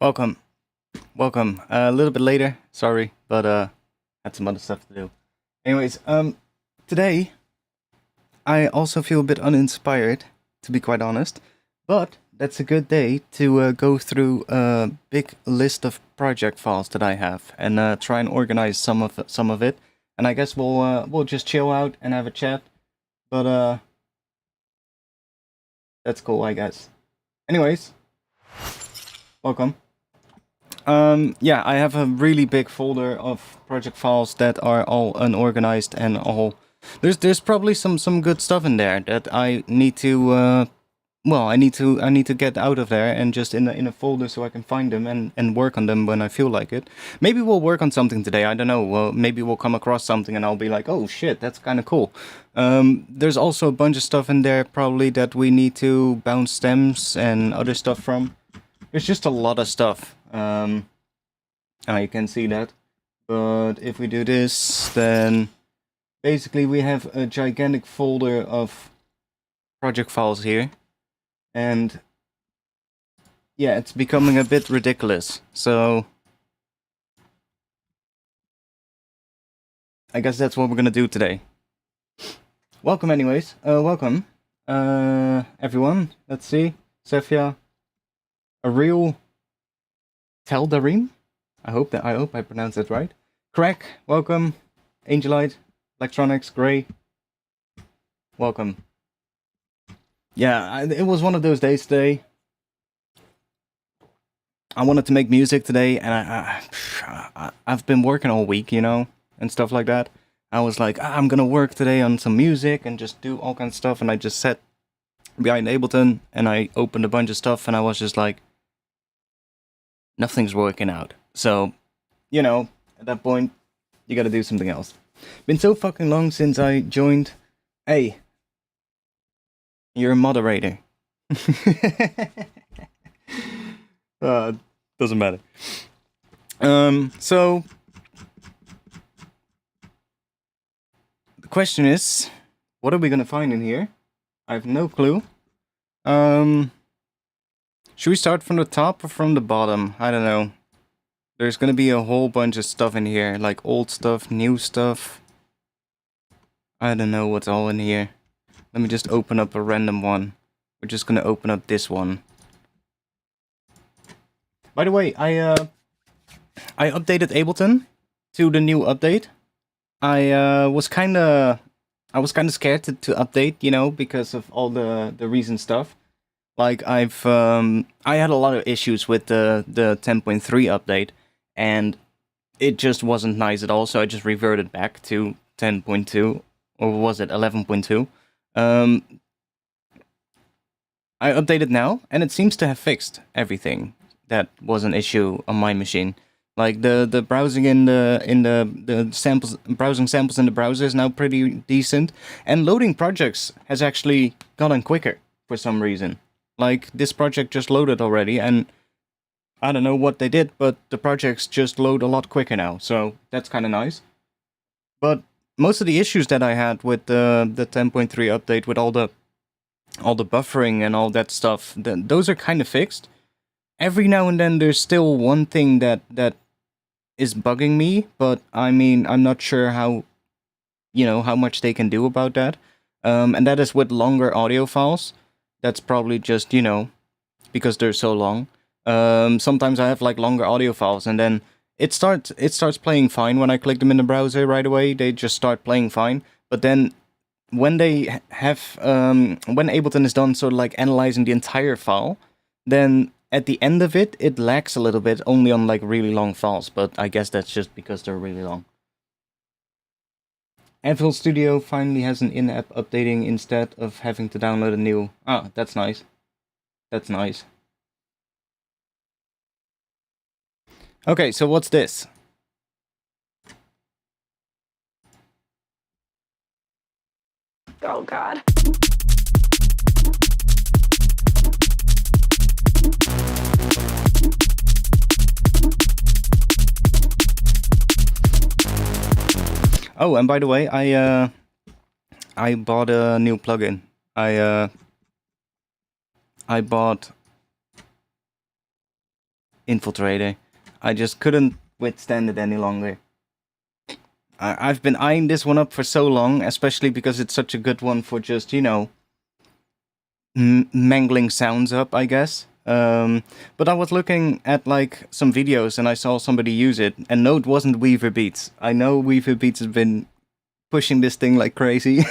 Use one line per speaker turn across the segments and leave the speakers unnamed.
Welcome. Welcome. A little bit later, sorry, but had some other stuff to do. Anyways, today I also feel a bit uninspired, to be quite honest, but that's a good day to go through a big list of project files that I have and try and organize some of it. And I guess we'll just chill out and have a chat. But that's cool, I guess. Anyways, welcome. Yeah, I have a really big folder of project files that are all unorganized and all. There's probably some good stuff in there that I need to I need to get out of there and just in a folder so I can find them and work on them when I feel like it. Maybe we'll work on something today. I don't know. Well, maybe we'll come across something and I'll be like, oh shit, that's kind of cool. There's also a bunch of stuff in there probably that we need to bounce stems and other stuff from. There's just a lot of stuff. You can see that. But if we do this, then basically we have a gigantic folder of project files here. And yeah, it's becoming a bit ridiculous. So I guess that's what we're gonna do today. Welcome anyways. Welcome. Everyone. Let's see. Sefia. A real Teldarim? I hope I pronounced that right. Crack, welcome. Angelite, Electronics, Grey. Welcome. Yeah, it was one of those days today. I wanted to make music today, and I've been working all week, you know, and stuff like that. I was like, I'm gonna work today on some music and just do all kinds of stuff, and I just sat behind Ableton, and I opened a bunch of stuff, and I was just like, nothing's working out. So, you know, at that point, you gotta do something else. Been so fucking long since I joined. Hey, you're a moderator. Doesn't matter. So the question is, what are we gonna find in here? I have no clue. Should we start from the top or from the bottom? I don't know. There's gonna be a whole bunch of stuff in here, like old stuff, new stuff. I don't know what's all in here. Let me just open up a random one. We're just gonna open up this one. By the way, I updated Ableton to the new update. I was kinda scared to update, you know, because of all the recent stuff. Like I had a lot of issues with the 10.3 update, and it just wasn't nice at all. So I just reverted back to 10.2, or was it 11.2? I updated now, and it seems to have fixed everything that was an issue on my machine. Like the browsing in the samples, browsing samples in the browser is now pretty decent, and loading projects has actually gotten quicker for some reason. Like, this project just loaded already, and I don't know what they did, but the projects just load a lot quicker now, so that's kind of nice. But most of the issues that I had with the 10.3 update, with all the buffering and all that stuff, those are kind of fixed. Every now and then there's still one thing that is bugging me, but I mean, I'm not sure how much they can do about that. And that is with longer audio files. That's probably just, you know, because they're so long. Sometimes I have like longer audio files, and then it starts playing fine when I click them in the browser right away. They just start playing fine. But then when they have when Ableton is done sort of like analyzing the entire file, then at the end of it, it lags a little bit only on like really long files. But I guess that's just because they're really long. Anvil Studio finally has an in-app updating instead of having to download a new... Ah, that's nice. That's nice. Okay, so what's this?
Oh, God.
Oh, and by the way, I bought a new plugin. I bought Infiltrator. I just couldn't withstand it any longer. I've been eyeing this one up for so long, especially because it's such a good one for just, you know, mangling sounds up, I guess. But I was looking at like some videos and I saw somebody use it, and no, it wasn't Weaver Beats. I know Weaver Beats has been pushing this thing like crazy,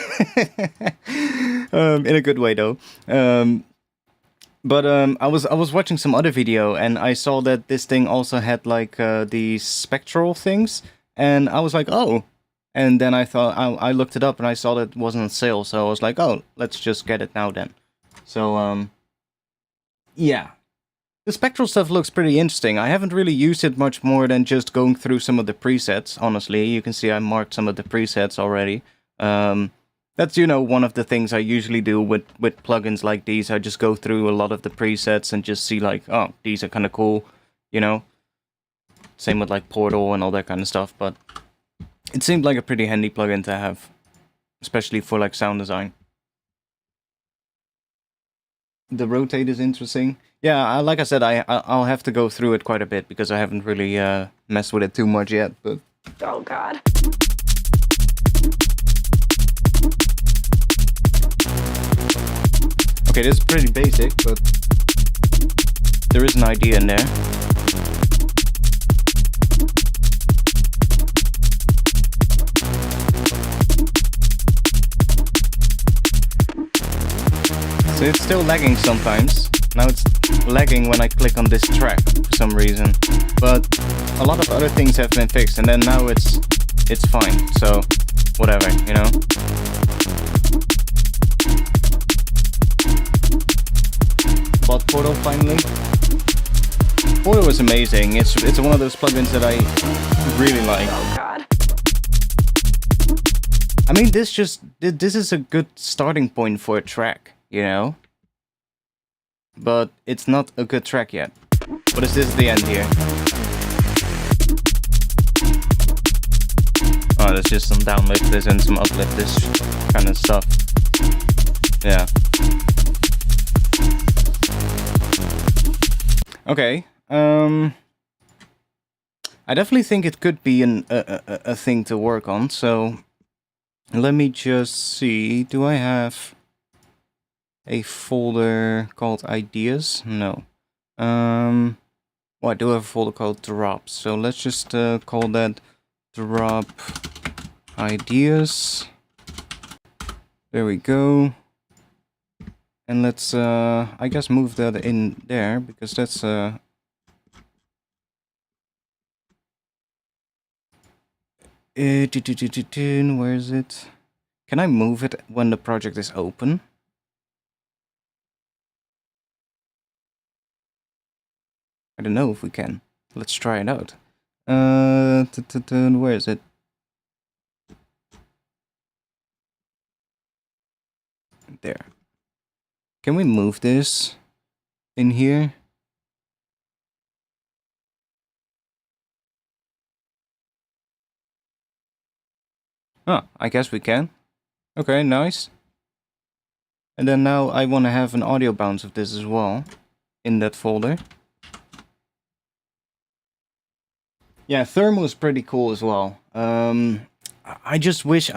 in a good way though. But I was watching some other video and I saw that this thing also had like these spectral things, and I was like, oh. And then I thought I looked it up and I saw that it wasn't on sale, so I was like, oh, let's just get it now then. So yeah, the spectral stuff looks pretty interesting. I haven't really used it much more than just going through some of the presets. Honestly, you can see I marked some of the presets already. That's, you know, one of the things I usually do with plugins like these. I just go through a lot of the presets and just see like, oh, these are kind of cool, you know. Same with like Portal and all that kind of stuff. But it seemed like a pretty handy plugin to have, especially for like sound design. The rotate is interesting. Yeah, like I said, I'll have to go through it quite a bit because I haven't really messed with it too much yet. But
Oh God.
okay, this is pretty basic, but there is an idea in there. So it's still lagging sometimes. Now it's lagging when I click on this track for some reason. But a lot of other things have been fixed, and then now it's fine. So whatever, you know. Bought Portal finally. Portal is amazing. It's one of those plugins that I really like.
Oh God.
I mean, this is a good starting point for a track, you know? But it's not a good track yet. What is this at the end here? Oh, there's just some downlifters and some uplifters kind of stuff. Yeah. Okay. I definitely think it could be a thing to work on, so let me just see. Do I have a folder called ideas? No. Well, I do have a folder called drops, so let's just call that drop ideas. There we go. And let's I guess move that in there, because that's where is it? Can I move it when the project is open? I don't know if we can. Let's try it out. Where is it? There. Can we move this in here? Oh, I guess we can. Okay, nice. And then now I want to have an audio bounce of this as well in that folder. Yeah, thermal is pretty cool as well. I just wish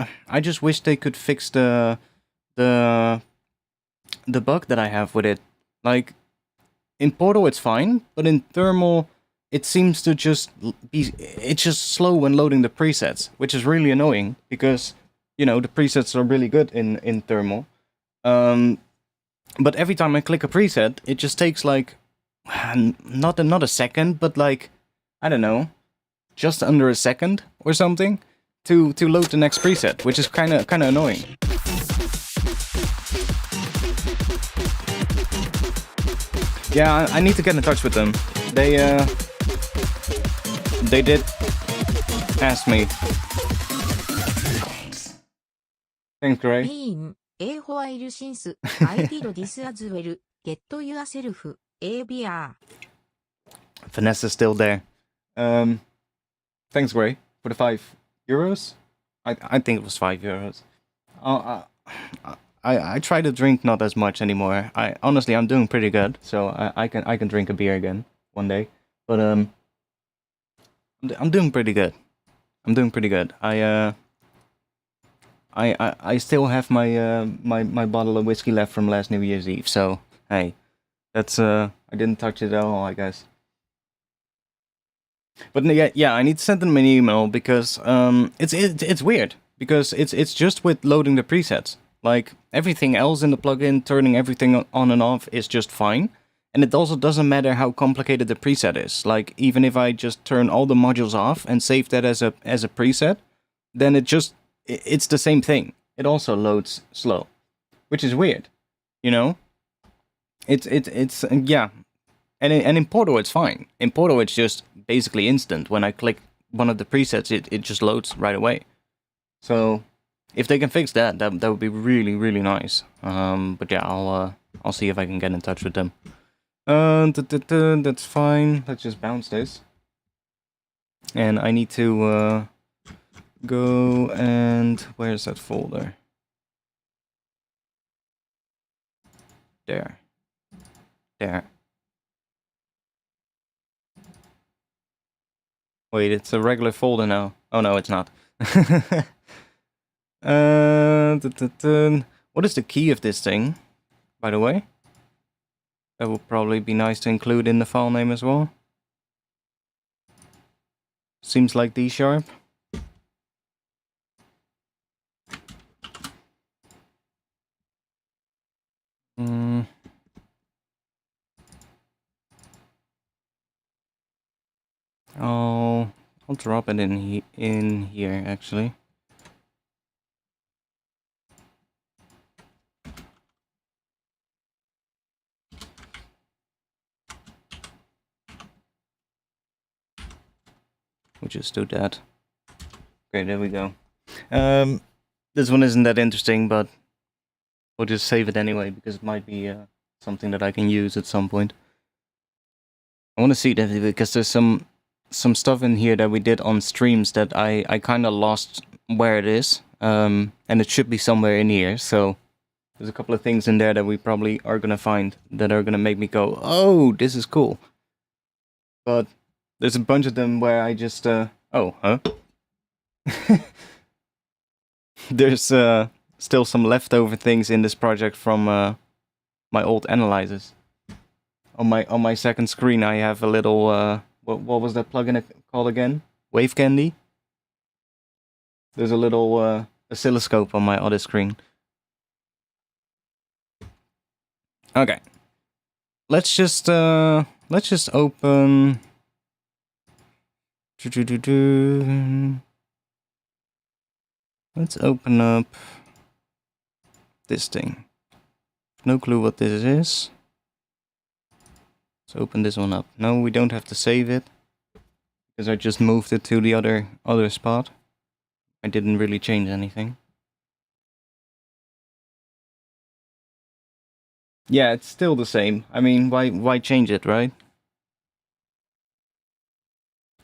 they could fix the bug that I have with it. Like in Portal it's fine, but in thermal it seems to just be, it's just slow when loading the presets, which is really annoying because, you know, the presets are really good in thermal. But every time I click a preset, it just takes like not a second, but like, I don't know, just under a second or something to load the next preset, which is kind of annoying. Yeah, I need to get in touch with them. They did ask me. Thanks, Gray.
Name, A file since I did this as well. Get yourself a beer.
Vanessa's still there. Thanks, Gray, for the €5. I think it was €5. I try to drink not as much anymore. Honestly, I'm doing pretty good, so I can drink a beer again one day. But I'm doing pretty good. I'm doing pretty good. I still have my my bottle of whiskey left from last New Year's Eve. So hey, that's I didn't touch it at all, I guess. But yeah, I need to send them an email because it's weird because it's just with loading the presets. Like everything else in the plugin, turning everything on and off is just fine. And it also doesn't matter how complicated the preset is. Like even if I just turn all the modules off and save that as a preset, then it's the same thing. It also loads slow, which is weird, you know. It's yeah, and in Portal it's fine. In Portal it's just basically instant. When I click one of the presets, it just loads right away. So if they can fix that would be really nice. But yeah, I'll see if I can get in touch with them. That's fine. Let's just bounce this. And I need to go and where's that folder? There. Wait, it's a regular folder now. Oh no, it's not. What is the key of this thing, by the way? That would probably be nice to include in the file name as well. Seems like D#. I'll drop it in here actually. We'll just do that. Okay, there we go. This one isn't that interesting, but we'll just save it anyway because it might be something that I can use at some point. I want to see that because there's some stuff in here that we did on streams that I kind of lost where it is, and it should be somewhere in here. So there's a couple of things in there that we probably are gonna find that are gonna make me go, "Oh, this is cool." But there's a bunch of them where I just oh, huh? There's still some leftover things in this project from my old analyzers. On my second screen, I have a little what was that plugin called again? Wave Candy. There's a little oscilloscope on my other screen. Okay, let's just open. Let's open up this thing. No clue what this is. Let's open this one up. No, we don't have to save it because I just moved it to the other spot. I didn't really change anything. Yeah, it's still the same. I mean, why change it, right?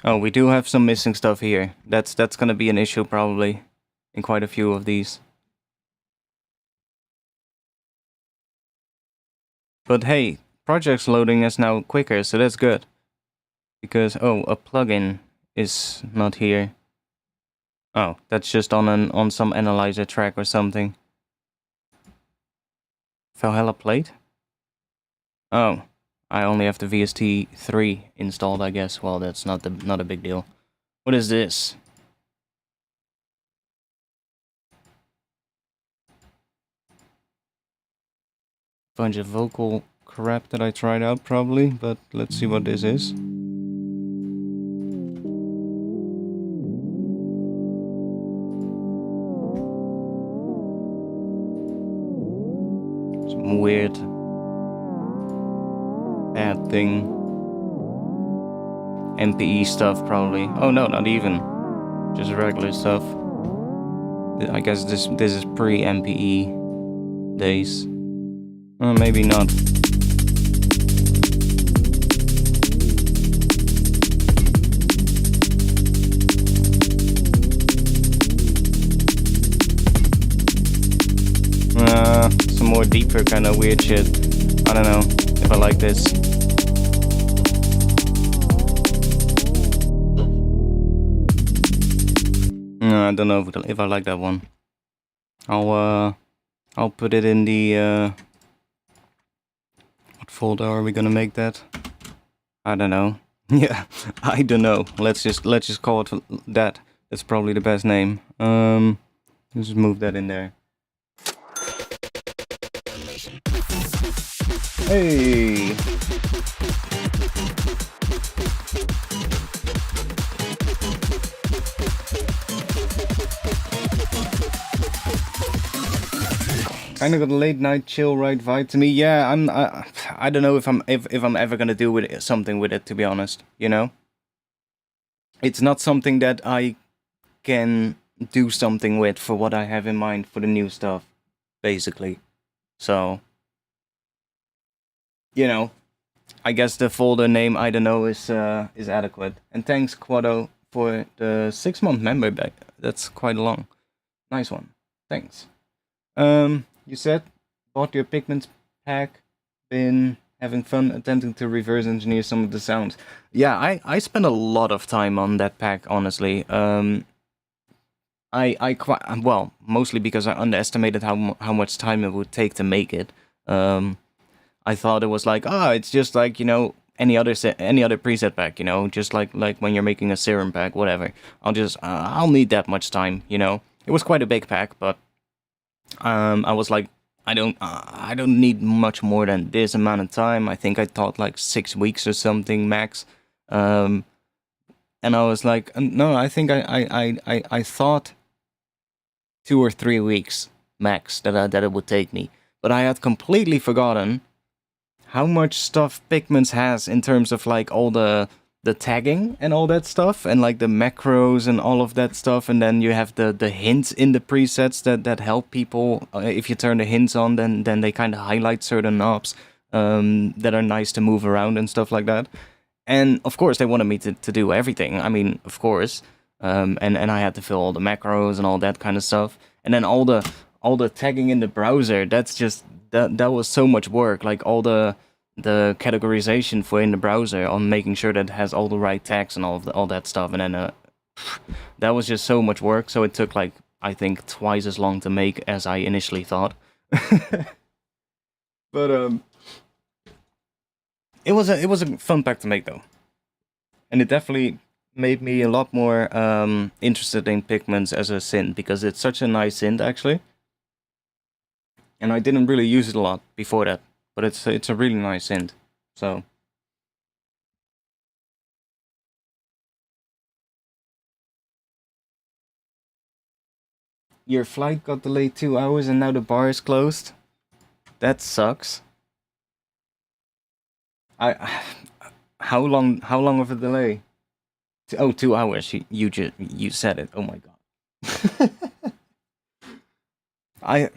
Oh, we do have some missing stuff here. That's gonna be an issue probably in quite a few of these. But hey, projects loading is now quicker, so that's good. Because oh, a plugin is not here. Oh, that's just on some analyzer track or something. Valhalla plate? Oh, I only have the VST3 installed, I guess. Well, that's not a big deal. What is this? Bunch of vocal crap that I tried out probably, but let's see what this is. Some weird bad thing. MPE stuff probably. Oh no, not even. Just regular stuff. I guess this is pre-MPE days. Maybe not. Some more deeper kind of weird shit. I don't know if I like this. No, I don't know if I like that one. I'll put it in the what folder are we gonna make that? I don't know. Yeah, I don't know. Let's just call it that. That's probably the best name. Let's just move that in there. Hey. Kind of got a late night chill ride vibe to me. Yeah, I don't know if I'm ever gonna do something with it, to be honest. You know, it's not something that I can do something with for what I have in mind for the new stuff, basically. So, you know, I guess the folder name I don't know is adequate. And thanks Quado for the 6-month member back. That's quite long. Nice one. Thanks. You said, bought your Pigments pack, been having fun attempting to reverse engineer some of the sounds. Yeah, I spent a lot of time on that pack, honestly. I quite, well, mostly because I underestimated how much time it would take to make it. I thought it was like, it's just like, you know, any other preset pack, you know, just like when you're making a serum pack, whatever. I'll need that much time, you know. It was quite a big pack, but I was like, I don't need much more than this amount of time. I think I thought like 6 weeks or something max. And I was like, no, I think I thought 2 or 3 weeks max that it would take me. But I had completely forgotten how much stuff Pigments has in terms of like all the tagging and all that stuff, and like the macros and all of that stuff, and then you have the hints in the presets that help people. If you turn the hints on, then they kind of highlight certain knobs that are nice to move around and stuff like that. And of course they wanted me to do everything. I mean, of course. And I had to fill all the macros and all that kind of stuff. And then all the tagging in the browser, that's just that was so much work. Like all the categorization for in the browser on making sure that it has all the right tags and all that stuff, and then that was just so much work. So it took like, I think, twice as long to make as I initially thought. But it was a fun pack to make though, and it definitely made me a lot more interested in Pigments as a synth, because it's such a nice synth actually, and I didn't really use it a lot before that. But it's a really nice synth, so. Your flight got delayed 2 hours and now the bar is closed? That sucks. How long of a delay? 2 hours, you said it, oh my god.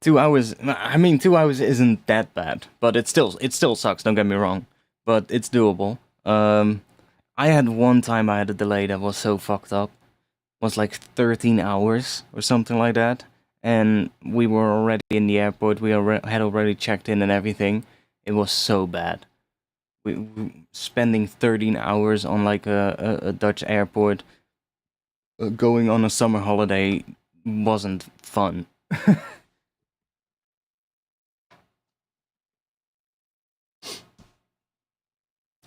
2 hours, I mean 2 hours isn't that bad, but it still sucks, don't get me wrong, but it's doable. I had one time I had a delay that was so fucked up. It was like 13 hours or something like that, and we were already in the airport, we had already checked in and everything. It was so bad. We spending 13 hours on like a Dutch airport, going on a summer holiday wasn't fun.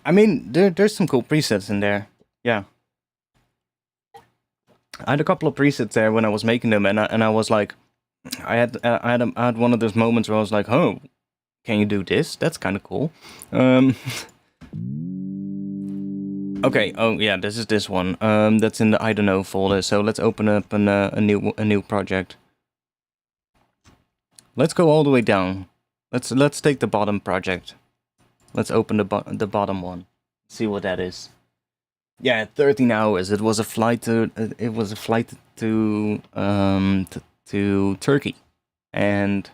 I mean, there's some cool presets in there. Yeah. I had a couple of presets there when I was making them, and I was like, I had one of those moments where I was like, oh, can you do this? That's kind of cool. Okay. Oh yeah, this is this one. That's in the I don't know folder. So let's open up a new project. Let's go all the way down. Let's take the bottom project. Let's open the bottom one. See what that is. Yeah, 13 hours. It was a flight to to Turkey, and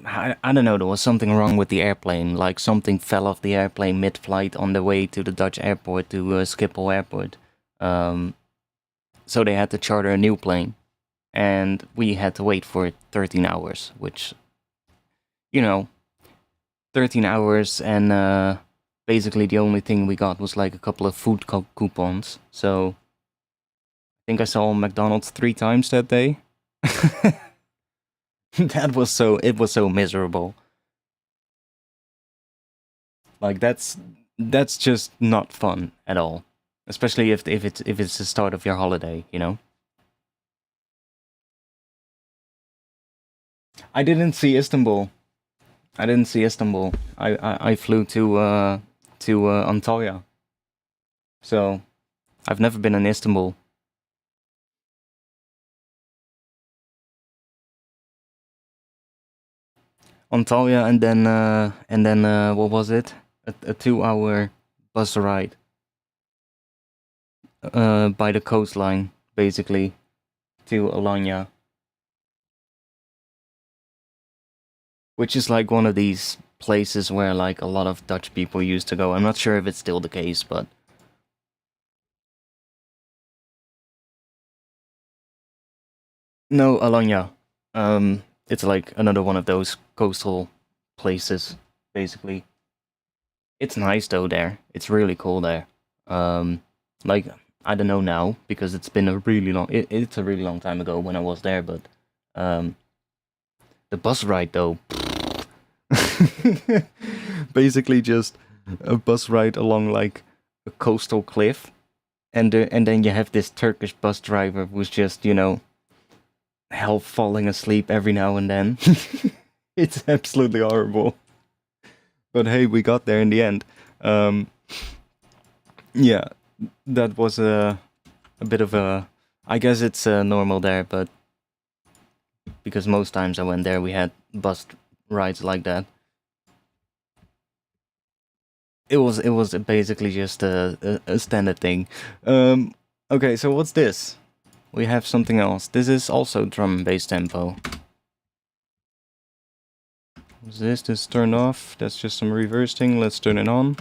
I don't know. There was something wrong with the airplane. Like something fell off the airplane mid-flight on the way to the Dutch airport, to Schiphol Airport. So they had to charter a new plane, and we had to wait for 13 hours, which, you know. 13 hours, and basically the only thing we got was like a couple of food coupons. So think I saw McDonald's 3 times that day. It was so miserable. Like that's just not fun at all. Especially if it's the start of your holiday, you know? I didn't see Istanbul. I flew to Antalya. So I've never been in Istanbul. Antalya and then what was it? A 2-hour bus ride by the coastline, basically, to Alanya, which is like one of these places where like a lot of Dutch people used to go. I'm not sure if it's still the case, but no, Alanya. It's like another one of those coastal places, basically. It's nice though there. It's really cool there. Like I don't know now because it's been a really long. It's a really long time ago when I was there, but the bus ride though. Basically, just a bus ride along like a coastal cliff, and then you have this Turkish bus driver who's just hell falling asleep every now and then. It's absolutely horrible. But hey, we got there in the end. Yeah, that was a bit of a. I guess it's normal there, but because most times I went there, we had bus rides like that. It was basically just a standard thing. Okay, so what's this? We have something else. This is also drum and bass tempo. What's this? This is turned off. That's just some reversing. Let's turn it on.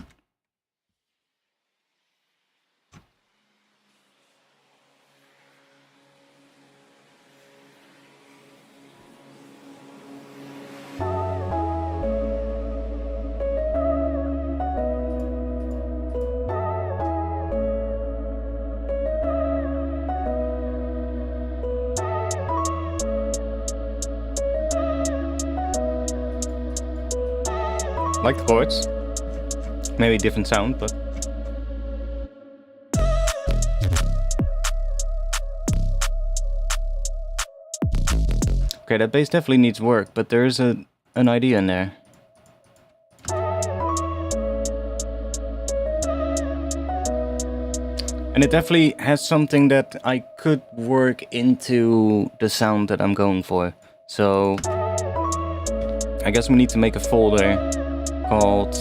Like the chords. Maybe different sound, but... Okay, that bass definitely needs work, but there's an idea in there. And it definitely has something that I could work into the sound that I'm going for. So... I guess we need to make a folder called...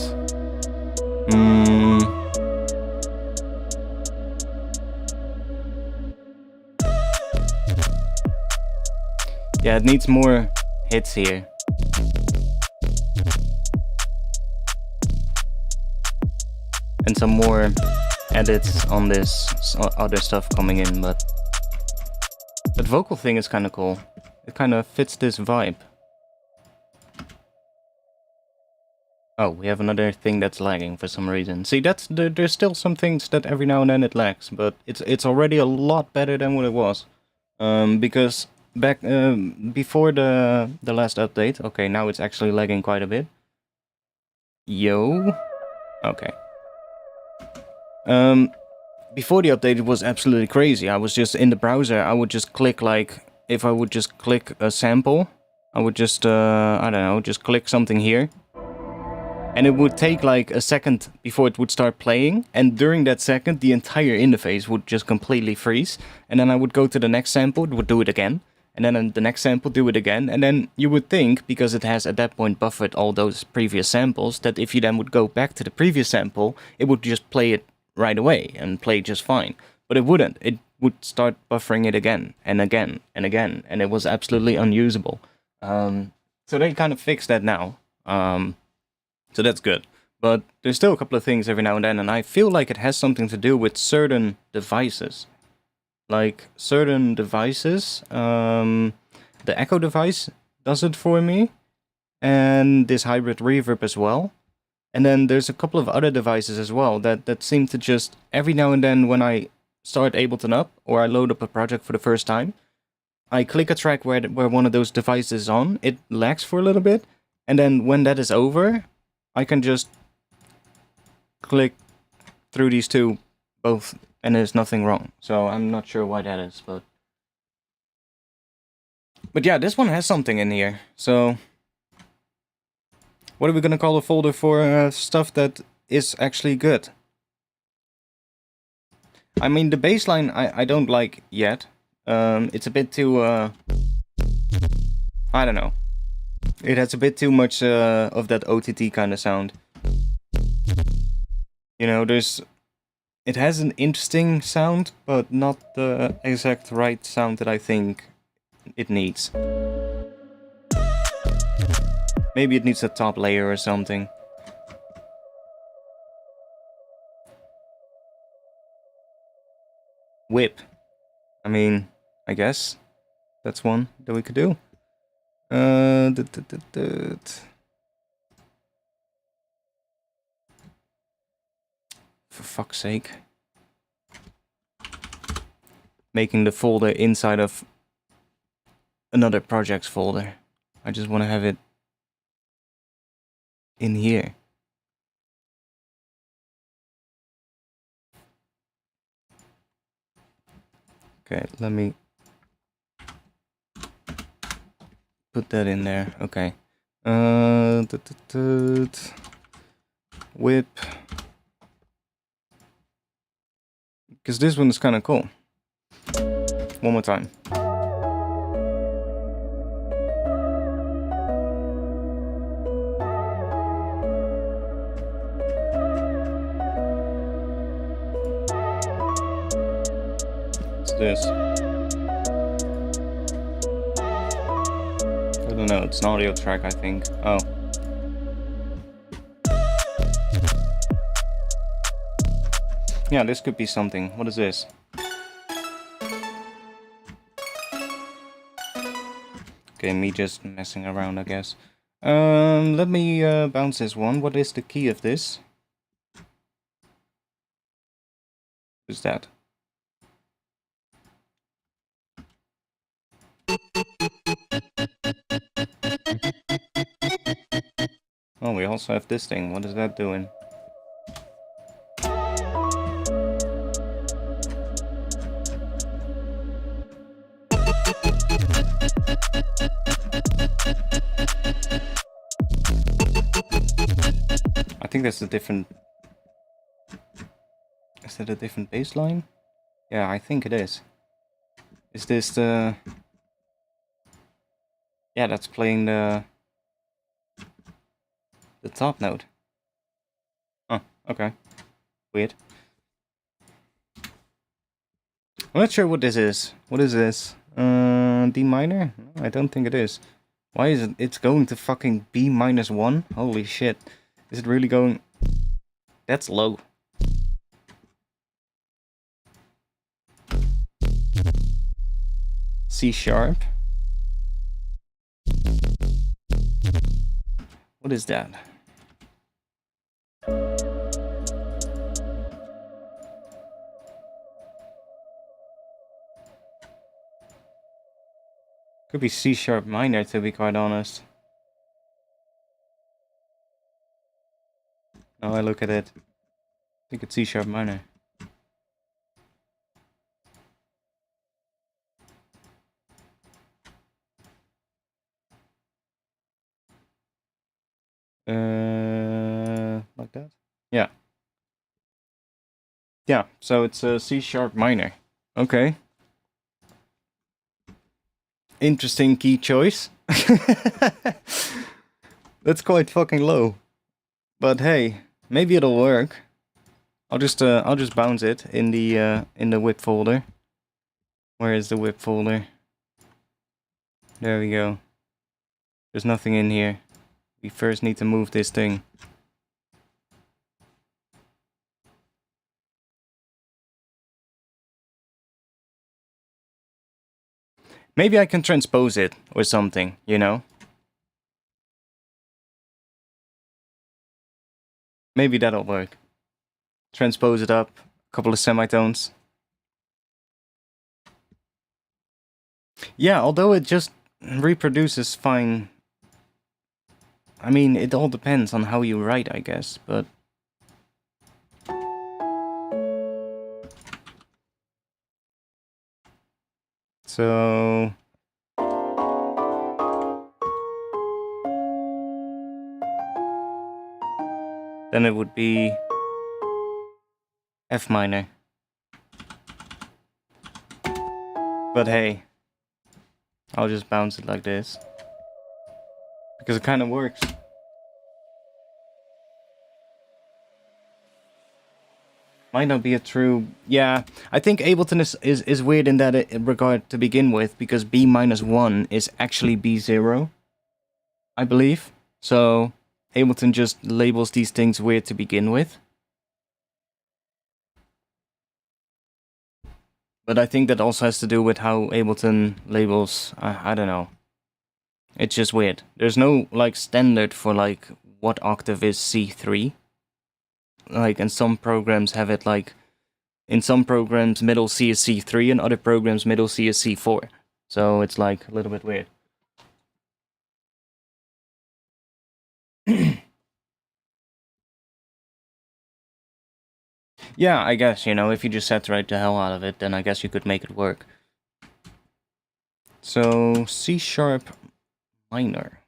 Yeah, it needs more hits here. And some more edits on this other stuff coming in, but... That vocal thing is kind of cool. It kind of fits this vibe. Oh, we have another thing that's lagging for some reason. See, there's still some things that every now and then it lags, but it's already a lot better than what it was. Because back before the last update, okay, now it's actually lagging quite a bit. Yo, okay. Before the update, it was absolutely crazy. I was just in the browser. I would just click like if I would just click a sample, I would just I don't know, just click something here. And it would take like a second before it would start playing, and during that second the entire interface would just completely freeze, and then I would go to the next sample, it would do it again, and then the next sample do it again, and then you would think, because it has at that point buffered all those previous samples, that if you then would go back to the previous sample, it would just play it right away and play just fine. But it wouldn't. It would start buffering it again and again and again, and it was absolutely unusable. So they kind of fixed that now. So that's good. But there's still a couple of things every now and then, and I feel like it has something to do with certain devices. Like, certain devices, the Echo device does it for me, and this hybrid reverb as well. And then there's a couple of other devices as well that seem to just, every now and then when I start Ableton up, or I load up a project for the first time, I click a track where one of those devices is on, it lags for a little bit, and then when that is over, I can just click through these two both, and there's nothing wrong. So I'm not sure why that is, but yeah, this one has something in here. So what are we gonna call a folder for stuff that is actually good? I mean, the baseline I don't like yet. It's a bit too I don't know. It has a bit too much of that OTT kind of sound. You know, it has an interesting sound, but not the exact right sound that I think it needs. Maybe it needs a top layer or something. Whip. I mean, I guess that's one that we could do. For fuck's sake. Making the folder inside of another project's folder. I just want to have it in here. Okay, let me put that in there. Okay. Whip. Because this one is kind of cool. One more time. What's this? I don't know, it's an audio track, I think. Oh. Yeah, this could be something. What is this? Okay, me just messing around, I guess. Let me bounce this one. What is the key of this? What's that? Oh, we also have this thing. What is that doing? I think that's a different... Is that a different bass line? Yeah, I think it is. Is this the... Yeah, that's playing the top note. Oh, okay. Weird. I'm not sure what this is. What is this? D minor? No, I don't think it is. Why is it? It's going to fucking B-1? Holy shit. Is it really going... That's low. C sharp. What is that? Could be C sharp minor, to be quite honest. Now I look at it. I think it's C sharp minor. Like that? Yeah. Yeah, so it's a C sharp minor. Okay. Interesting key choice. That's quite fucking low. But hey, maybe it'll work. I'll just bounce it in the whip folder. Where is the whip folder? There we go. There's nothing in here. We first need to move this thing. Maybe I can transpose it or something, you know? Maybe that'll work. Transpose it up, a couple of semitones. Yeah, although it just reproduces fine. I mean, it all depends on how you write, I guess, but... So... Then it would be F minor. But hey, I'll just bounce it like this. Because it kind of works. Might not be a true... Yeah, I think Ableton is weird in that regard to begin with, because B minus 1 is actually B0, I believe. So, Ableton just labels these things weird to begin with. But I think that also has to do with how Ableton labels... I don't know. It's just weird. There's no, like, standard for, like, what octave is C3. Like, and some programs have it, like... In some programs, middle C is C3, and other programs, middle C is C4. So it's, like, a little bit weird. Yeah, I guess, you know, if you just saturate the hell out of it, then I guess you could make it work. So, C sharp minor.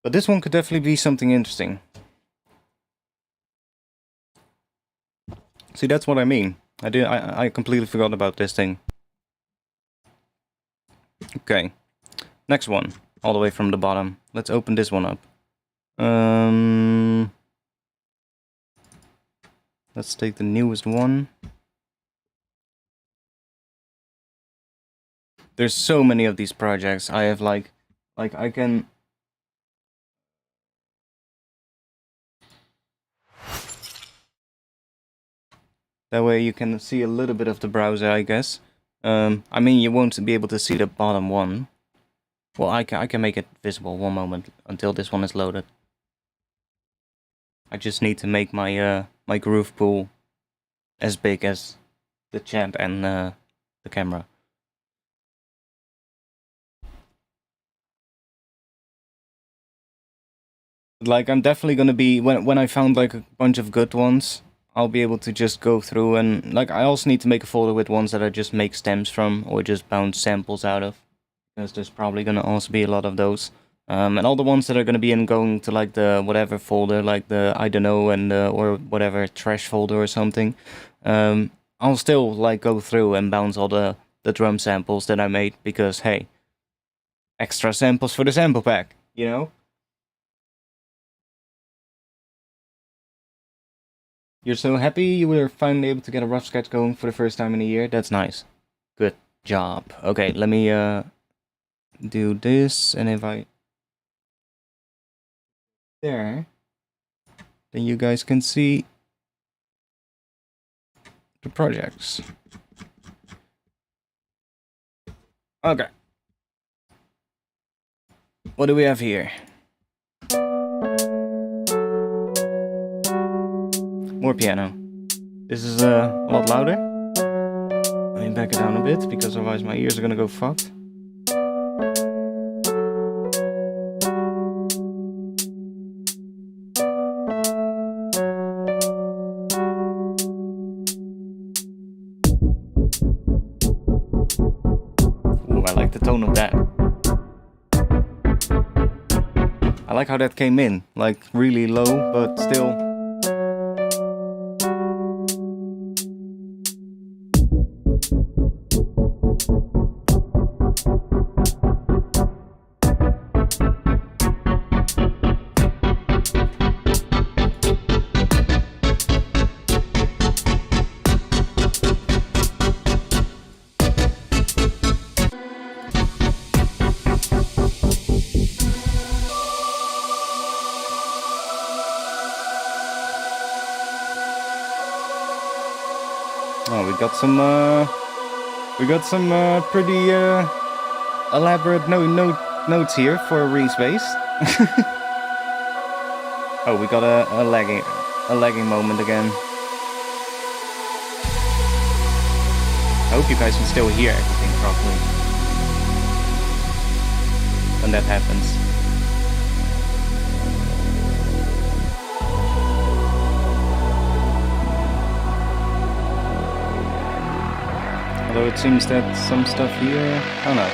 But this one could definitely be something interesting. See, that's what I mean. I completely forgot about this thing. Okay. Next one. All the way from the bottom. Let's open this one up. Let's take the newest one. There's so many of these projects. I have like I can... That way you can see a little bit of the browser, I guess. I mean, you won't be able to see the bottom one. Well, I can make it visible. One moment, until this one is loaded. I just need to make my my groove pool as big as the chat and the camera. Like, I'm definitely gonna be, when I found like a bunch of good ones, I'll be able to just go through and, like, I also need to make a folder with ones that I just make stems from, or just bounce samples out of. Because there's probably gonna also be a lot of those. And all the ones that are gonna be in going to, like, the whatever folder, like the I don't know, and or whatever trash folder or something. I'll still, like, go through and bounce all the drum samples that I made, because hey, extra samples for the sample pack, you know? You're so happy you were finally able to get a rough sketch going for the first time in a year? That's nice. Good job. Okay, let me do this, and if I... There. Then you guys can see the projects. Okay. What do we have here? More piano. This is a lot louder. Let me back it down a bit, because otherwise my ears are gonna go fucked. Ooh, I like the tone of that. I like how that came in, like really low, but still. Oh, we got some pretty elaborate notes here for Reese bass. Oh, we got a lagging moment again. I hope you guys can still hear everything properly when that happens. Although it seems that some stuff here, I don't know.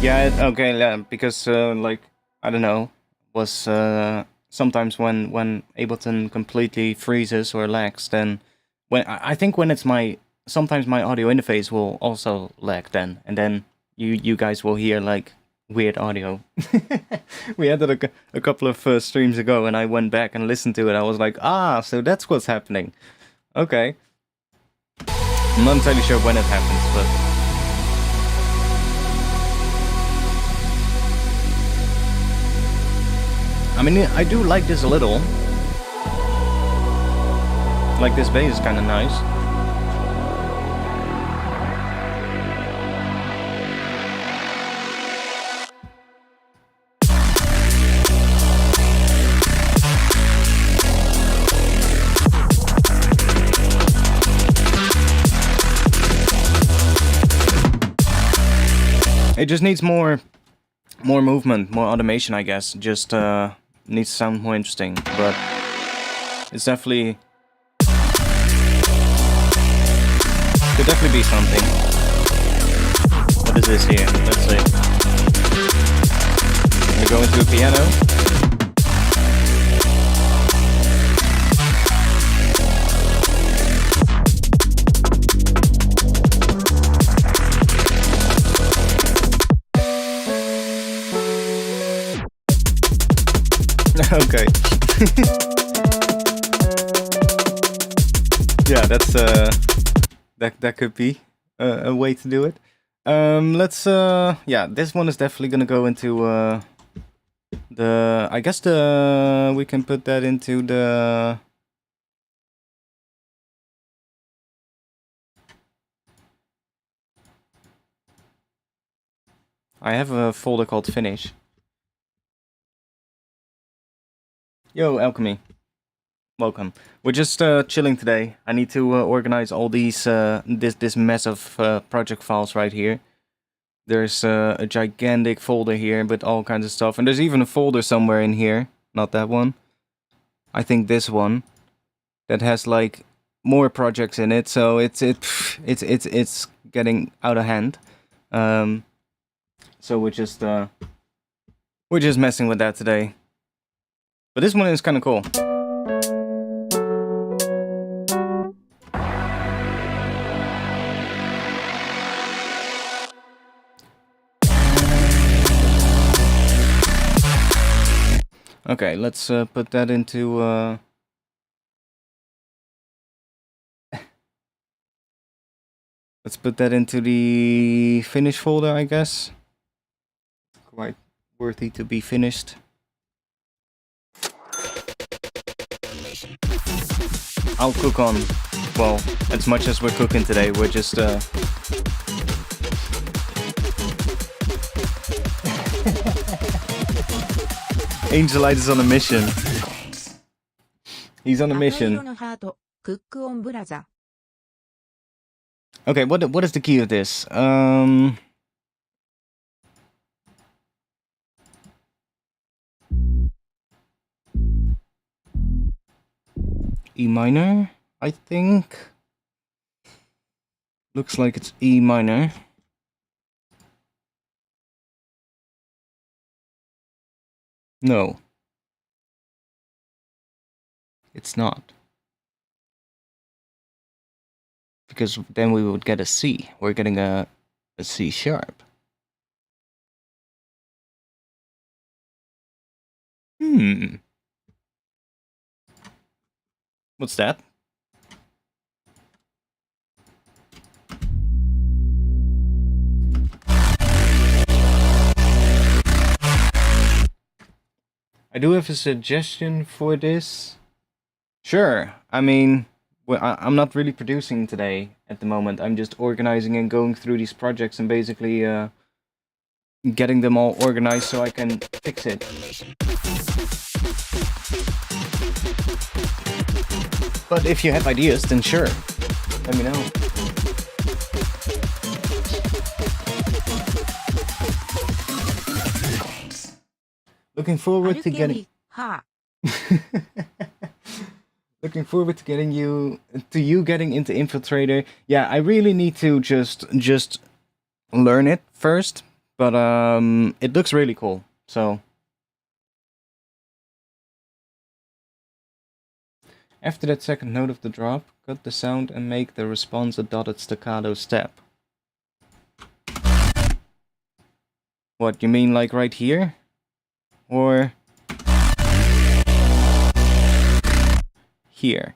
Yeah, okay, yeah, because, like, I don't know, was, sometimes when Ableton completely freezes or lags, then, I think when it's sometimes my audio interface will also lag then, and then you guys will hear, like, weird audio. We had that a couple of streams ago, and I went back and listened to it, I was like, so that's what's happening. Okay. I'm not entirely sure when it happens, but... I mean, I do like this a little. Like, this bass is kind of nice. It just needs more movement, more automation, I guess. Just, needs to sound more interesting, but it's definitely... could definitely be something. What is this here? Let's see. We go into a piano. Okay. Yeah, that's that could be a way to do it. Let's yeah, this one is definitely gonna go into I guess we can put that into the... I have a folder called Finish. Yo, Alchemy. Welcome. We're just chilling today. I need to organize all these this mess of project files right here. There's a gigantic folder here with all kinds of stuff, and there's even a folder somewhere in here. Not that one. I think this one that has like more projects in it. So it's getting out of hand. So we're just messing with that today. But this one is kind of cool. Okay, let's put that into... let's put that into the finish folder, I guess. Quite worthy to be finished. I'll cook on, well, as much as we're cooking today, we're just... Angelite is on a mission. He's on a mission. Okay, what is the key of this? E minor, I think. Looks like it's E minor. No. It's not. because then we would get a C. We're getting a C sharp. What's that? I do have a suggestion for this. Sure. I mean, well, I'm not really producing today at the moment. I'm just organizing and going through these projects and basically getting them all organized so I can fix it. But if you have ideas, then sure, let me know. Looking forward to getting... Looking forward to getting you getting into Infiltrator. Yeah, I really need to just learn it first, but it looks really cool. So after that second note of the drop, cut the sound and make the response a dotted staccato step. What, you mean like right here? Or here?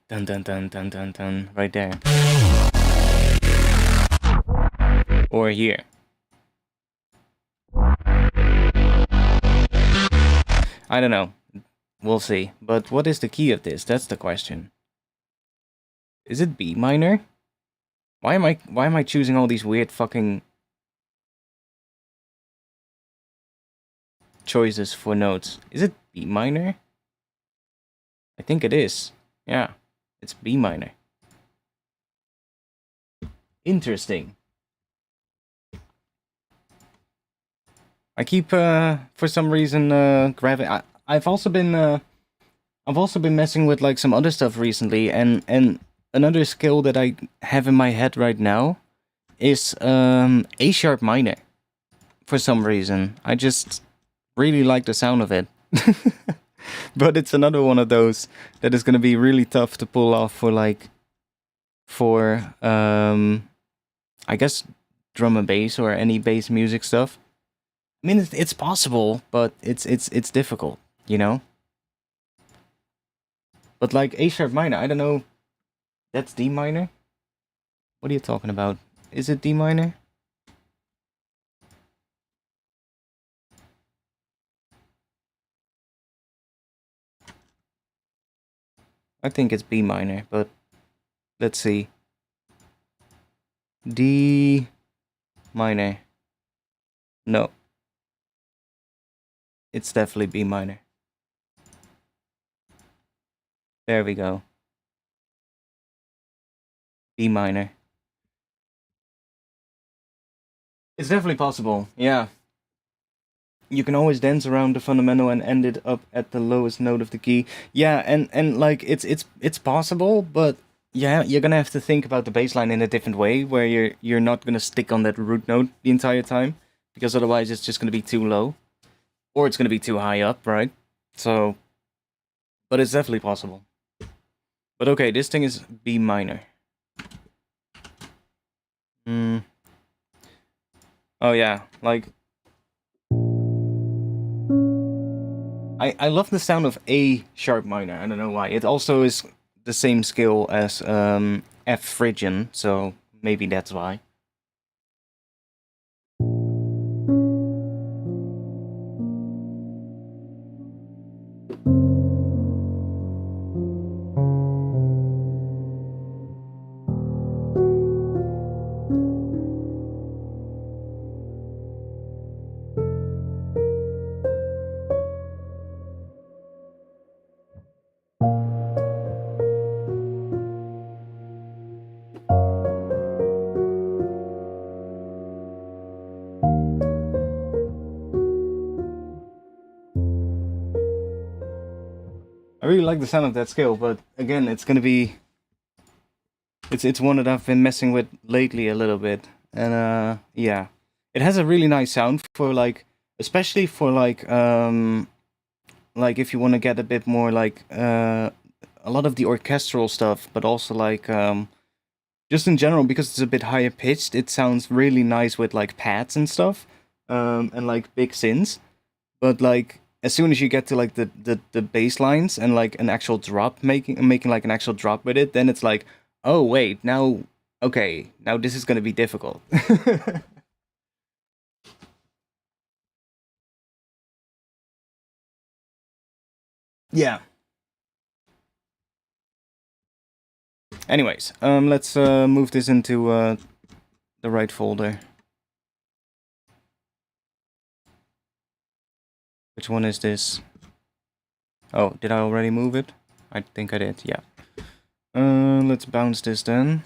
Dun dun dun dun dun dun, right there. Or here. I don't know. We'll see. But what is the key of this? That's the question. Is it B minor? Why am I choosing all these weird fucking choices for notes? Is it B minor? I think it is. Yeah, it's B minor. Interesting. I keep for some reason grabbing. I've also been messing with like some other stuff recently, and another skill that I have in my head right now is A sharp minor. For some reason, I just really like the sound of it. But it's another one of those that is going to be really tough to pull off for I guess drum and bass or any bass music stuff. I mean, it's possible, but it's difficult, you know? But like A sharp minor, I don't know. That's D minor? What are you talking about? Is it D minor? I think it's B minor, but let's see. D minor. No. It's definitely B minor. There we go. B minor. It's definitely possible, yeah. You can always dance around the fundamental and end it up at the lowest note of the key. Yeah, and like it's possible, but yeah, you're gonna have to think about the bass line in a different way, where you're not gonna stick on that root note the entire time, because otherwise it's just gonna be too low, or it's gonna be too high up, right? So, but it's definitely possible. But okay, this thing is B minor. Oh yeah, like I love the sound of A sharp minor. I don't know why. It also is the same scale as F Phrygian, so maybe that's why. I really like the sound of that scale, but again, it's gonna be... It's one that I've been messing with lately a little bit, and yeah. It has a really nice sound for like, especially for like if you want to get a bit more like a lot of the orchestral stuff, but also like just in general, because it's a bit higher pitched, it sounds really nice with like pads and stuff, and like big synths. But like as soon as you get to like the bass lines and like an actual drop, making like an actual drop with it, then it's like, oh wait, now okay, now this is gonna be difficult. Yeah. Anyways, let's move this into the right folder. Which one is this? Oh, did I already move it? I think I did, yeah. Let's bounce this then.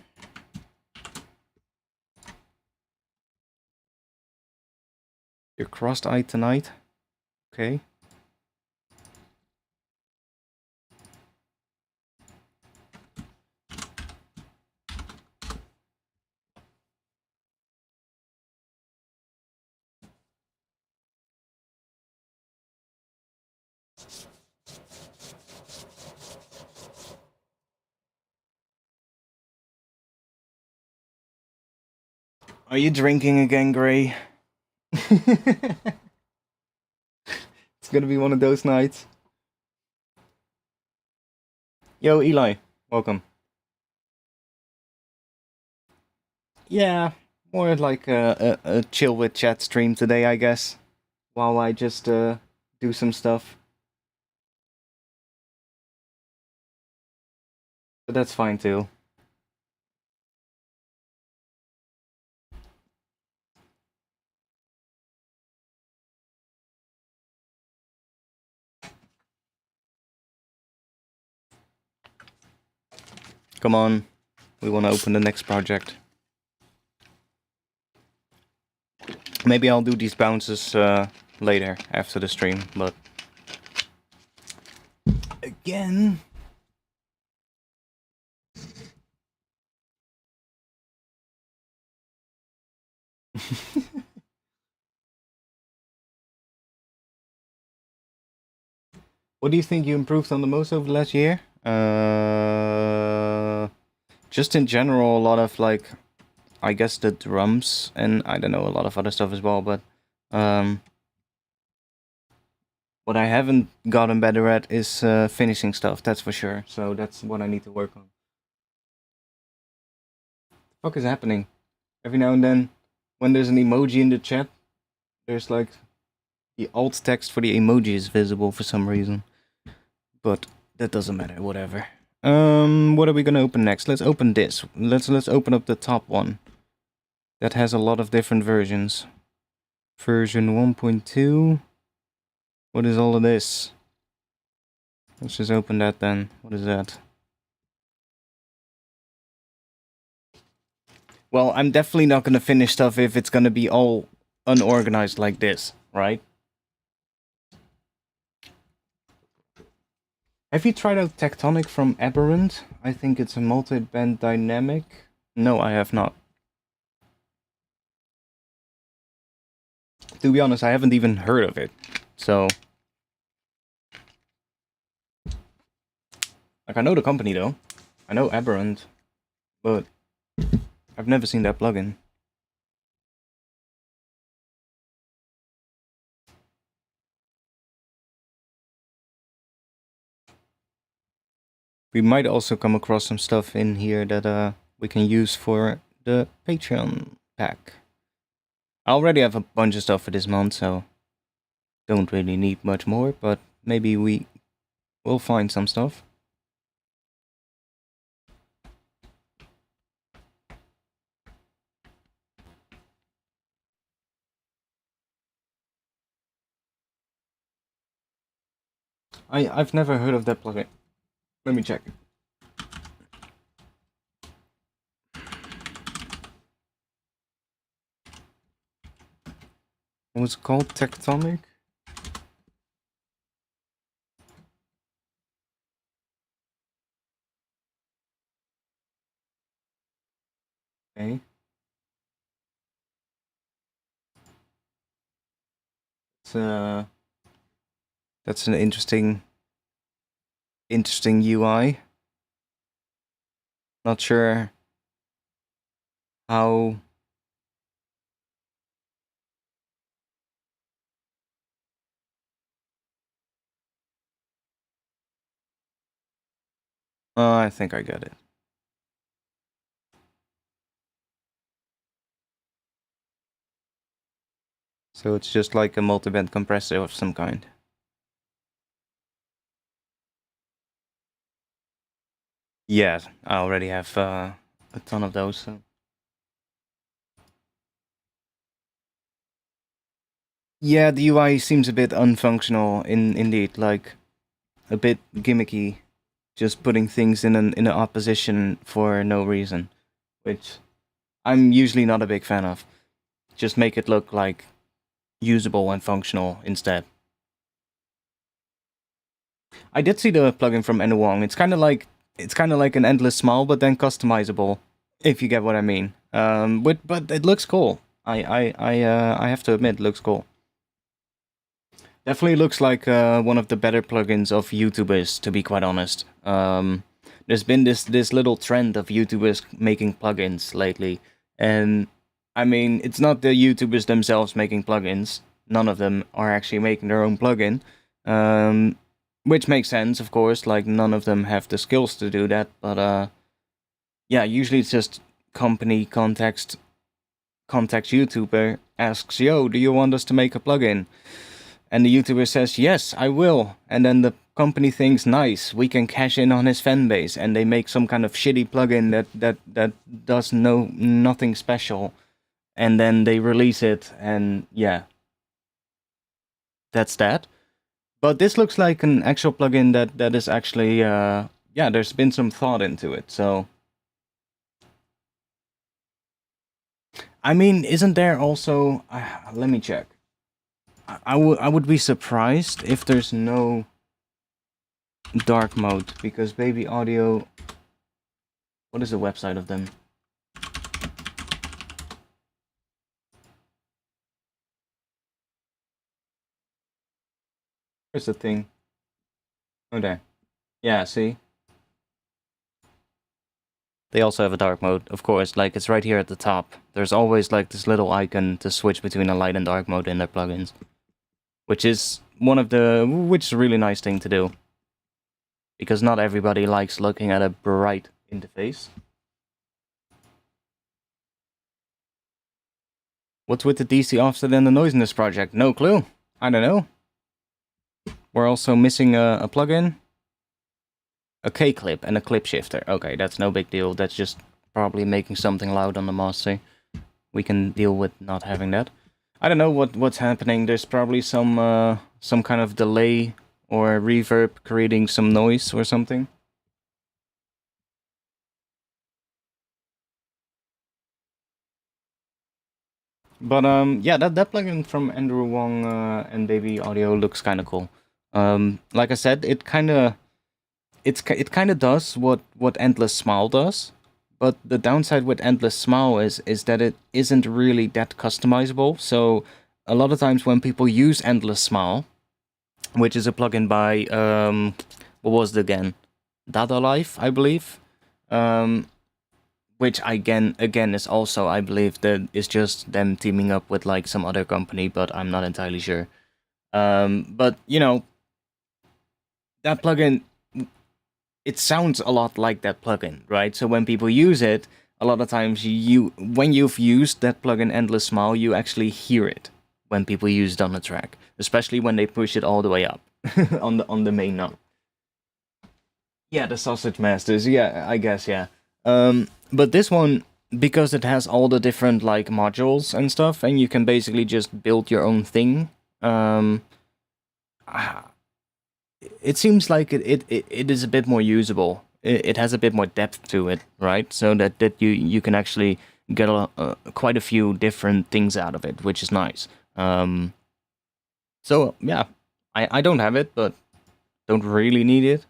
You're crossed-eyed tonight? Okay. Are you drinking again, Gray? It's gonna be one of those nights. Yo, Eli, welcome. Yeah, more like a chill with chat stream today, I guess. While I just do some stuff. But that's fine too. Come on, we want to open the next project. Maybe I'll do these bounces later after the stream, but again. What do you think you improved on the most over the last year? Just in general, a lot of like, I guess the drums, and I don't know, a lot of other stuff as well, but what I haven't gotten better at is finishing stuff, that's for sure. So that's what I need to work on. What the fuck is happening? Every now and then, when there's an emoji in the chat, there's like the alt text for the emoji is visible for some reason. But that doesn't matter, whatever. What are we gonna open next? Let's open this. Let's open up the top one. That has a lot of different versions. Version 1.2. What is all of this? Let's just open that then. What is that? Well, I'm definitely not gonna finish stuff if it's gonna be all unorganized like this, right? Have you tried out Tectonic from Aberrant? I think it's a multi-band dynamic. No, I have not. To be honest, I haven't even heard of it. So, like, I know the company though. I know Aberrant, but I've never seen that plugin. We might also come across some stuff in here that we can use for the Patreon pack. I already have a bunch of stuff for this month, so don't really need much more, but maybe we will find some stuff. I've never heard of that plugin. Let me check. What was it called? Tectonic? Okay. That's an interesting UI. Not sure how. I think I get it. So it's just like a multi-band compressor of some kind. Yeah, I already have a ton of those. So. Yeah, the UI seems a bit unfunctional. Indeed, like a bit gimmicky, just putting things in an opposition for no reason, which I'm usually not a big fan of. Just make it look like usable and functional instead. I did see the plugin from Enu Wong. It's kind of like an endless smile, but then customizable, if you get what I mean. But it looks cool. I have to admit, it looks cool. Definitely looks like one of the better plugins of YouTubers, to be quite honest. There's been this little trend of YouTubers making plugins lately, and I mean, it's not the YouTubers themselves making plugins. None of them are actually making their own plugin, which makes sense, of course. Like none of them have the skills to do that. But yeah, usually it's just company contacts YouTuber, asks, "Yo, do you want us to make a plugin?" And the YouTuber says, "Yes, I will." And then the company thinks, "Nice, we can cash in on his fan base," and they make some kind of shitty plugin that does nothing special, and then they release it, and yeah, that's that. But this looks like an actual plugin that is actually yeah, there's been some thought into it. So I mean, isn't there also? Let me check. I would be surprised if there's no dark mode, because Baby Audio. What is the website of them? Here's the thing. Oh, there. Yeah, see? They also have a dark mode, of course, like it's right here at the top. There's always like this little icon to switch between a light and dark mode in their plugins. Which is which is a really nice thing to do. Because not everybody likes looking at a bright interface. What's with the DC offset and the noise in this project? No clue. I don't know. We're also missing a plugin. A K-clip and a clip shifter. Okay, that's no big deal. That's just probably making something loud on the master. We can deal with not having that. I don't know what's happening. There's probably some kind of delay or reverb creating some noise or something. But yeah, that plugin from Andrew Wong and Baby Audio looks kind of cool. Like I said, it kind of does what Endless Smile does. But the downside with Endless Smile is that it isn't really that customizable. So a lot of times when people use Endless Smile, which is a plugin by what was it again? Dada Life, I believe. Which again is also, I believe, that is just them teaming up with like some other company, but I'm not entirely sure. But you know, that plugin, it sounds a lot like that plugin, right? So when people use it, a lot of times when you've used that plugin Endless Smile, you actually hear it when people use it on the track, especially when they push it all the way up on the main knob. Yeah, the Sausage Masters. Yeah, I guess, yeah. But this one, because it has all the different like modules and stuff, and you can basically just build your own thing. It seems like it is a bit more usable. It has a bit more depth to it, right? So that you can actually get quite a few different things out of it, which is nice. So yeah, I don't have it, but don't really need it.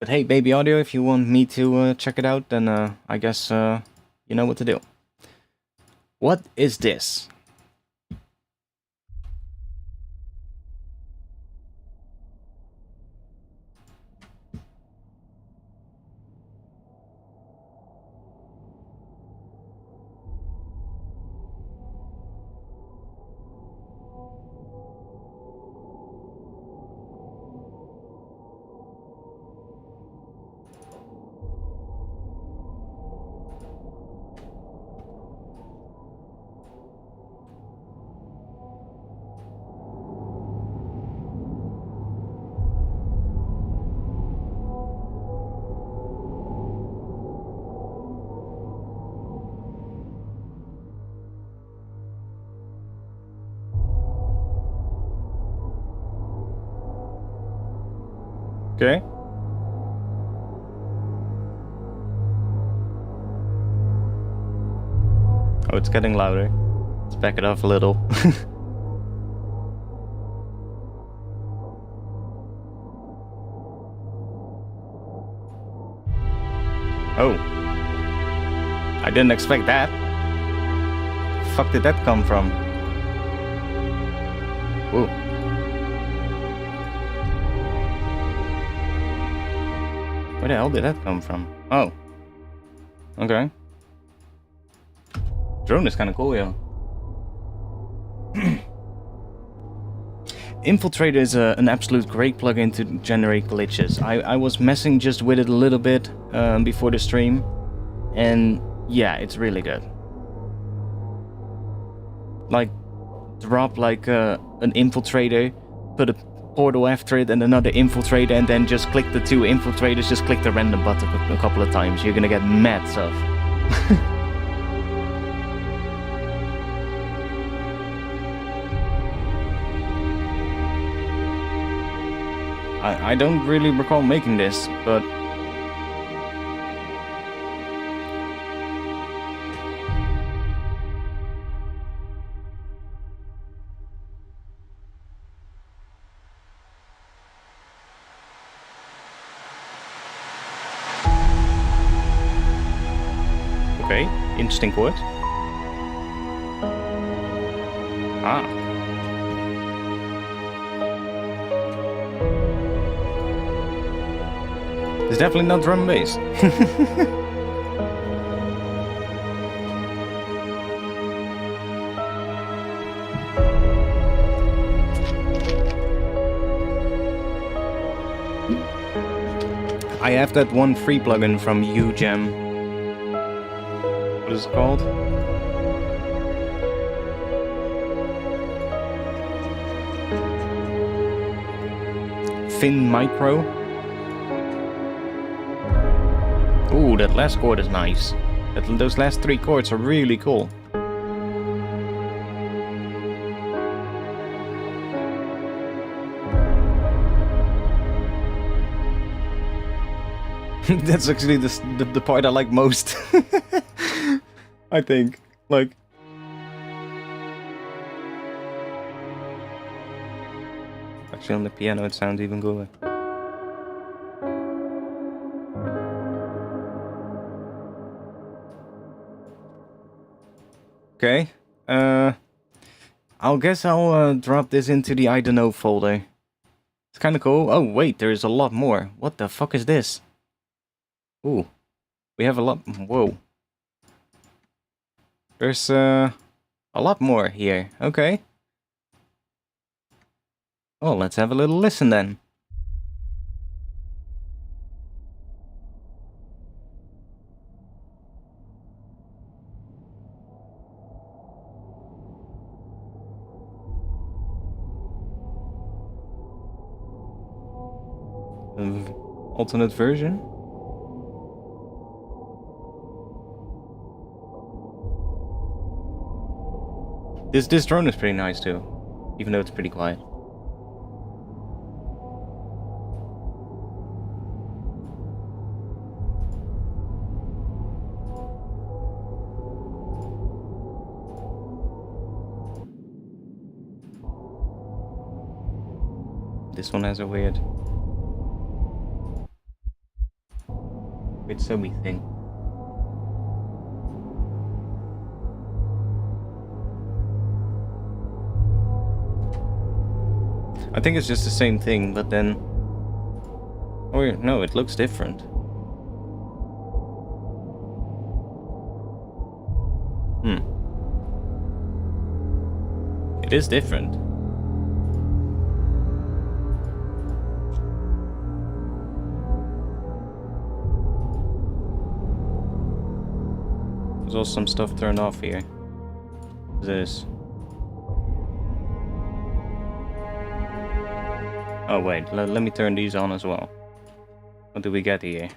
But hey, Baby Audio, if you want me to check it out, then I guess you know what to do. What is this? Okay. Oh, it's getting louder. Let's back it off a little. Oh. I didn't expect that. Fuck did that come from? Whoa. Where the hell did that come from? Oh. Okay. Drone is kind of cool, yo. Infiltrator is an absolute great plugin to generate glitches. I was messing just with it a little bit before the stream, and yeah, it's really good. Like, drop like an infiltrator, put a portal after it and another infiltrator, and then just click the two infiltrators, just click the random button a couple of times. You're gonna get mad stuff. I don't really recall making this, but okay, interesting chord. Ah. It's definitely not drum and bass. I have that one free plugin from UGem. What is it called? Fin Micro. Ooh, that last chord is nice. Those last three chords are really cool. That's actually the part I like most. I think. Like... Actually on the piano it sounds even cooler. Okay, I'll guess I'll drop this into the I don't know folder. It's kind of cool. Oh wait, there's a lot more. What the fuck is this? Ooh, we have a lot. Whoa, there's a lot more here. Okay. Oh, let's have a little listen then. Alternate version. This drone is pretty nice too, even though it's pretty quiet. This one has a weird semi thing. I think it's just the same thing, but then... Oh no, it looks different. It is different. There's also some stuff turned off here. What's this? Oh wait, let me turn these on as well. What do we get here?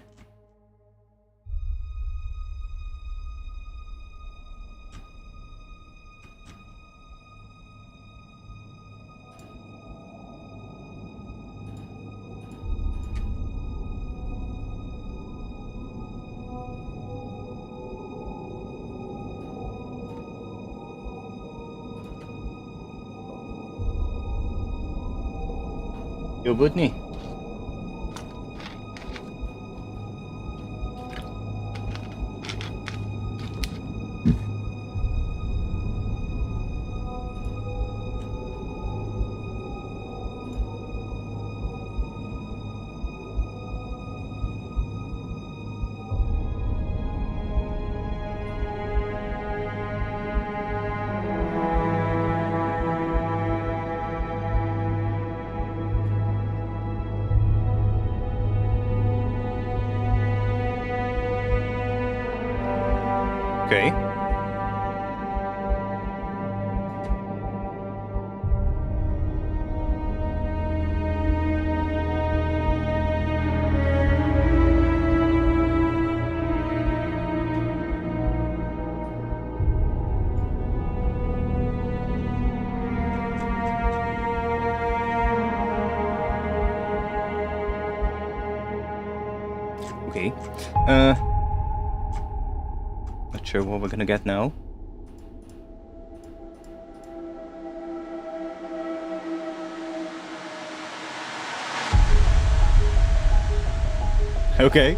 Yo, Butney. Okay. Okay. Not sure what we're gonna get now. Okay.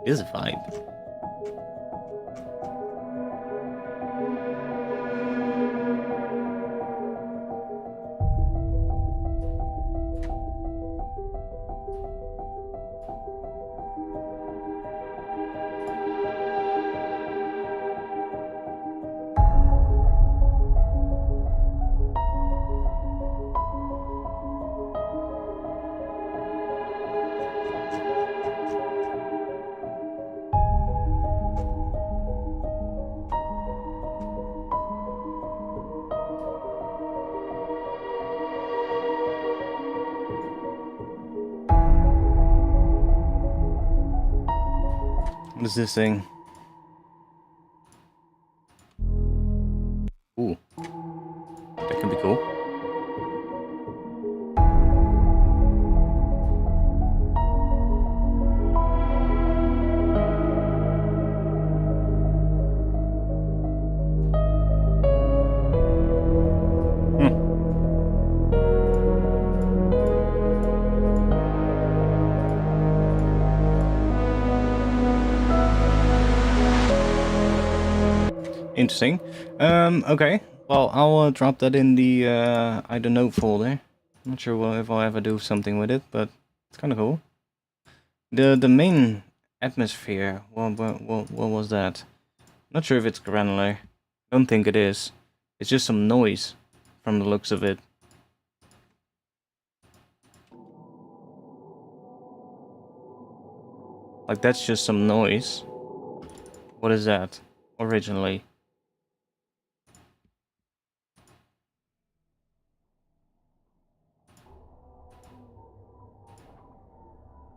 Is a vibe. What is this thing? Ooh. That can be cool. Interesting. Okay. Well, I'll drop that in the I don't know folder. Not sure if I'll ever do something with it, but it's kind of cool. The main atmosphere. What was that? Not sure if it's granular. Don't think it is. It's just some noise, from the looks of it. Like that's just some noise. What is that? Originally.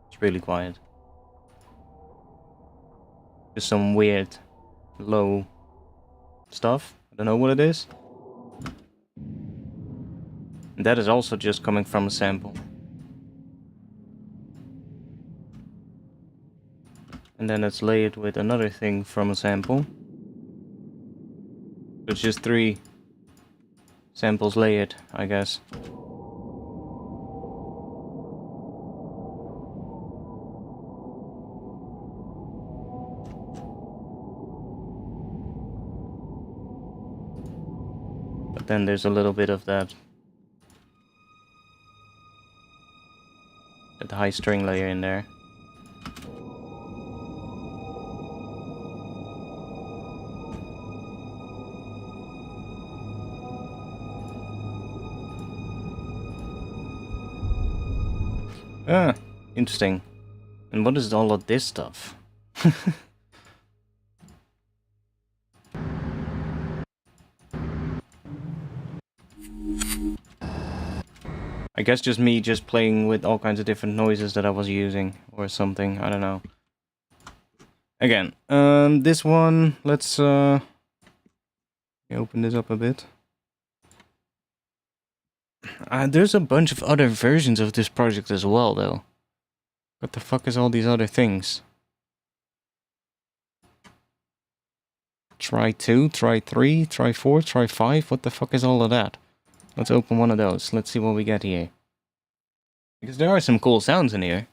It's really quiet. Just some weird, low stuff. I don't know what it is. And that is also just coming from a sample. And then it's layered with another thing from a sample. So it's just 3 samples layered, I guess. But then there's a little bit of that high string layer in there. Ah, interesting. And what is all of this stuff? I guess just me playing with all kinds of different noises that I was using or something, I don't know. Again, this one, let's open this up a bit. There's a bunch of other versions of this project as well, though. What the fuck is all these other things? Try 2, try 3, try 4, try 5. What the fuck is all of that? Let's open one of those. Let's see what we get here. Because there are some cool sounds in here.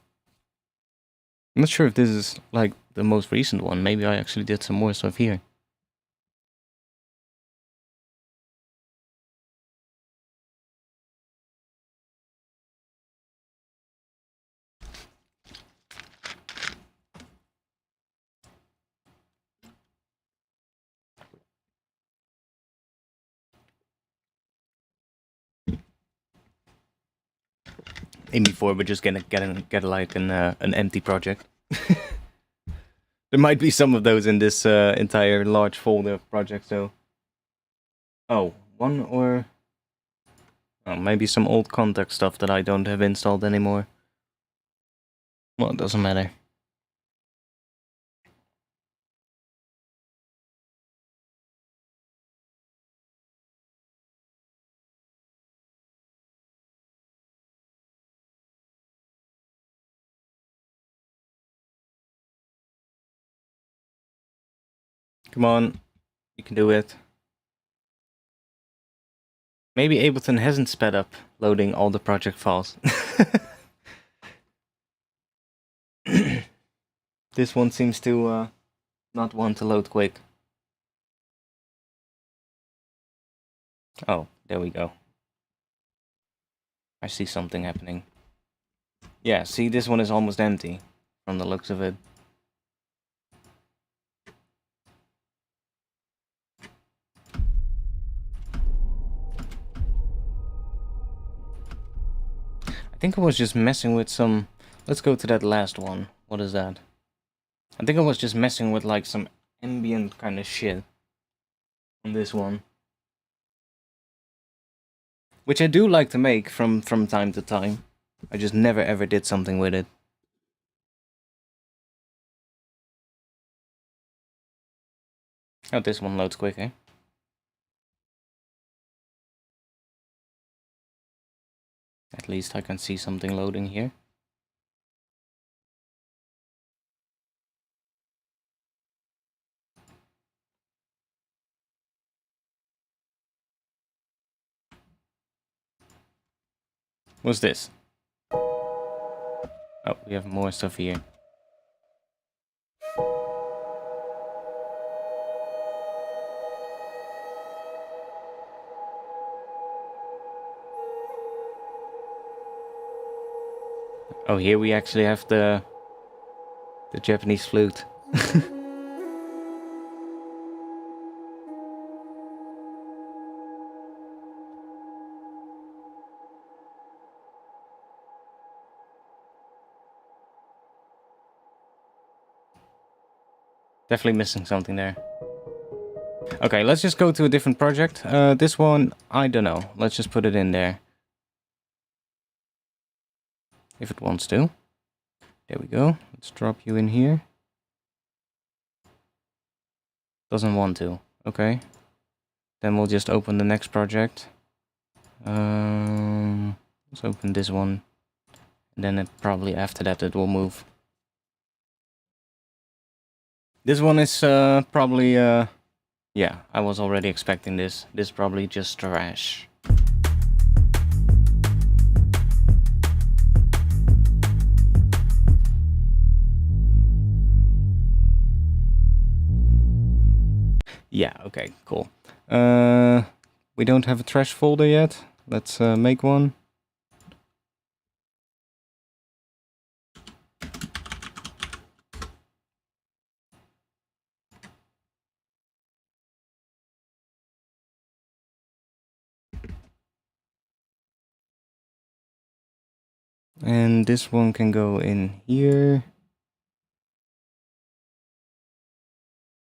I'm not sure if this is like the most recent one. Maybe I actually did some more stuff here. In before we're just gonna get like an empty project. There might be some of those in this entire large folder project, so... Oh, one or... Oh, maybe some old contact stuff that I don't have installed anymore. Well, it doesn't matter. Come on, you can do it. Maybe Ableton hasn't sped up loading all the project files. This one seems to not want to load quick. Oh, there we go. I see something happening. Yeah, see, this one is almost empty from the looks of it. I think I was just messing with some... Let's go to that last one. What is that? I think I was just messing with like some ambient kind of shit on this one. Which I do like to make from time to time. I just never ever did something with it. Oh, this one loads quick, eh? At least I can see something loading here. What's this? Oh, we have more stuff here. Oh, here we actually have the Japanese flute. Definitely missing something there. Okay, let's just go to a different project. This one, I don't know. Let's just put it in there. If it wants to. There we go. Let's drop you in here. Doesn't want to. Okay. Then we'll just open the next project. Let's open this one. And then probably after that it will move. This one is probably... yeah, I was already expecting this. This is probably just trash. Yeah, okay, cool. We don't have a trash folder yet. Let's make one. And this one can go in here.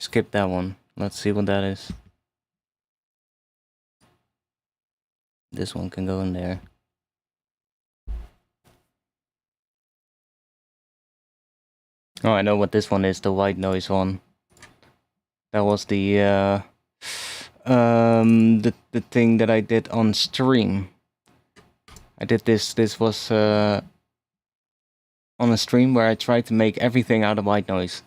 Skip that one. Let's see what that is. This one can go in there. Oh, I know what this one is, the white noise one. That was the thing that I did on stream. I did this was on a stream where I tried to make everything out of white noise.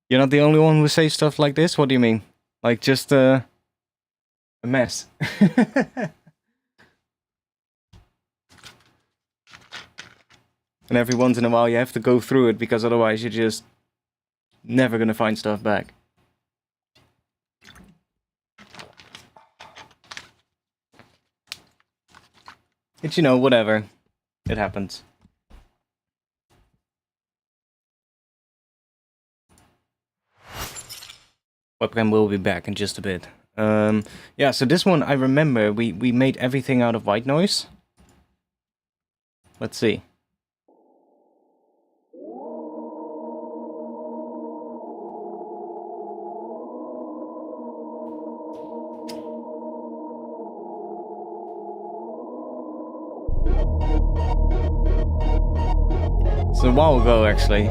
You're not the only one who says stuff like this? What do you mean? Like, just, a mess. And every once in a while you have to go through it, because otherwise you're just never gonna find stuff back. It's, you know, whatever. It happens. Webcam will be back in just a bit. Yeah, so this one, I remember, we made everything out of white noise. Let's see. It's a while ago, actually.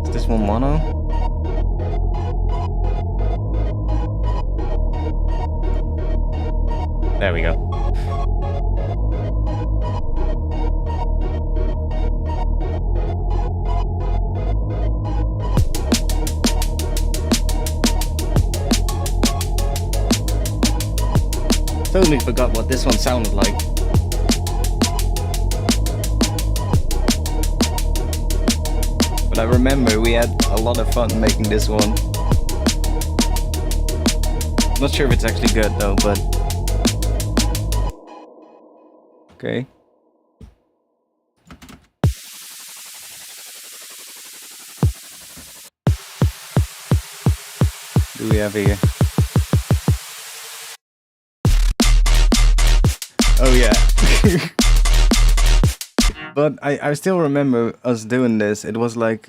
Is this one mono? There we go. Totally forgot what this one sounded like. But I remember we had a lot of fun making this one. Not sure if it's actually good though, but... Okay. Do we have here? Oh yeah. But I still remember us doing this. It was like,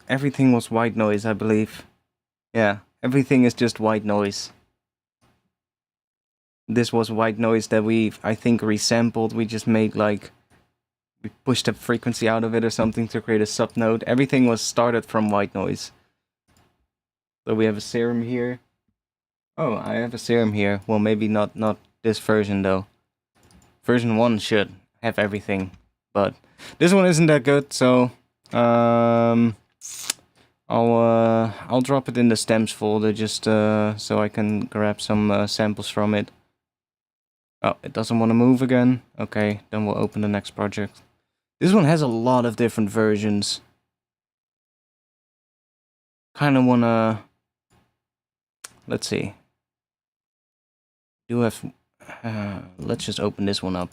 everything was white noise, I believe. Yeah, everything is just white noise. This was white noise that we, I think, resampled. We just made like, we pushed the frequency out of it or something to create a subnote. Everything was started from white noise. So we have a serum here. Oh, I have a serum here. Well, maybe not this version though. Version 1 should have everything, but this one isn't that good, so I'll drop it in the stems folder just so I can grab some samples from it. Oh, it doesn't want to move again. Okay, then we'll open the next project. This one has a lot of different versions. Kind of wanna, let's see. Do have let's just open this one up.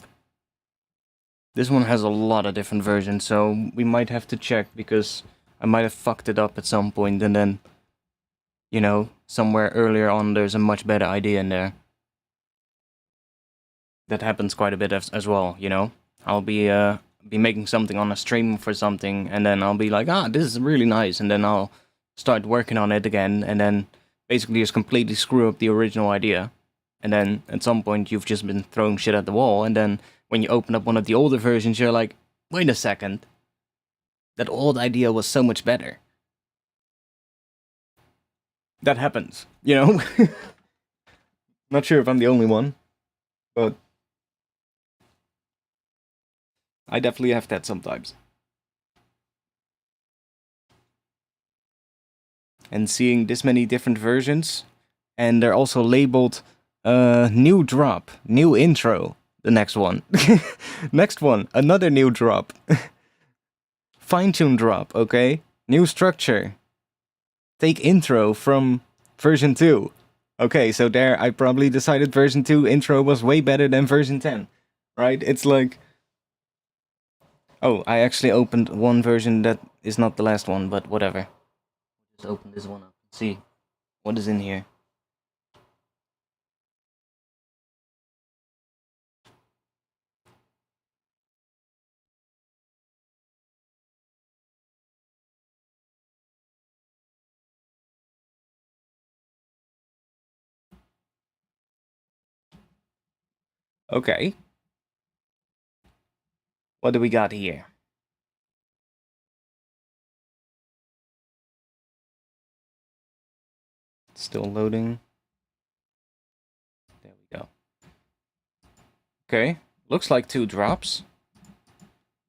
This one has a lot of different versions, so we might have to check, because I might have fucked it up at some point, and then, you know, somewhere earlier on there's a much better idea in there. That happens quite a bit as well, you know. I'll be making something on a stream for something, and then I'll be like, ah, this is really nice, and then I'll start working on it again, and then basically just completely screw up the original idea. And then at some point you've just been throwing shit at the wall, and then when you open up one of the older versions, you're like, wait a second, that old idea was so much better. That happens, you know? Not sure if I'm the only one, but I definitely have that sometimes. And seeing this many different versions, and they're also labeled new drop, new intro, the next one. Next one, another new drop. Fine-tune drop, okay? New structure. Take intro from version 2. Okay, so there I probably decided version 2 intro was way better than version 10. Right? It's like... Oh, I actually opened one version that is not the last one, but whatever. Just open this one up. See what is in here. Okay. What do we got here? Still loading. There we go. Okay. Looks like 2 drops.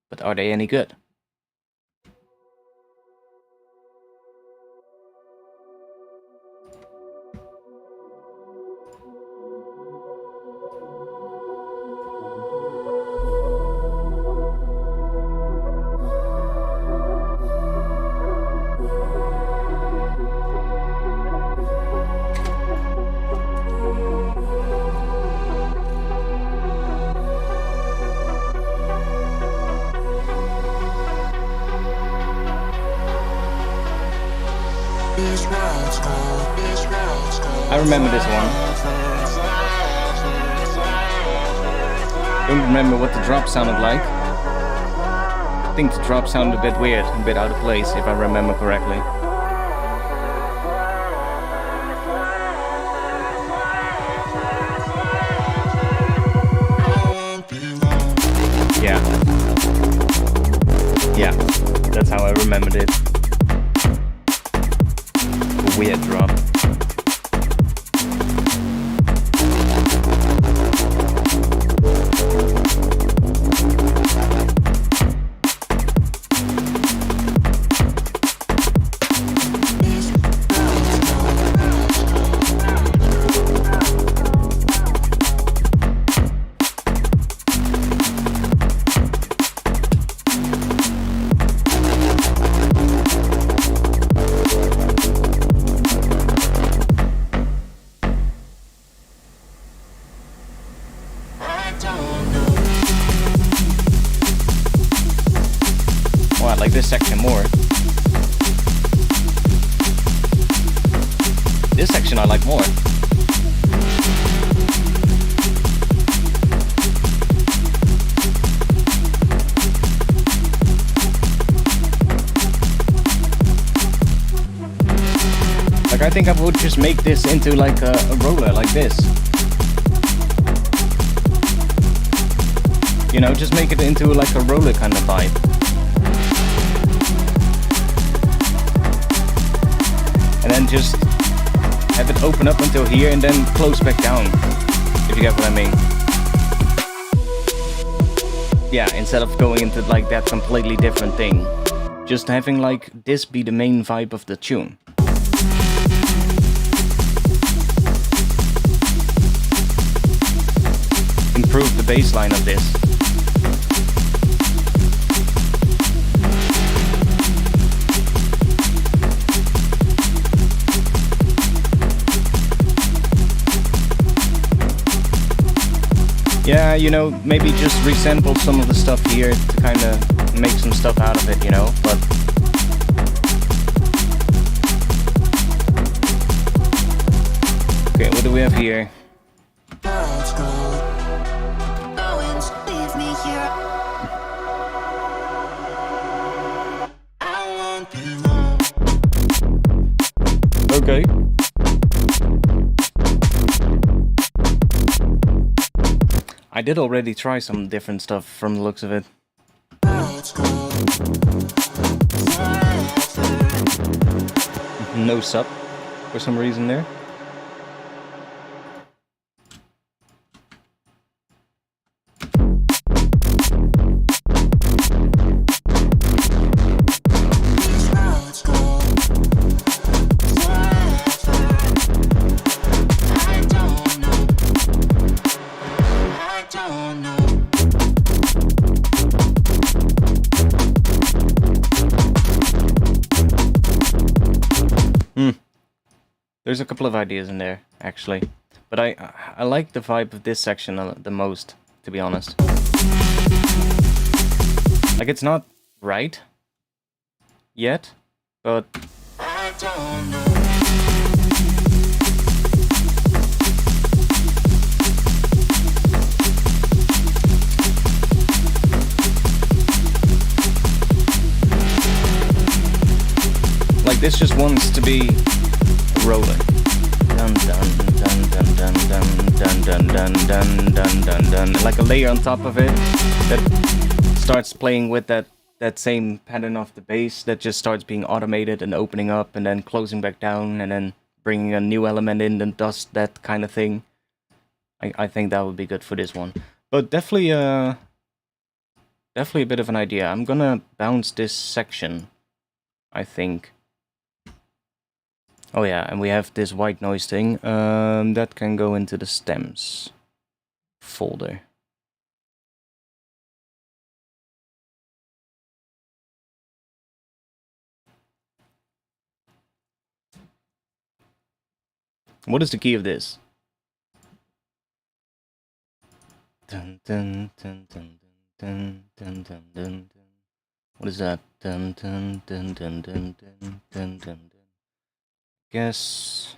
But are they any good? I remember this one. Don't remember what the drop sounded like. I think the drop sounded a bit weird, a bit out of place, if I remember correctly. Yeah. Yeah, that's how I remembered it. A weird drop. I like this section more. This section I like more. Like, I think I would just make this into like a roller like this. You know, just make it into like a roller kind of vibe. And then just have it open up until here and then close back down, if you get what I mean. Yeah, instead of going into like that completely different thing. Just having like this be the main vibe of the tune. Improve the bass line of this. Yeah, you know, maybe just resample some of the stuff here to kind of make some stuff out of it, you know, but... Okay, what do we have here? Okay. I did already try some different stuff from the looks of it. No sub for some reason there. There's a couple of ideas in there, actually. But I like the vibe of this section the most, to be honest. Like, it's not right yet, but... I don't know. Like, this just wants to be rolling. Dun dun dun dun dun dun dun dun dun dun dun dun. Like a layer on top of it that starts playing with that same pattern of the bass that just starts being automated and opening up and then closing back down and then bringing a new element in and does that kind of thing. I think that would be good for this one. But definitely a bit of an idea. I'm gonna bounce this section, I think. Oh yeah, and we have this white noise thing. That can go into the stems folder. What is the key of this? Dun dun dun dun dun dun dun dun. What is that? Dun dun dun dun dun dun dun dun. Guess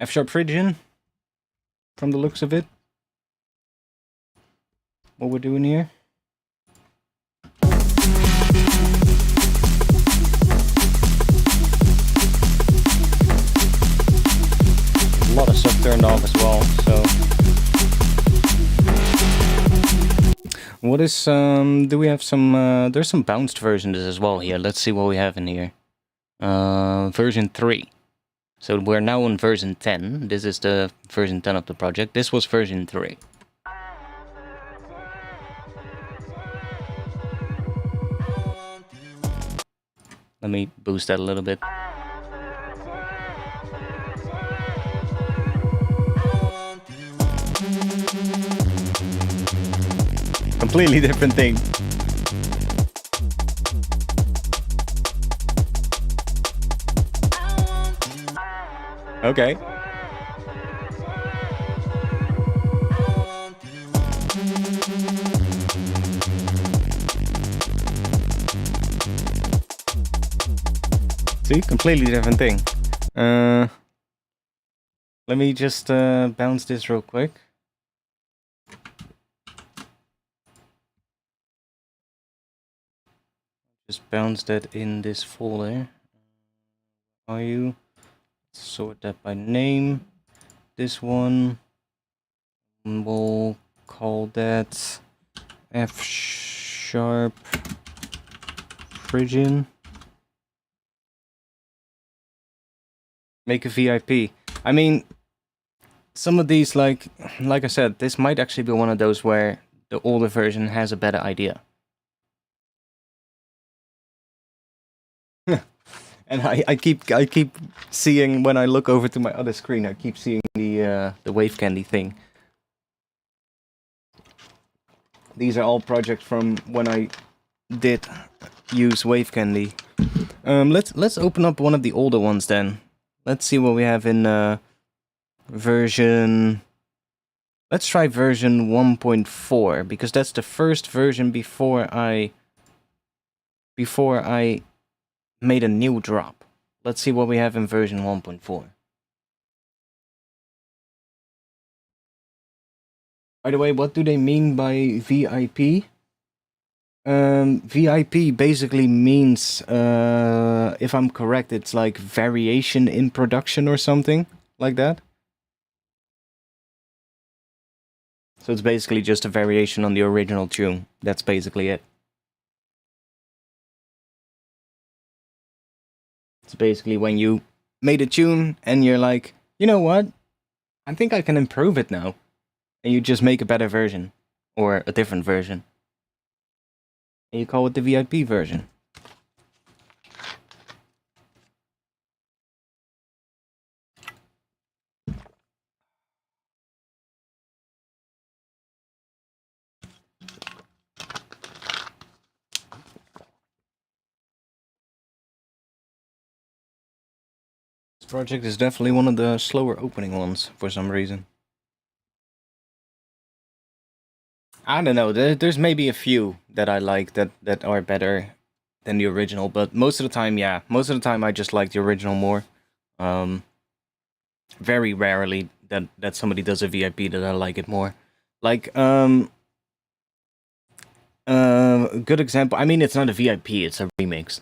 F-sharp Phrygian, from the looks of it. What we're doing here. A lot of stuff turned off as well, so. What is, do we have some, there's some bounced versions as well here. Let's see what we have in here. Version 3. So we're now on version 10. This is the version 10 of the project. This was version 3. Let me boost that a little bit. Completely different thing. Okay. See, completely different thing. Let me just bounce this real quick. Just bounce that in this folder. Are you? Sort that by name. This one, we'll call that F-sharp Phrygian. Make a VIP. I mean, some of these, like I said, this might actually be one of those where the older version has a better idea. And I keep seeing, when I look over to my other screen, I keep seeing the wave candy thing. These are all projects from when I did use wave candy. Let's open up one of the older ones then. Let's see what we have in version. Let's try version 1.4 because that's the first version before I made a new drop. Let's see what we have in version 1.4. By the way, what do they mean by VIP? VIP basically means, if I'm correct, it's like variation in production or something like that. So it's basically just a variation on the original tune. That's basically it. It's basically when you made a tune and you're like, you know what? I think I can improve it now. And you just make a better version. Or a different version. And you call it the VIP version. This project is definitely one of the slower opening ones for some reason. I don't know, there's maybe a few that I like that are better than the original, but most of the time, yeah. Most of the time I just like the original more. Very rarely that somebody does a VIP that I like it more. Like, good example, I mean, it's not a VIP, it's a remix.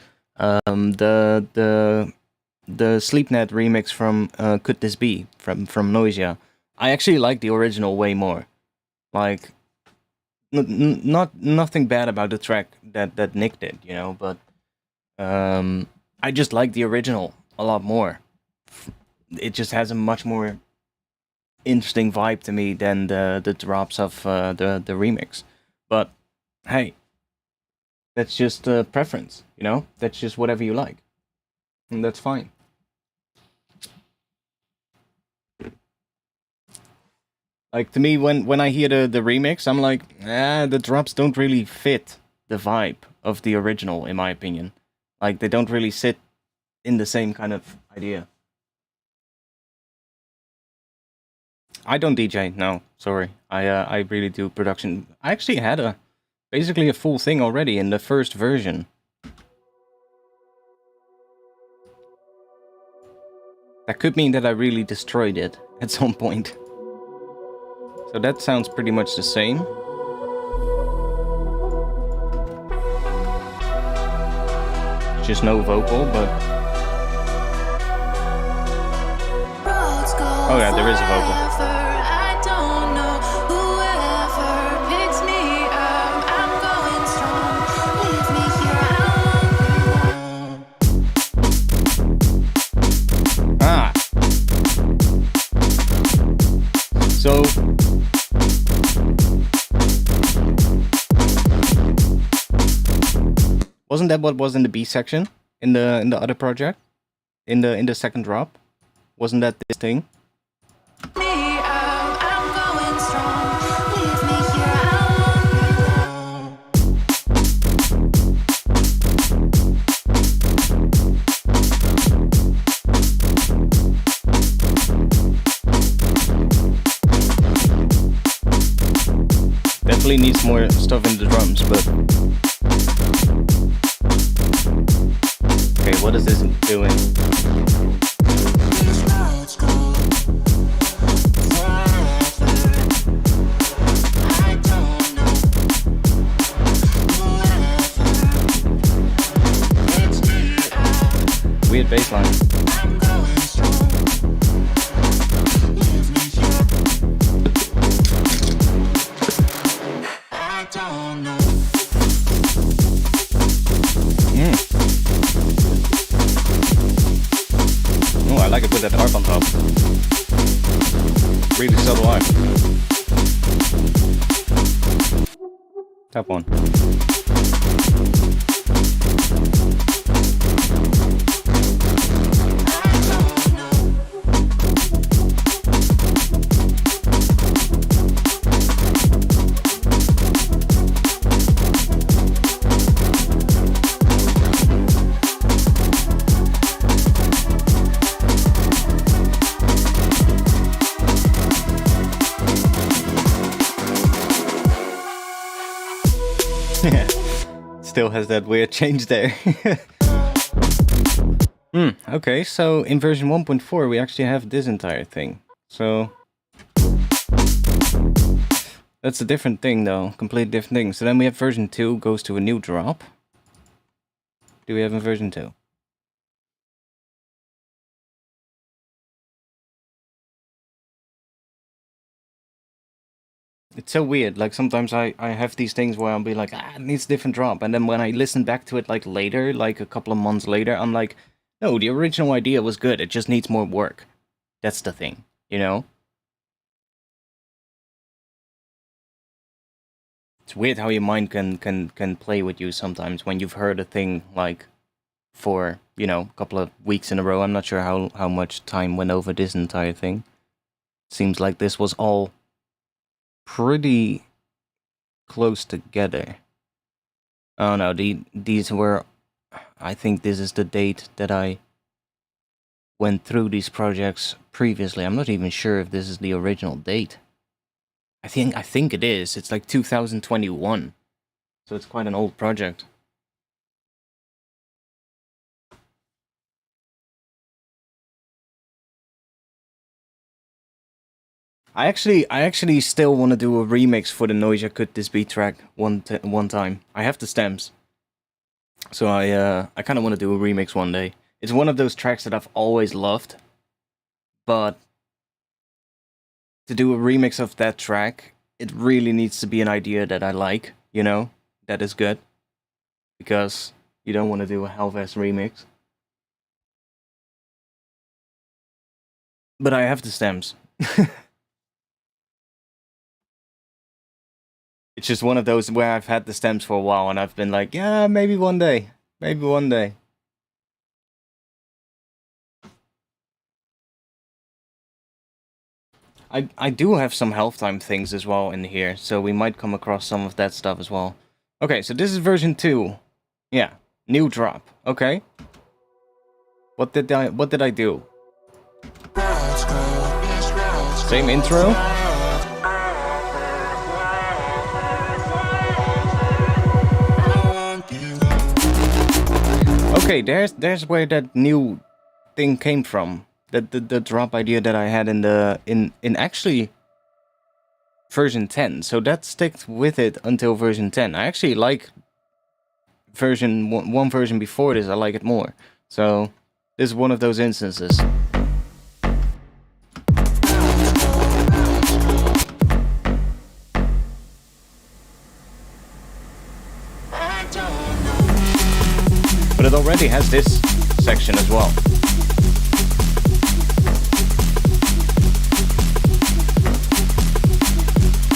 The Sleepnet remix from Could This Be from Noisia. I actually like the original way more. Like, nothing bad about the track that Nick did, you know, but I just like the original a lot more. It just has a much more interesting vibe to me than the drops of the remix. But hey, that's just a preference, you know. That's just whatever you like, and that's fine. Like, to me, when I hear the remix, I'm like, the drops don't really fit the vibe of the original, in my opinion. Like, they don't really sit in the same kind of idea. I don't DJ, no, sorry. I really do production. I actually had basically a full thing already in the first version. That could mean that I really destroyed it at some point. So that sounds pretty much the same. Just no vocal, but... Oh yeah, there is a vocal. Ah! So... Wasn't that what was in the B section? In the other project? In the second drop? Wasn't that this thing? Definitely needs more stuff in the drums, but... Okay, what is this doing? Weird bass line. Oh, I like it with that harp on top. Really subtle harp. Top one. Still has that weird change there. Okay, so in version 1.4 we actually have this entire thing. So that's a different thing though, completely different thing. So then we have version 2 goes to a new drop. Do we have a version 2? It's so weird, like sometimes I have these things where I'll be like, it needs a different drop, and then when I listen back to it like later, like a couple of months later, I'm like, no, the original idea was good, it just needs more work. That's the thing, you know? It's weird how your mind can play with you sometimes when you've heard a thing like for, you know, a couple of weeks in a row. I'm not sure how much time went over this entire thing. Seems like this was all pretty close together. Oh no, these were... I think this is the date that I went through these projects previously. I'm not even sure if this is the original date. I think it is. It's like 2021. So it's quite an old project. I actually still want to do a remix for the Noisia Could This Be track one time. I have the stems. So I kind of want to do a remix one day. It's one of those tracks that I've always loved. But to do a remix of that track, it really needs to be an idea that I like, you know? That is good. Because you don't want to do a half-ass remix. But I have the stems. It's just one of those where I've had the stems for a while and I've been like, yeah, maybe one day. Maybe one day. I do have some health time things as well in here, so we might come across some of that stuff as well. Okay, so this is version 2. Yeah, new drop. Okay. What did I do? Same intro? Okay, there's where that new thing came from. the drop idea that I had in actually version 10. So that sticks with it until version 10. I actually like version one version before this. I like it more. So this is one of those instances. But it already has this section as well.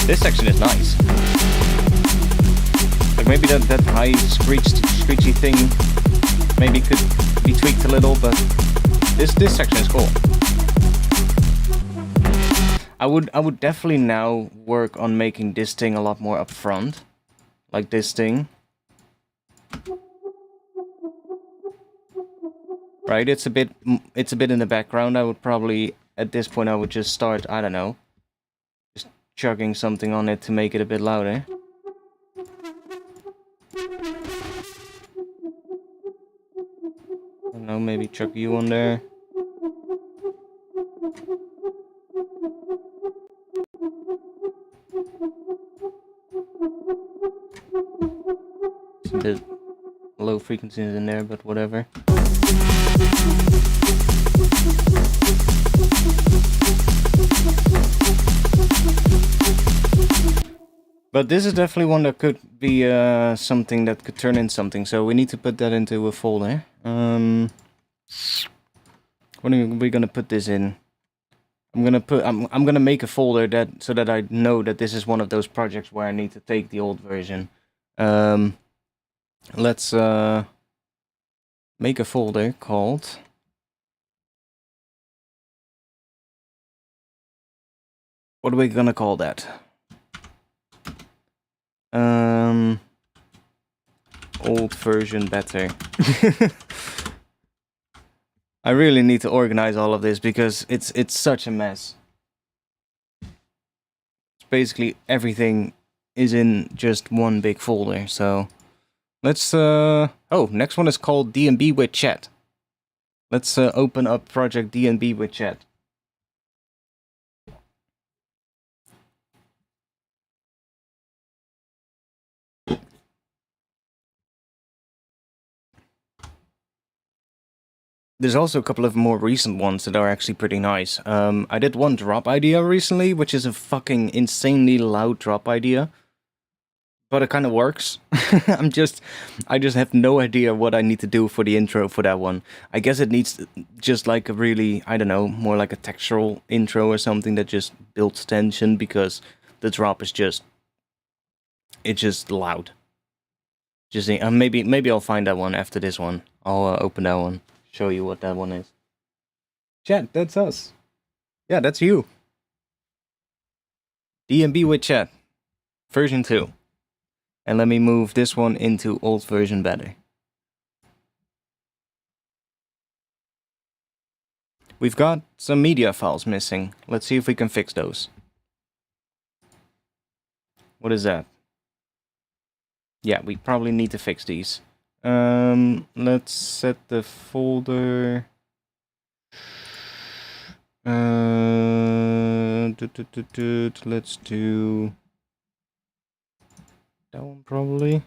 This section is nice. Like maybe that high screechy thing maybe could be tweaked a little, but this section is cool. I would definitely now work on making this thing a lot more upfront, like this thing. Right, it's a bit in the background. I would probably at this point I would just start, I don't know, just chugging something on it to make it a bit louder. I don't know, maybe chuck you on there. Some bit low frequencies in there, but whatever. But this is definitely one that could be something that could turn into something. So we need to put that into a folder. What are we gonna put this in? I'm gonna make a folder that so that I know that this is one of those projects where I need to take the old version. Let's make a folder called what are we gonna call that? Old version better. I really need to organize all of this because it's such a mess. It's basically everything is in just one big folder, so let's oh, next one is called DNB with chat. Let's open up project DNB with chat. There's also a couple of more recent ones that are actually pretty nice. I did one drop idea recently, which is a fucking insanely loud drop idea. But it kind of works. I just have no idea what I need to do for the intro for that one. I guess it needs just like a really, I don't know, more like a textural intro or something that just builds tension because the drop is just, it's just loud. Just maybe I'll find that one after this one. I'll open that one. Show you what that one is. Chat, that's us. Yeah, that's you. DNB with chat. Version 2. And let me move this one into old version better. We've got some media files missing. Let's see if we can fix those. What is that? Yeah, we probably need to fix these. Let's set the folder. Let's do that one probably.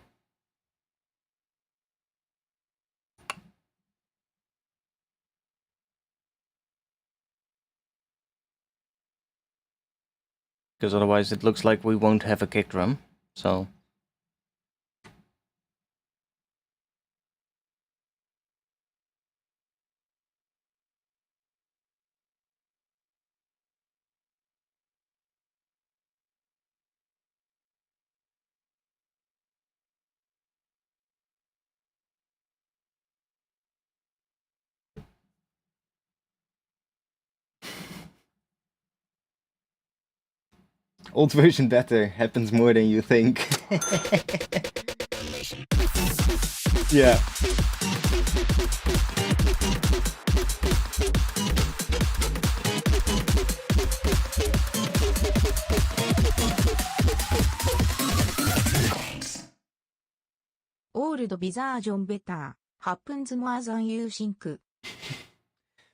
Because otherwise it looks like we won't have a kick drum, so. Old version better happens more than you think. Yeah.
Old version better happens more than you think.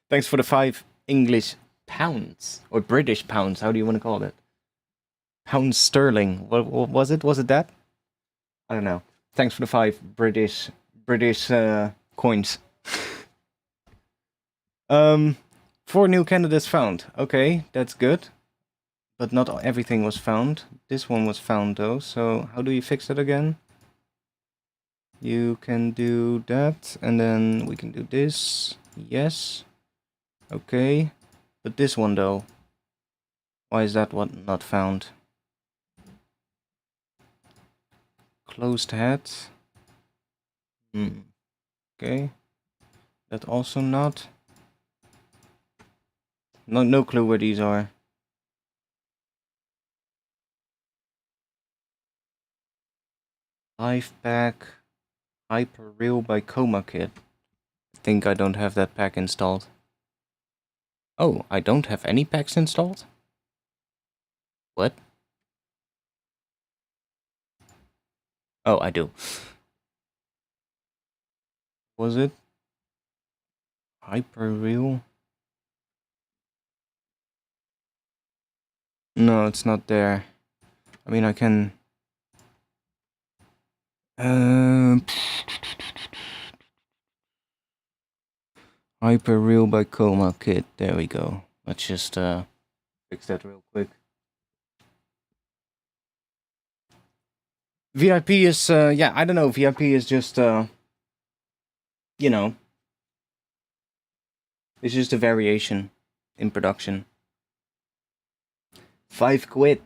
Thanks for the 5 English pounds or British pounds. How do you want to call it? Pounds sterling. What was it? Was it that? I don't know. Thanks for the 5 British coins. 4 new candidates found. Okay, that's good. But not everything was found. This one was found though. So how do you fix that again? You can do that, and then we can do this. Yes. Okay. But this one though. Why is that one not found? Closed head. Okay. That also not. No clue where these are. Life pack. Hyper Real by Coma Kit. I think I don't have that pack installed. Oh, I don't have any packs installed? What? Oh, I do. Was it? Hyper Real? No, it's not there. I mean, I can... Hyper Real by Coma Kit. There we go. Let's just fix that real quick. VIP is, yeah, I don't know. VIP is just, you know, it's just a variation in production. 5 quid.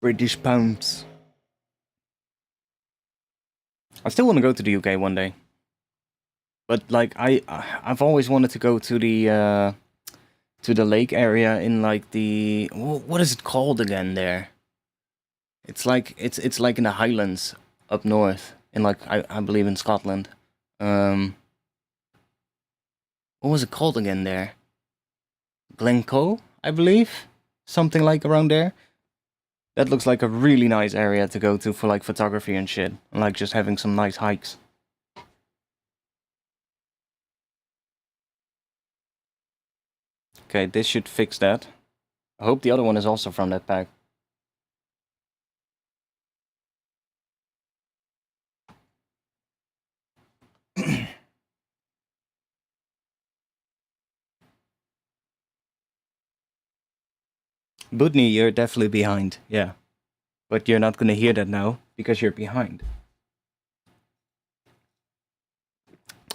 British pounds. I still want to go to the UK one day. But like I've always wanted to go to the lake area in like the what is it called again there? It's like it's like in the Highlands up north in like I believe in Scotland. What was it called again there? Glencoe, I believe, something like around there. That looks like a really nice area to go to for like photography and shit, and like just having some nice hikes. Okay, this should fix that. I hope the other one is also from that pack. Budni, you're definitely behind, yeah. But you're not gonna hear that now, because you're behind.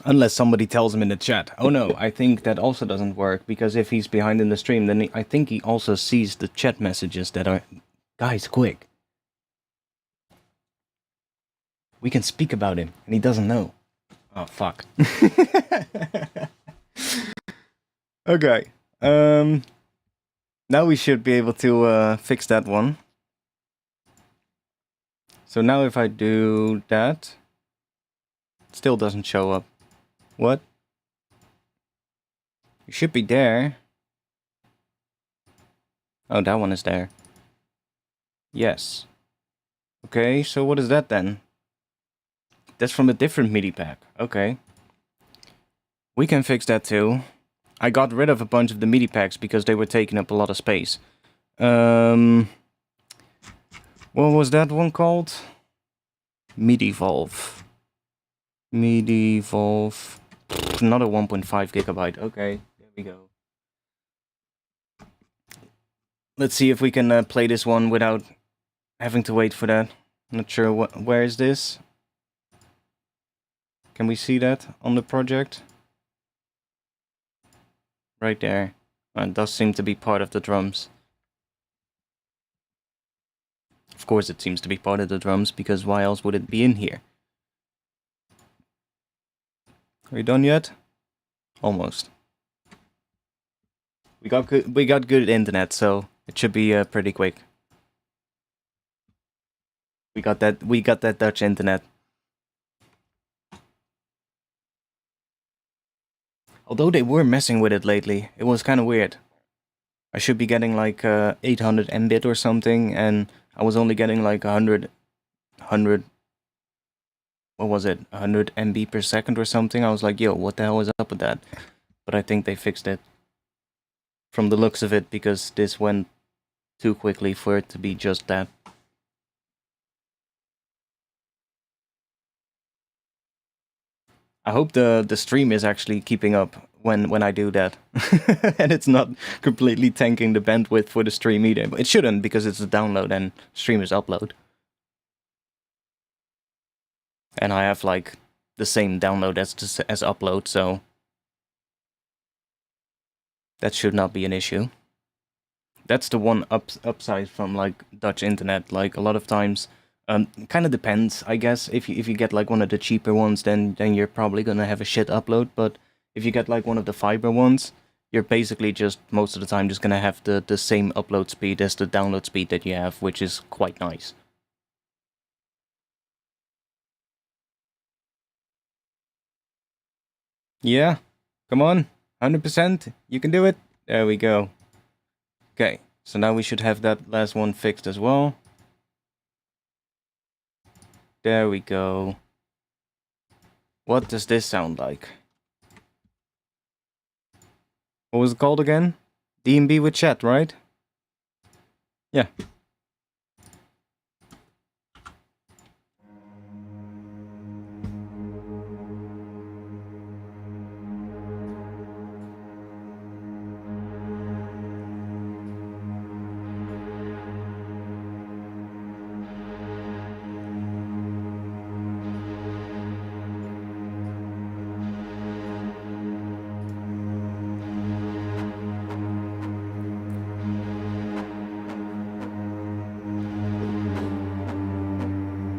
Unless somebody tells him in the chat. Oh no, I think that also doesn't work, because if he's behind in the stream, then I think he also sees the chat messages that are... Guys, quick. We can speak about him, and he doesn't know. Oh, fuck. Okay. Now we should be able to fix that one. So now if I do that, it still doesn't show up. What? You should be there. Oh, that one is there. Yes. Okay, so what is that then? That's from a different MIDI pack. Okay. We can fix that too. I got rid of a bunch of the MIDI packs because they were taking up a lot of space. What was that one called? MIDI Volve. MIDI Volve. Another 1.5 gigabyte. Okay, there we go. Let's see if we can play this one without having to wait for that. Not sure where is this. Can we see that on the project? Right there. It does seem to be part of the drums. Of course it seems to be part of the drums, because why else would it be in here? Are you done yet? Almost. We got good internet, so it should be pretty quick. We got that Dutch internet. Although they were messing with it lately, it was kind of weird. I should be getting like 800 Mbit or something, and I was only getting like 100 what was it, 100 MB per second or something. I was like, yo, what the hell is up with that? But I think they fixed it from the looks of it, because this went too quickly for it to be just that. I hope the stream is actually keeping up when I do that. And it's not completely tanking the bandwidth for the stream either. It shouldn't, because it's a download and stream is upload. And I have like the same download as upload, so that should not be an issue. That's the one upside from like Dutch internet. Like a lot of times, kind of depends, I guess. If you get like one of the cheaper ones, then you're probably gonna have a shit upload. But if you get like one of the fiber ones, you're basically just most of the time just gonna have the same upload speed as the download speed that you have, which is quite nice. Yeah, come on, 100%, you can do it. There we go. Okay, so now we should have that last one fixed as well. There we go. What does this sound like? What was it called again? D&B with chat, right? Yeah.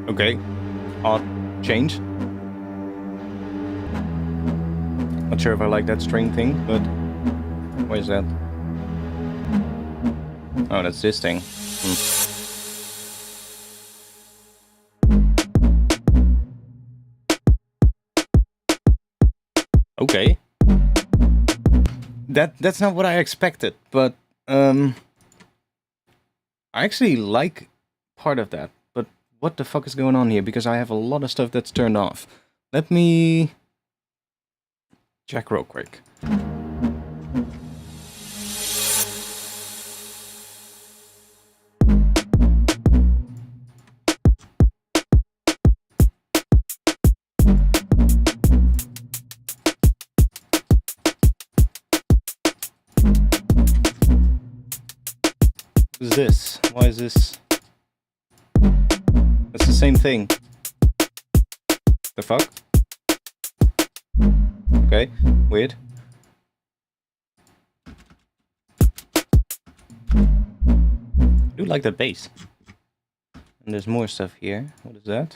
Okay, odd change. Not sure if I like that string thing, but what is that? Oh, that's this thing. Okay. That's not what I expected, but I actually like part of that. What the fuck is going on here? Because I have a lot of stuff that's turned off. Let me check real quick. What is this? Why is this? That's the same thing. The fuck? Okay, weird. I do like that bass. And there's more stuff here. What is that?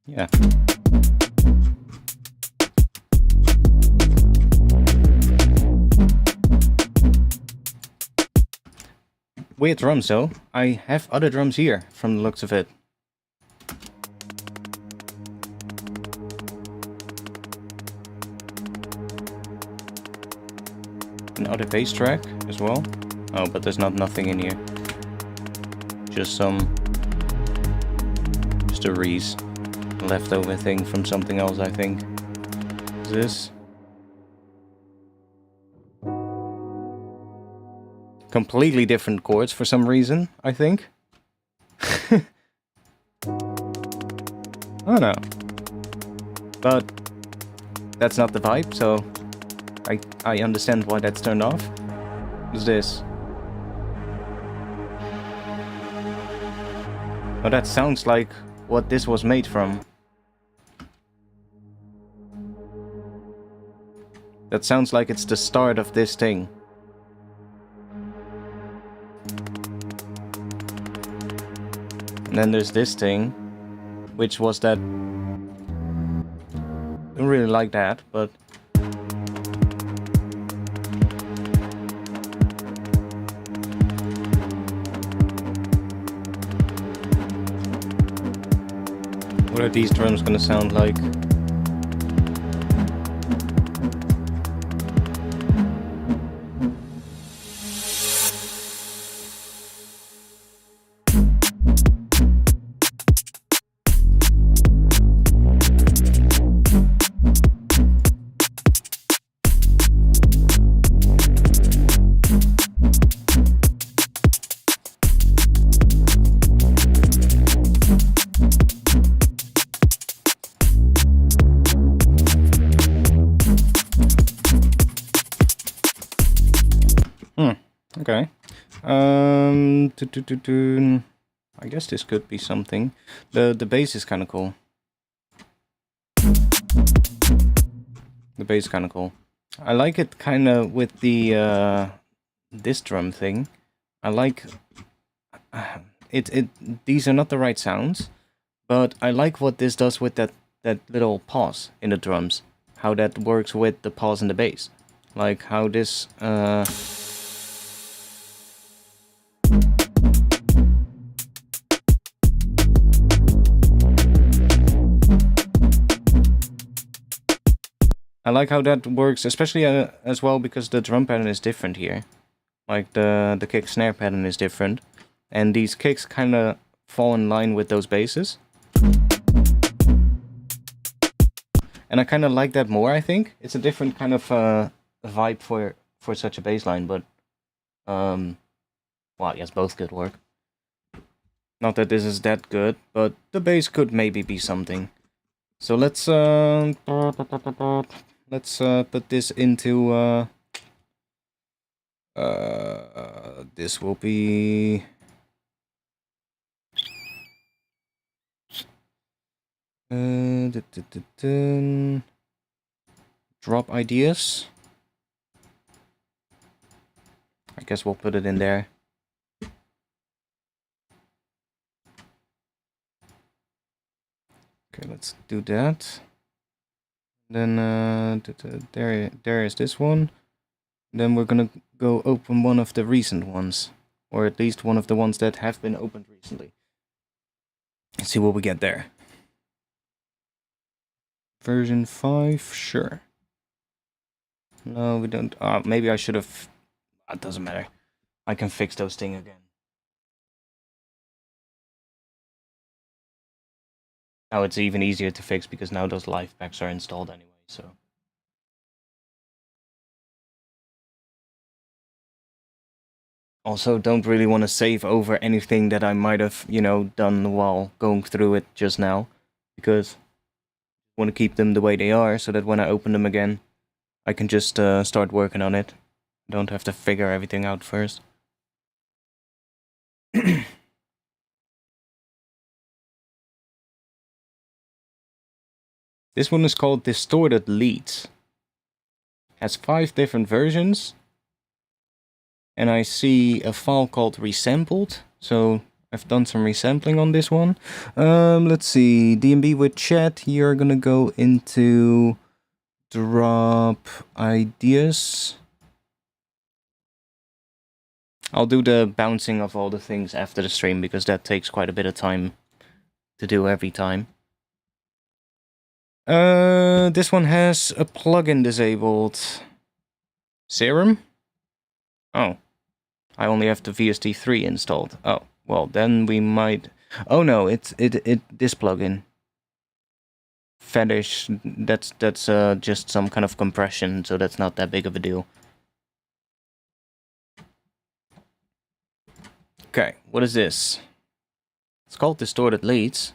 Yeah. Weird drums though. I have other drums here from the looks of it. Another bass track as well. Oh, but there's nothing in here. Just a Reese leftover thing from something else, I think. Is this? Completely different chords for some reason, I think. I don't know. But that's not the vibe, so I understand why that's turned off. What's this? Oh, that sounds like what this was made from. That sounds like it's the start of this thing. And then there's this thing, which was that. Don't really like that, but. What are these drums gonna sound like? I guess this could be something. The bass is kind of cool. The bass is kind of cool. I like it kind of with the this drum thing. I like it. These are not the right sounds, but I like what this does with that little pause in the drums. How that works with the pause in the bass. Like how this I like how that works, especially as well because the drum pattern is different here. Like the kick snare pattern is different, and these kicks kind of fall in line with those basses. And I kind of like that more. I think it's a different kind of vibe for such a bass line, but well, yes, both could work. Not that this is that good, but the bass could maybe be something. So let's put this into this will be drop ideas. I guess we'll put it in there. Okay, let's do that. Then there is this one. Then we're gonna go open one of the recent ones, or at least one of the ones that have been opened recently. Let's see what we get there. Version 5, sure. No, we don't. Maybe I should have. It doesn't matter. I can fix those things again. Now it's even easier to fix because now those live packs are installed anyway, so. Also, don't really want to save over anything that I might have, you know, done while going through it just now. Because I want to keep them the way they are, so that when I open them again, I can just start working on it. Don't have to figure everything out first. This one is called Distorted Leads. Has 5 different versions. And I see a file called Resampled. So I've done some resampling on this one. Let's see. DMB with chat. You're gonna go into drop ideas. I'll do the bouncing of all the things after the stream because that takes quite a bit of time to do every time. This one has a plugin disabled. Serum? Oh. I only have the VST3 installed. Oh, well, then we might... Oh no, it's this plugin. Fetish, that's just some kind of compression, so that's not that big of a deal. Okay, what is this? It's called Distorted Leads.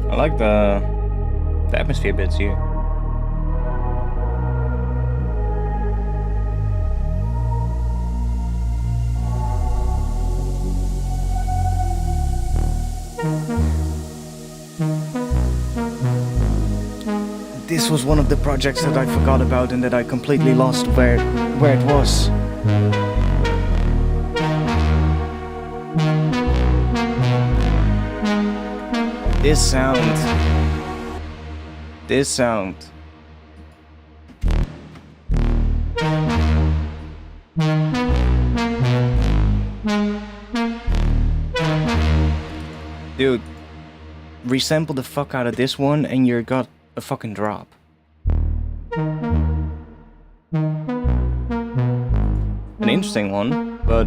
I like the atmosphere bits here. This was one of the projects that I forgot about and that I completely lost where it was. This sound. Dude, resample the fuck out of this one and you got a fucking drop. An interesting one. But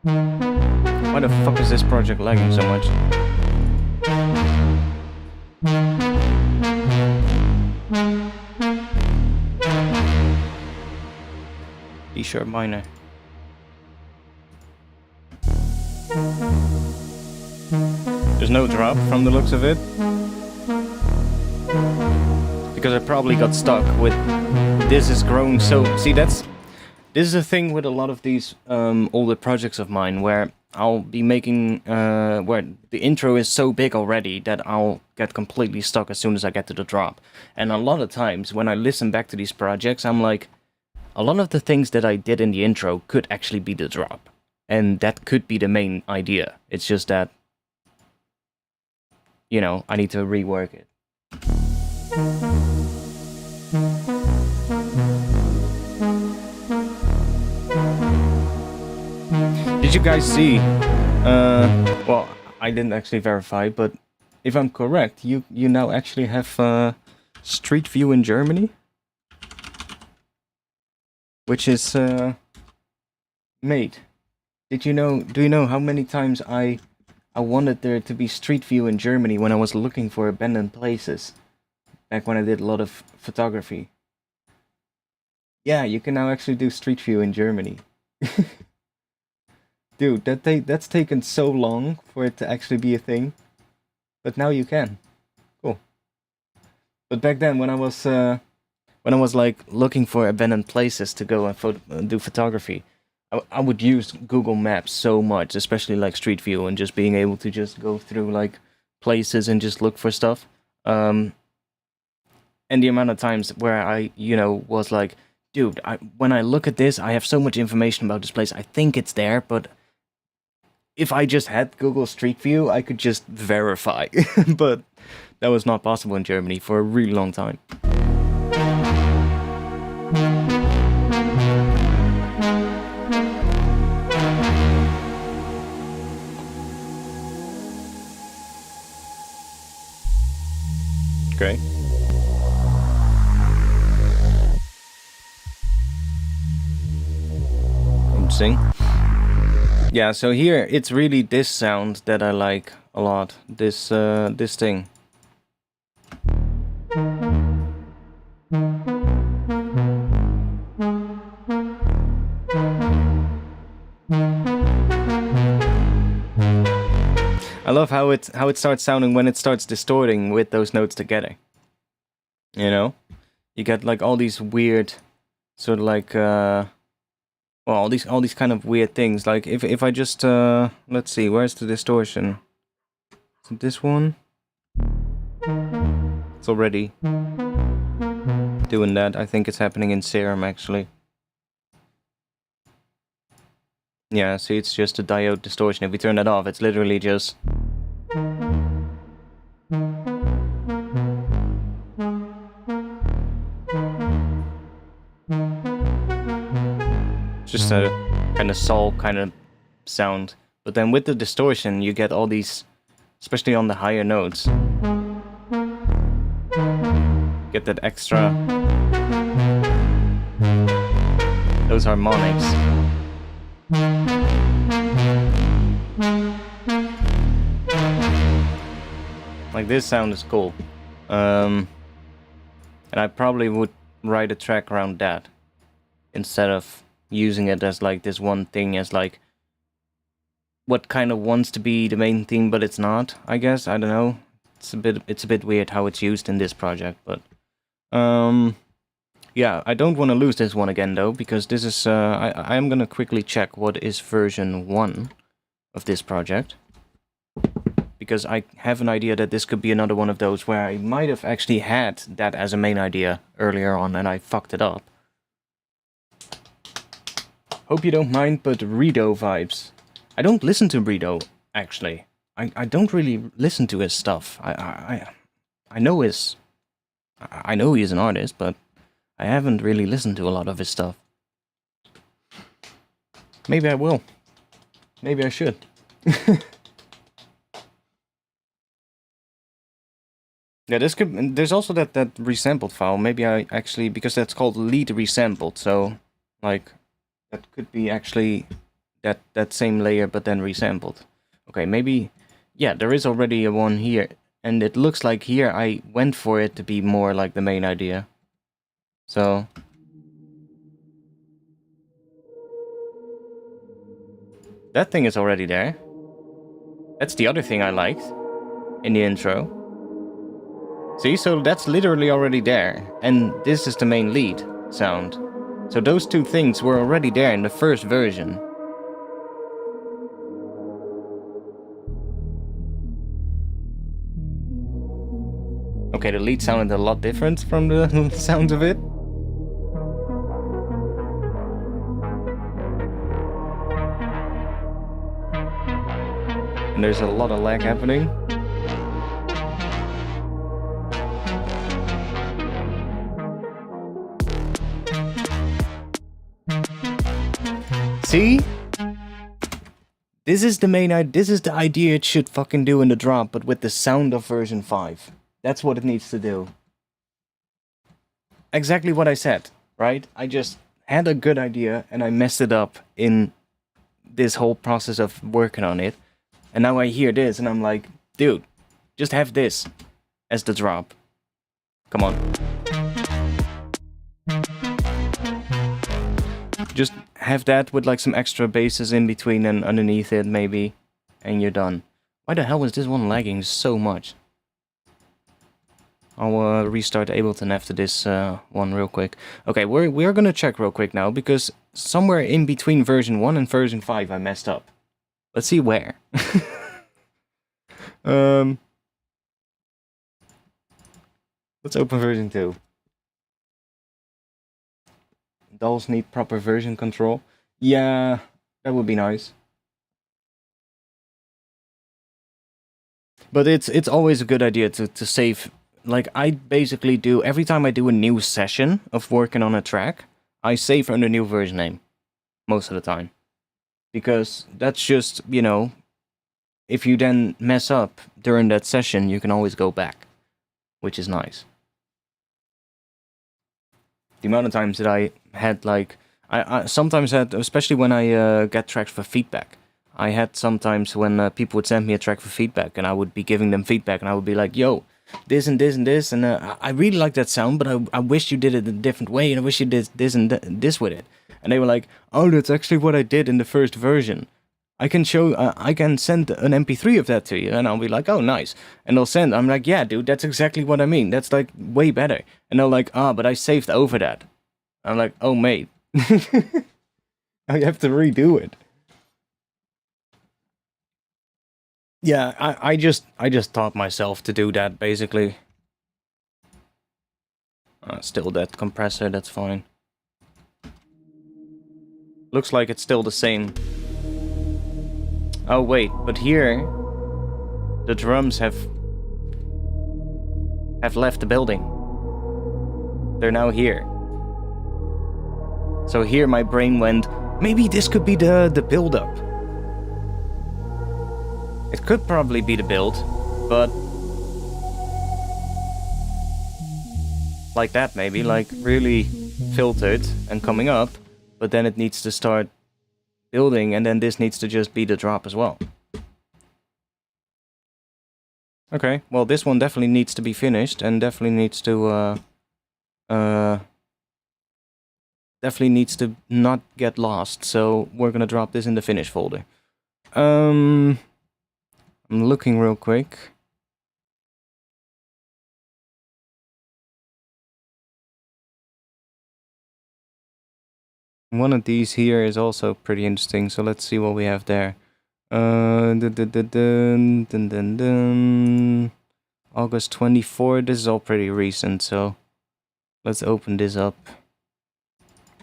why the fuck is this project lagging so much? D-sharp minor. There's no drop from the looks of it. Because I probably got stuck with this is growing so... See, this is a thing with a lot of these older projects of mine where I'll be making... where the intro is so big already that I'll get completely stuck as soon as I get to the drop. And a lot of times when I listen back to these projects, I'm like... A lot of the things that I did in the intro could actually be the drop. And that could be the main idea. It's just that... You know, I need to rework it. Did you guys see? Well, I didn't actually verify, but if I'm correct, you now actually have Street View in Germany, which is made. Did you know? Do you know how many times I wanted there to be Street View in Germany when I was looking for abandoned places, back when I did a lot of photography? Yeah, you can now actually do Street View in Germany. Dude, that's taken so long for it to actually be a thing, but now you can. Cool. But back then, when I was like looking for abandoned places to go and do photography, I would use Google Maps so much, especially like Street View, and just being able to just go through like places and just look for stuff. And the amount of times where I, was like, dude, when I look at this, I have so much information about this place. I think it's there, but if I just had Google Street View, I could just verify. But that was not possible in Germany for a really long time. Great. Interesting. Yeah, so here it's really this sound that I like a lot. This thing. I love how it starts sounding when it starts distorting with those notes together. You know? You get like all these weird sort of like well, all these kind of weird things. Like if I just let's see, where's the distortion? Is it this one? It's already doing that. I think it's happening in Serum actually. Yeah, see, it's just a diode distortion. If we turn that off, it's literally just a kind of soul kind of sound. But then with the distortion, you get all these, especially on the higher notes, get that extra, those harmonics. Like this sound is cool. And I probably would write a track around that instead of using it as like this one thing, as like what kind of wants to be the main theme, but it's not, I guess. I don't know. It's a bit weird how it's used in this project, but yeah, I don't want to lose this one again though, because this is I am gonna quickly check what is version 1 of this project, because I have an idea that this could be another one of those where I might have actually had that as a main idea earlier on and I fucked it up. Hope you don't mind, but Redo vibes. I don't listen to Redo, actually. I don't really listen to his stuff. I know he's an artist, but I haven't really listened to a lot of his stuff. Maybe I will. Maybe I should. Yeah, there's also that resampled file. Maybe I actually, because that's called lead resampled, so like That could be actually that same layer, but then resampled. Okay, maybe... Yeah, there is already a one here. And it looks like here I went for it to be more like the main idea. So... That thing is already there. That's the other thing I liked in the intro. See, so that's literally already there. And this is the main lead sound. So those two things were already there in the first version. Okay, the lead sounded a lot different from the sound of it. And there's a lot of lag happening. See? This is the idea it should fucking do in the drop, but with the sound of version 5. That's what it needs to do. Exactly what I said, right? I just had a good idea and I messed it up in this whole process of working on it. And now I hear this and I'm like, dude, just have this as the drop. Come on. Just have that with like some extra basses in between and underneath it maybe. And you're done. Why the hell is this one lagging so much? I'll restart Ableton after this one real quick. Okay, we're gonna check real quick now, because somewhere in between version 1 and version 5 I messed up. Let's see where. Let's open version 2. Dolls need proper version control. Yeah, that would be nice. But it's always a good idea to save. Like, I basically do, every time I do a new session of working on a track, I save under new version name. Most of the time. Because that's just, you know, if you then mess up during that session, you can always go back. Which is nice. The amount of times that I had, like, I sometimes had, especially when I get tracks for feedback. I had sometimes when people would send me a track for feedback, and I would be giving them feedback, and I would be like, yo, this and this and this, and I really like that sound, but I wish you did it a different way, and I wish you did this and this with it. And they were like, oh, that's actually what I did in the first version. I can show, I can send an MP3 of that to you, and I'll be like, oh, nice. And they'll send, I'm like, yeah, dude, that's exactly what I mean. That's like way better. And they're like, but I saved over that. I'm like, oh, mate. I have to redo it. Yeah, I just taught myself to do that, basically. Still that compressor, that's fine. Looks like it's still the same. Oh wait, but here the drums have left the building. They're now here. So here my brain went, maybe this could be the build-up. It could probably be the build, but like that maybe, like really filtered and coming up, but then it needs to start building, and then this needs to just be the drop as well. Okay, well this one definitely needs to be finished, and definitely needs to not get lost, so we're gonna drop this in the finish folder. I'm looking real quick. One of these here is also pretty interesting, so let's see what we have there. August 24, this is all pretty recent, so let's open this up.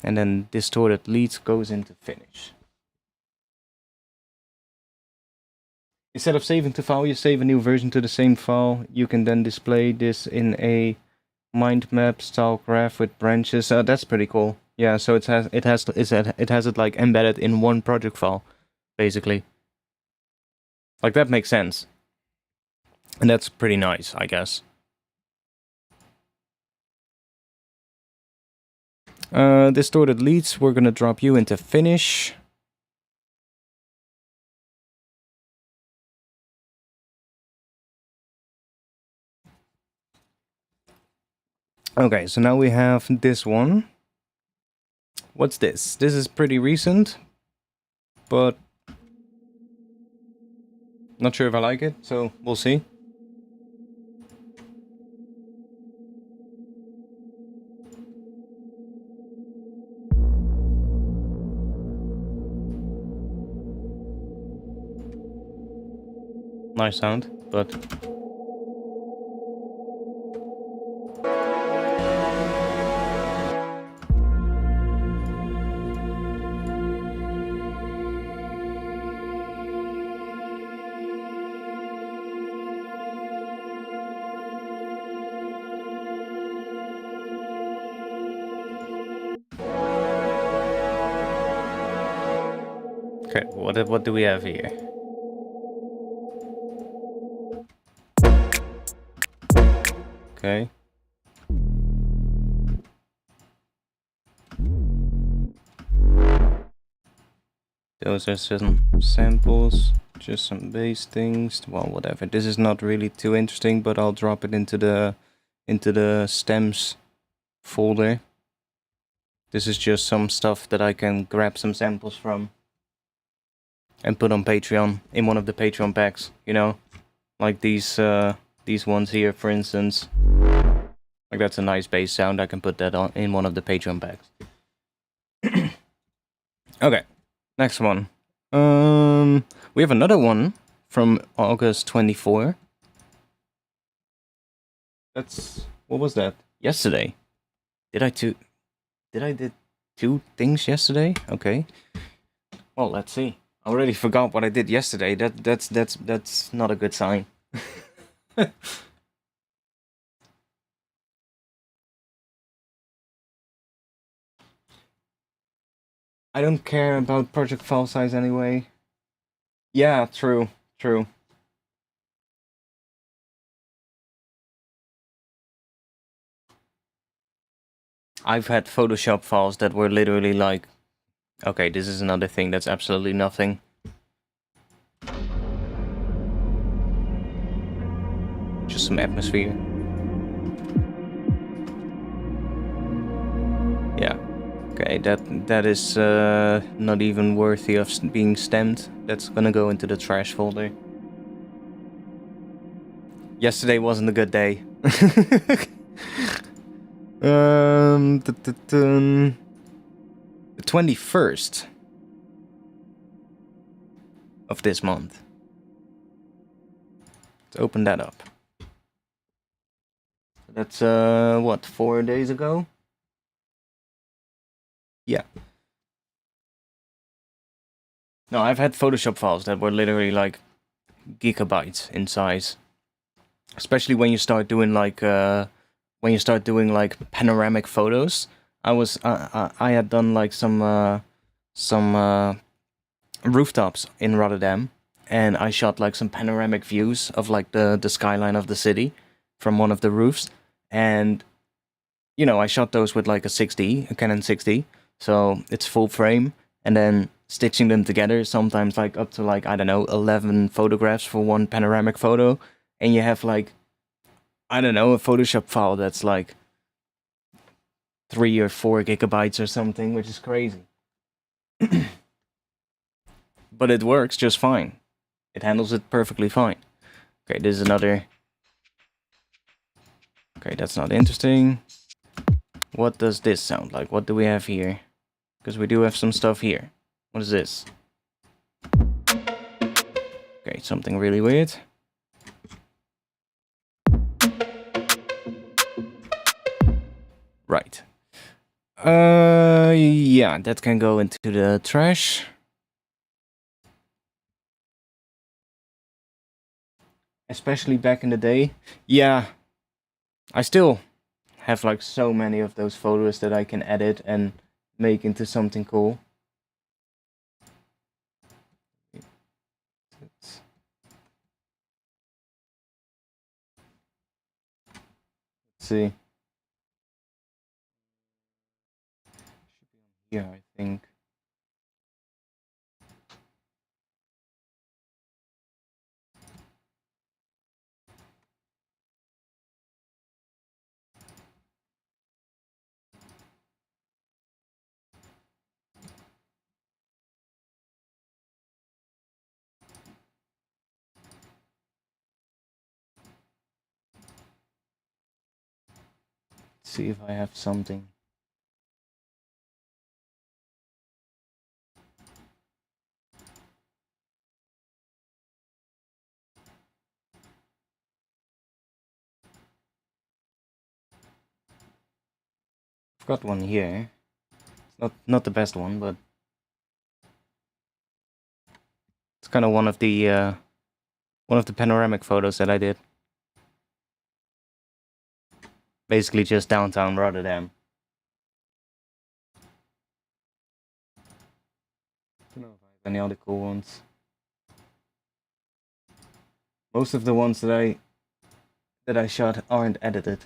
And then distorted leads goes into finish. Instead of saving to file, you save a new version to the same file. You can then display this in a mind map style graph with branches. That's pretty cool. Yeah, so it has it like embedded in one project file, basically. Like that makes sense. And that's pretty nice, I guess. Distorted leads, we're gonna drop you into finish. Okay, so now we have this one. What's this? This is pretty recent, but not sure if I like it, so we'll see. Nice sound, but okay, what do we have here? Okay. Those are some samples, just some bass things. Well, whatever. This is not really too interesting, but I'll drop it into the stems folder. This is just some stuff that I can grab some samples from and put on Patreon in one of the Patreon packs, you know? Like these ones here, for instance. Like that's a nice bass sound. I can put that on in one of the Patreon packs. Okay, next one. We have another one from August 24. What was that? Yesterday. Did I did two things yesterday? Okay. Well, let's see. I already forgot what I did yesterday. That's not a good sign. I don't care about project file size anyway. Yeah, true. I've had Photoshop files that were literally like... Okay, this is another thing that's absolutely nothing. Just some atmosphere. Yeah. Okay, that is not even worthy of being stemmed. That's gonna go into the trash folder. Yesterday wasn't a good day. The 21st of this month. Let's open that up. That's what, 4 days ago? Yeah. No, I've had Photoshop files that were literally like gigabytes in size. Especially when you start doing like panoramic photos. I had done like some rooftops in Rotterdam, and I shot like some panoramic views of like the skyline of the city from one of the roofs, and you know, I shot those with like a Canon 6D, so it's full frame, and then stitching them together, sometimes like up to like, I don't know, 11 photographs for one panoramic photo, and you have like, I don't know, a Photoshop file that's like 3 or 4 gigabytes or something, which is crazy. But it works just fine. It handles it perfectly fine. Okay, this is another... Okay, that's not interesting. What does this sound like? What do we have here? Because we do have some stuff here. What is this? Okay, something really weird. Right. Yeah, that can go into the trash. Especially back in the day. Yeah. I still have like so many of those photos that I can edit and make into something cool. Let's see. here, I think. See if I have something. I've got one here. It's not the best one, but it's kind of one of the panoramic photos that I did. Basically just downtown Rotterdam. I don't know if I have any other cool ones. Most of the ones that I shot aren't edited.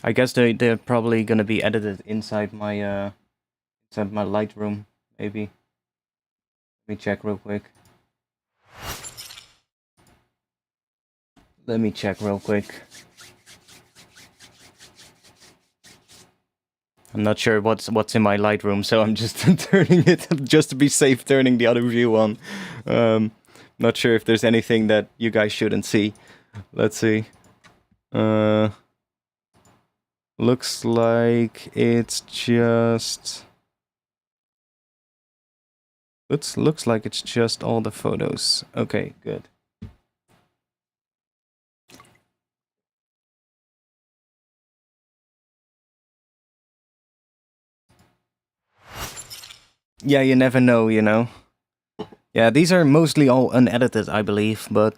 I guess they're probably gonna be edited inside my Lightroom, maybe. Let me check real quick. I'm not sure what's in my Lightroom, so I'm just turning it, just to be safe, turning the other view on. Not sure if there's anything that you guys shouldn't see. Let's see. Looks like it's just... Looks like it's just all the photos. Okay, good. Yeah, you never know, you know. Yeah, these are mostly all unedited, I believe, but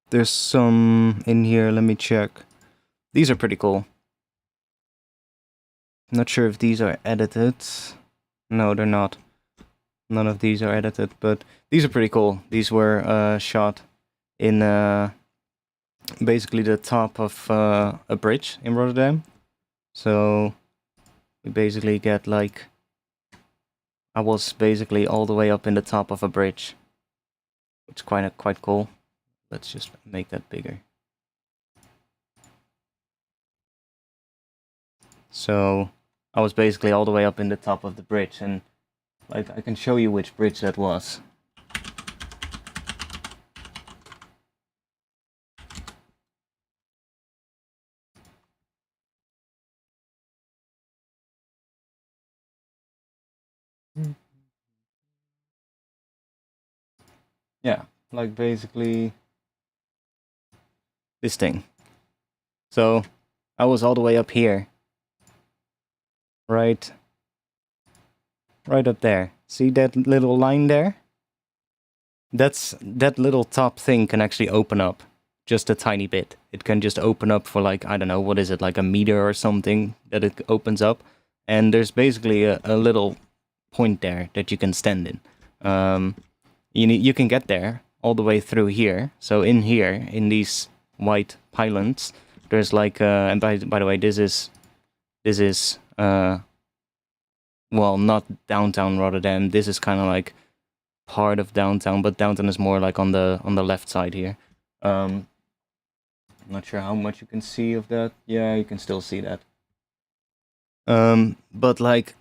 there's some in here. Let me check. These are pretty cool. Not sure if these are edited. No, they're not. None of these are edited, but these are pretty cool. These were shot in basically the top of a bridge in Rotterdam. So we basically get like... I was basically all the way up in the top of a bridge. Which is quite cool. Let's just make that bigger. So I was basically all the way up in the top of the bridge, and like I can show you which bridge that was. Yeah, like basically this thing. So I was all the way up here. Right up there. See that little line there? That little top thing can actually open up just a tiny bit. It can just open up for like, I don't know, what is it, like a meter or something that it opens up. And there's basically a little point there that you can stand in. You can get there all the way through here. So in here, in these white pylons, there's like, and by the way, this is well, not downtown Rotterdam. This is kind of like part of downtown, but downtown is more like on the left side here. I'm not sure how much you can see of that. Yeah, you can still see that. But like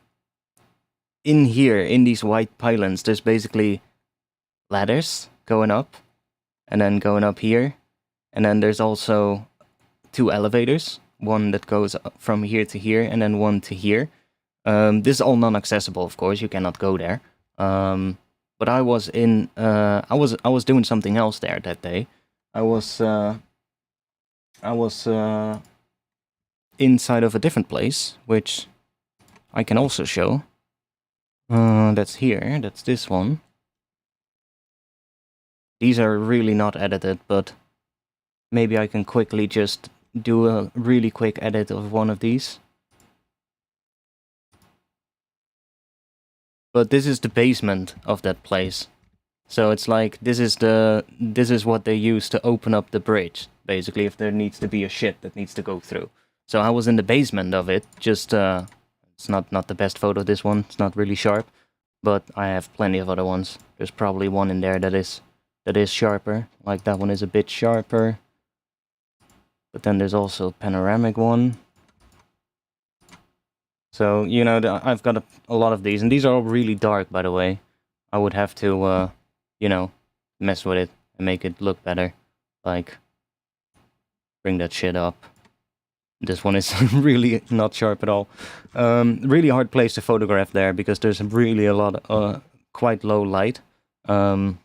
in here, in these white pylons, there's basically ladders going up, and then going up here, and then there's also 2 elevators. One that goes from here to here, and then one to here. This is all non-accessible, of course. You cannot go there. But I was in. I was doing something else there that day. I was inside of a different place, which I can also show. That's here. That's this one. These are really not edited, but maybe I can quickly just do a really quick edit of one of these. But this is the basement of that place. So it's like, this is what they use to open up the bridge, basically, if there needs to be a ship that needs to go through. So I was in the basement of it. Just it's not the best photo. This one, it's not really sharp, but I have plenty of other ones. There's probably one in there that is sharper. Like that one is a bit sharper. But then there's also a panoramic one. So, you know, I've got a lot of these, and these are all really dark, by the way. I would have to, you know, mess with it and make it look better. Like, bring that shit up. This one is really not sharp at all. Really hard place to photograph there, because there's really a lot of, quite low light. And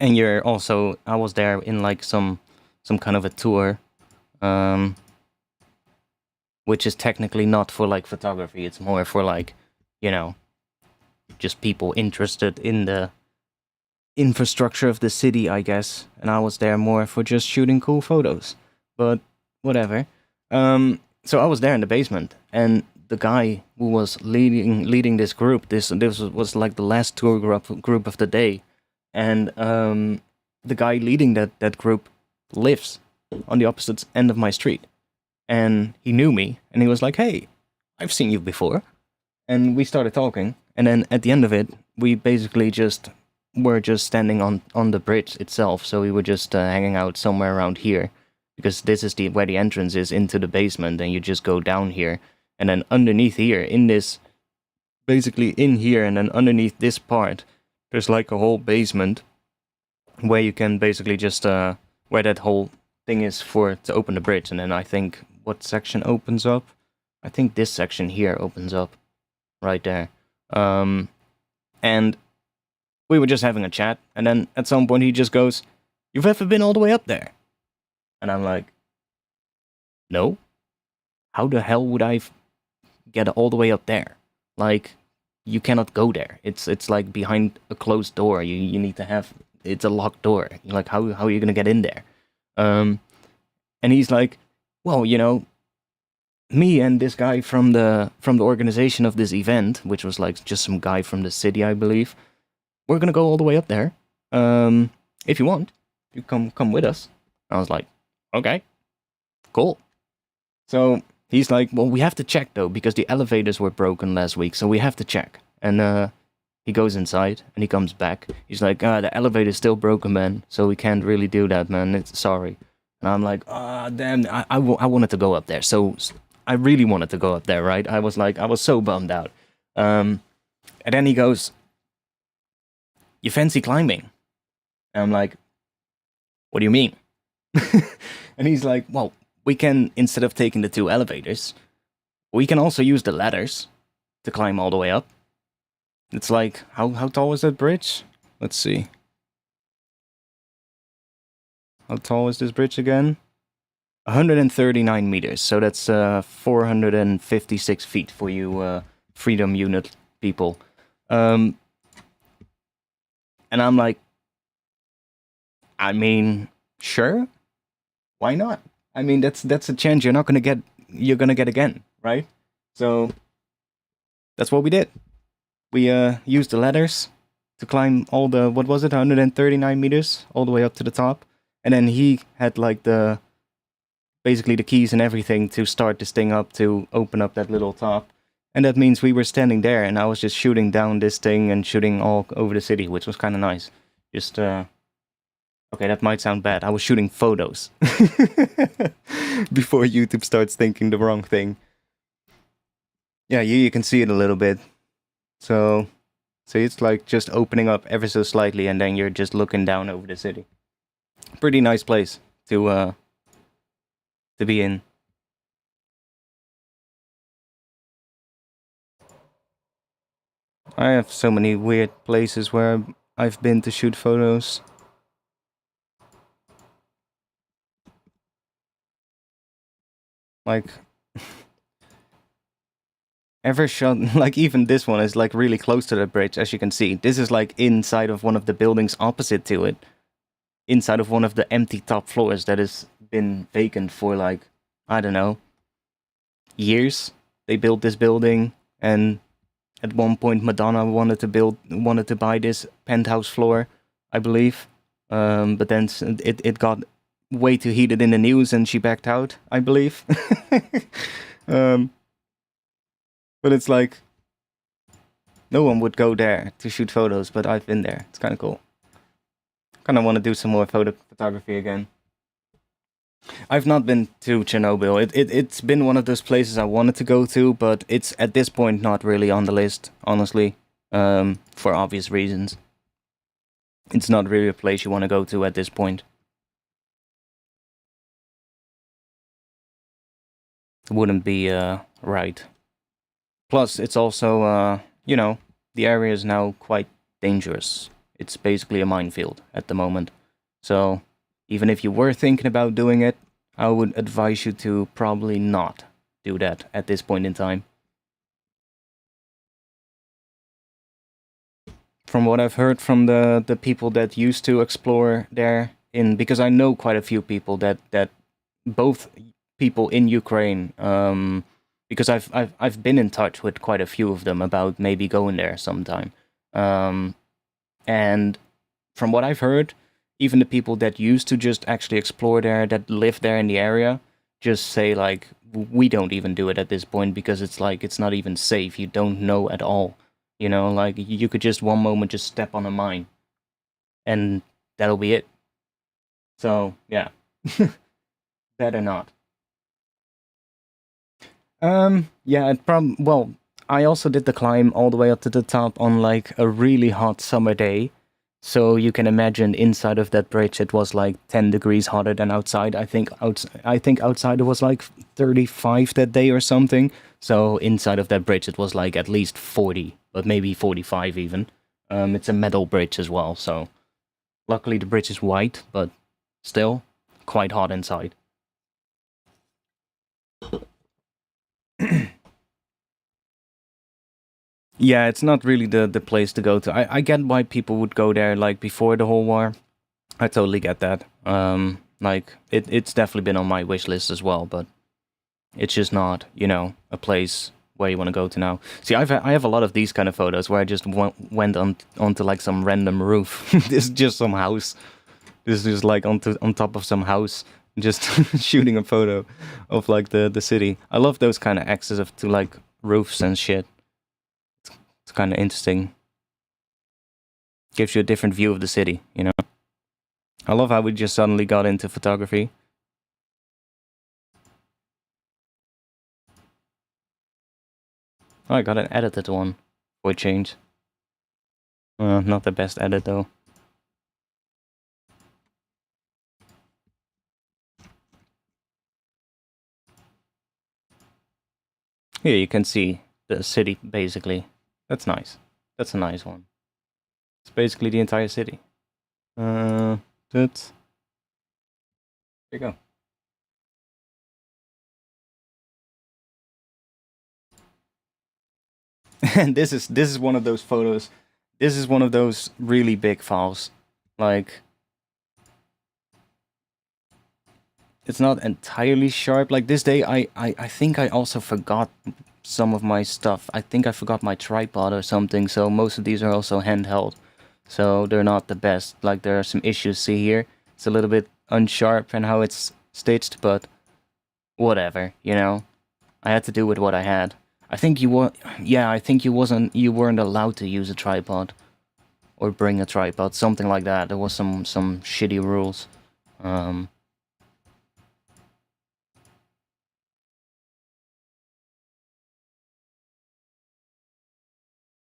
you're also, I was there in like some kind of a tour, which is technically not for like photography. It's more for like, you know, just people interested in the infrastructure of the city, I guess. And I was there more for just shooting cool photos. But whatever. So I was there in the basement, and the guy who was leading this group, this was like the last tour group of the day, and the guy leading that group lives on the opposite end of my street, and he knew me, and he was like, "Hey, I've seen you before," and we started talking, and then at the end of it, we basically were just standing on the bridge itself, so we were just hanging out somewhere around here. Because this is where the entrance is into the basement, and you just go down here, and then underneath here, in this, basically in here, and then underneath this part, there's like a whole basement, where you can basically just, where that whole thing is to open the bridge, and then I think, what section opens up? I think this section here opens up, right there. And we were just having a chat, and then at some point he just goes, "You've ever been all the way up there?" And I'm like, "No. How the hell would I get all the way up there? Like, you cannot go there. It's like behind a closed door. You need to have, it's a locked door. Like, how are you gonna get in there?" And he's like, "Well, you know, me and this guy from the organization of this event, which was like just some guy from the city, I believe, we're gonna go all the way up there. If you want, you come with us." I was like, "Okay, cool." So he's like, "Well, we have to check though, because the elevators were broken last week, so we have to check." And he goes inside, and he comes back. He's like, "The elevator's still broken, man, so we can't really do that, man. It's sorry." And I'm like, damn, I wanted to go up there. So I really wanted to go up there, right? I was so bummed out. And then he goes, "You fancy climbing?" And I'm like, "What do you mean?" And he's like, "Well, we can, instead of taking the 2 elevators, we can also use the ladders to climb all the way up." It's like, how tall is that bridge? Let's see. How tall is this bridge again? 139 meters, so that's 456 feet for you Freedom Unit people. And I'm like, I mean, sure. Why not? I mean, that's a chance you're gonna get again, right? So that's what we did. We used the ladders to climb all the, what was it, 139 meters all the way up to the top, and then he had like basically the keys and everything to start this thing up, to open up that little top, and that means we were standing there, and I was just shooting down this thing and shooting all over the city, which was kind of nice. Just okay, that might sound bad. I was shooting photos before YouTube starts thinking the wrong thing. Yeah, you can see it a little bit. So it's like just opening up ever so slightly, and then you're just looking down over the city. Pretty nice place to be in. I have so many weird places where I've been to shoot photos. Like, ever shot, like even this one is like really close to the bridge, as you can see. This is like inside of one of the buildings opposite to it. Inside of one of the empty top floors that has been vacant for like, I don't know, years. They built this building, and at one point Madonna wanted to buy this penthouse floor, I believe. But then it got way too heated in the news and she backed out, I believe. But it's like, no one would go there to shoot photos, but I've been there. It's kind of cool. Kind of want to do some more photography again. I've not been to Chernobyl. It's been one of those places I wanted to go to, but it's at this point not really on the list, honestly, for obvious reasons. It's not really a place you want to go to at this point. It wouldn't be right. Plus, it's also, you know, the area is now quite dangerous. It's basically a minefield at the moment. So, even if you were thinking about doing it, I would advise you to probably not do that at this point in time. From what I've heard from the people that used to explore there, because I know quite a few people that both people in Ukraine, because I've been in touch with quite a few of them about maybe going there sometime. And from what I've heard, even the people that used to just actually explore there, that live there in the area, just say like, we don't even do it at this point because it's like, it's not even safe. You don't know at all. You know, like you could just one moment just step on a mine and that'll be it. So, yeah. Better not. Yeah, well, I also did the climb all the way up to the top on like a really hot summer day. So you can imagine inside of that bridge it was like 10 degrees hotter than outside. I think outside it was like 35 that day or something. So inside of that bridge it was like at least 40, but maybe 45 even. It's a metal bridge as well, so luckily the bridge is white, but still quite hot inside. Yeah, it's not really the place to go to. I get why people would go there like before the whole war. I totally get that. Like it's definitely been on my wish list as well, but it's just not, you know, a place where you want to go to now. See, I have a lot of these kind of photos where I just went onto like some random roof. This is just some house. This is just like on top of some house, just shooting a photo of like the city. I love those kind of access to like roofs and shit. It's kind of interesting. Gives you a different view of the city, you know? I love how we just suddenly got into photography. Oh, I got an edited one for a change. Not the best edit though. Here you can see the city basically. That's nice. That's a nice one. It's basically the entire city. There you go. And this is one of those photos. This is one of those really big files. Like, it's not entirely sharp. Like this day, I think I also forgot some of my stuff. I think I forgot my tripod or something. So most of these are also handheld. So they're not the best. Like there are some issues. See here, it's a little bit unsharp and how it's stitched, but whatever, you know. I had to do with what I had. I think I think you weren't allowed to use a tripod or bring a tripod, something like that. There was some shitty rules.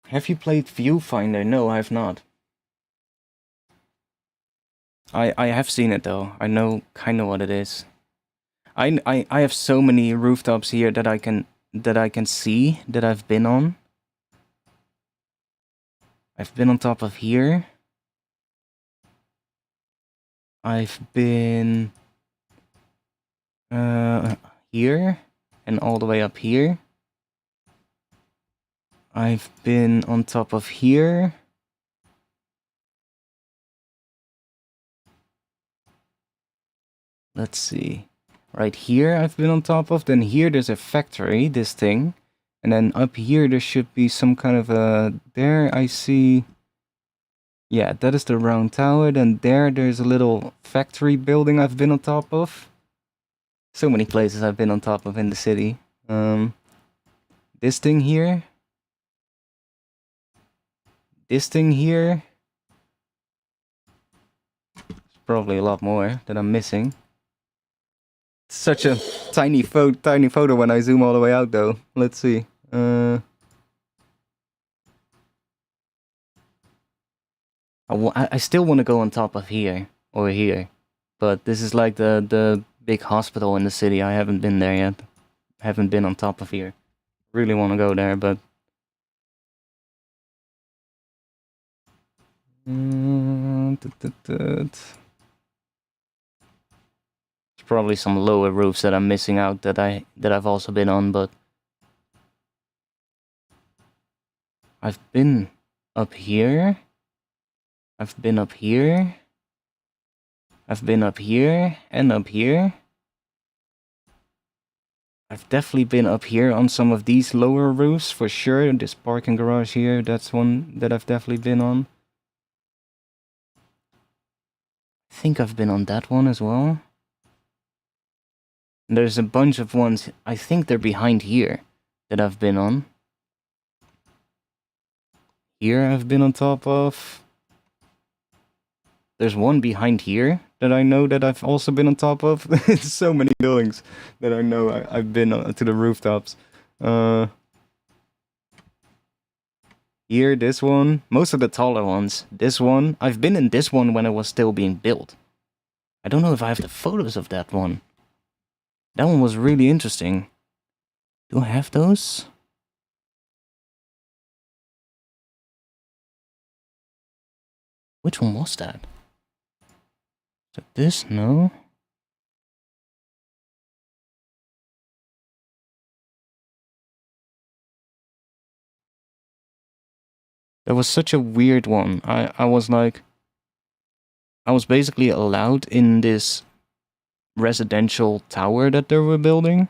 Have you played Viewfinder? No, I have not. I have seen it though. I know kind of what it is. I have so many rooftops here that I can see that I've been on. I've been on top of here. I've been here and all the way up here. I've been on top of here. Let's see. Right here I've been on top of. Then here there's a factory, this thing. And then up here there should be some kind of a... There I see Yeah, that is the round tower. Then there's a little factory building I've been on top of. So many places I've been on top of in the city. This thing here. This thing here. There's probably a lot more that I'm missing. It's such a tiny photo when I zoom all the way out though. Let's see. I still want to go on top of here or here, but this is like the big hospital in the city. I haven't been there yet. Haven't been on top of here. Really want to go there, but there's probably some lower roofs that I'm missing out that I've also been on, but I've been up here. I've been up here. I've been up here and up here. I've definitely been up here on some of these lower roofs for sure. This parking garage here, that's one that I've definitely been on. I think I've been on that one as well. And there's a bunch of ones, I think they're behind here, that I've been on. Here I've been on top of. There's one behind here that I know that I've also been on top of. There's so many buildings that I know I've been to the rooftops. Here, this one. Most of the taller ones. This one. I've been in this one when it was still being built. I don't know if I have the photos of that one. That one was really interesting. Do I have those? Which one was that? Is that this? No. That was such a weird one. I was like... I was basically allowed in this residential tower that they were building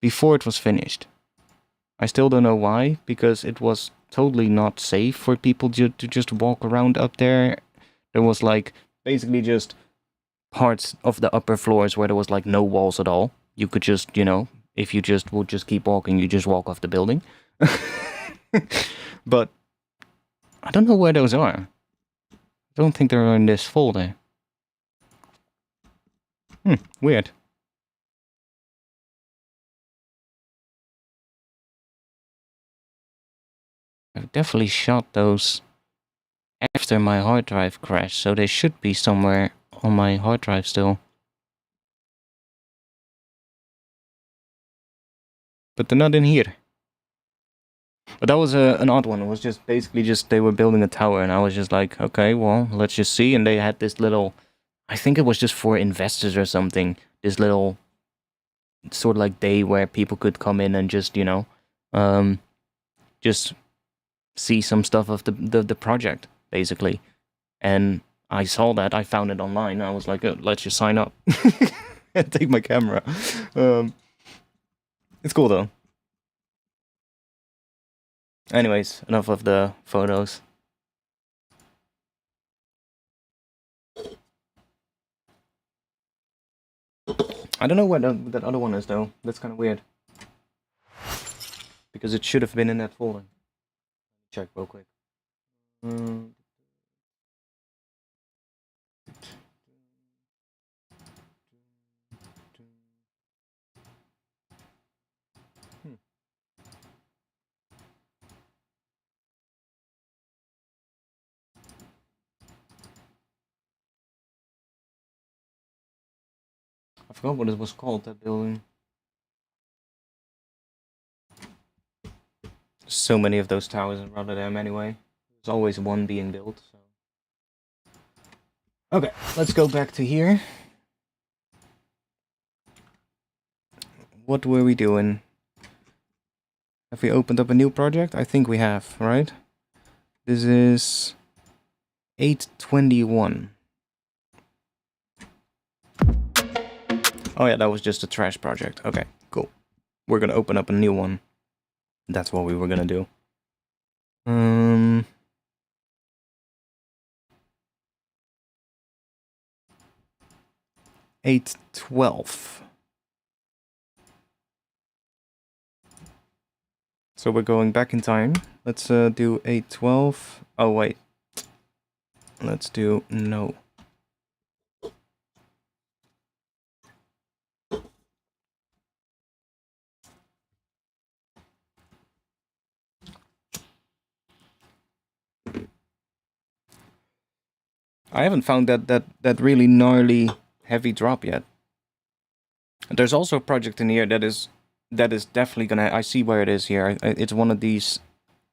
before it was finished. I still don't know why, because it was totally not safe for people to just walk around up there. There was like basically just parts of the upper floors where there was like no walls at all. You could just, you know, if you just would just keep walking, you just walk off the building. But I don't know where those are. I don't think they're in this folder. Weird. I've definitely shot those after my hard drive crashed, so they should be somewhere on my hard drive still. But they're not in here. But that was an odd one. It was just basically just they were building a tower, and I was just like, okay, well, let's just see. And they had this little, I think it was just for investors or something, this little sort of like day where people could come in and just, you know, just see some stuff of the project, basically. And I saw that, I found it online, I was like, let's just sign up and take my camera. It's cool though. Anyways, enough of the photos. I don't know where that other one is though. That's kind of weird. Because it should have been in that folder. Check real quick. I forgot what it was called, that building. So many of those towers in Rotterdam anyway. There's always one being built. So. Okay, let's go back to here. What were we doing? Have we opened up a new project? I think we have, right? This is 821. Oh yeah, that was just a trash project. Okay, cool. We're gonna open up a new one. That's what we were gonna do. 812. So we're going back in time. Let's do 812. Oh wait. Let's do no. I haven't found that really gnarly heavy drop yet. There's also a project in here that is definitely gonna. I see where it is here. It's one of these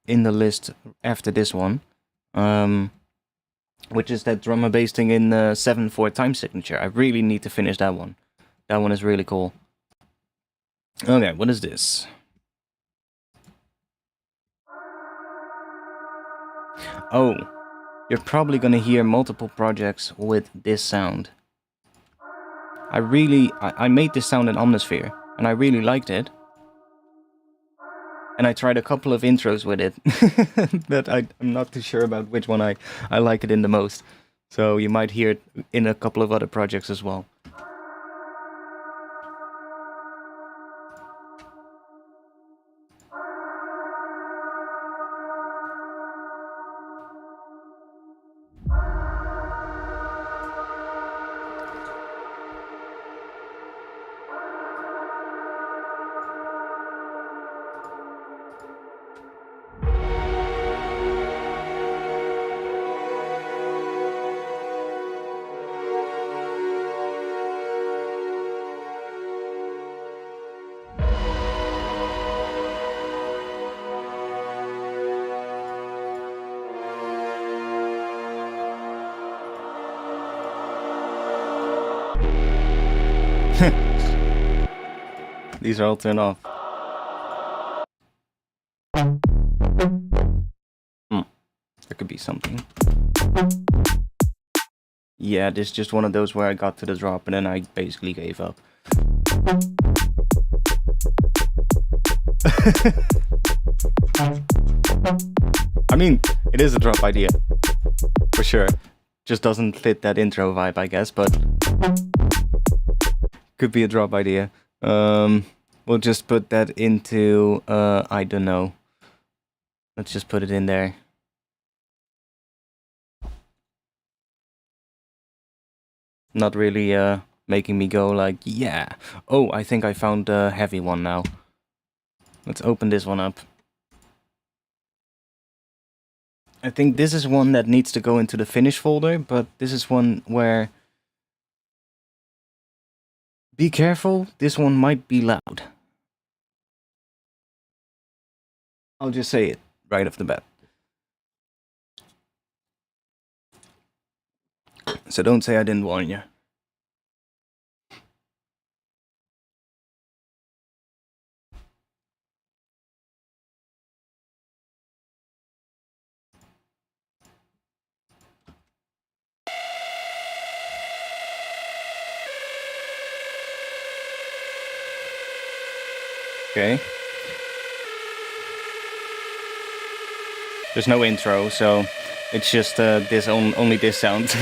in the list after this one, which is that drum and bass thing in 7/4 time signature. I really need to finish that one. That one is really cool. Okay, what is this? Oh, you're probably gonna hear multiple projects with this sound. I made this sound in Omnisphere, and I really liked it. And I tried a couple of intros with it, but I'm not too sure about which one I like it in the most. So you might hear it in a couple of other projects as well. These are all turned off. There could be something. Yeah, this is just one of those where I got to the drop and then I basically gave up. I mean, it is a drop idea. For sure. Just doesn't fit that intro vibe, I guess, but... could be a drop idea. We'll just put that into, I don't know. Let's just put it in there. Not really, making me go like, yeah. Oh, I think I found a heavy one now. Let's open this one up. I think this is one that needs to go into the finish folder, but this is one where... be careful, this one might be loud. I'll just say it right off the bat. So don't say I didn't warn you. Okay. There's no intro, so it's just this only this sound.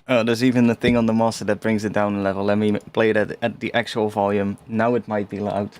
Oh, there's even a thing on the master that brings it down a level. Let me play it at the actual volume. Now it might be loud.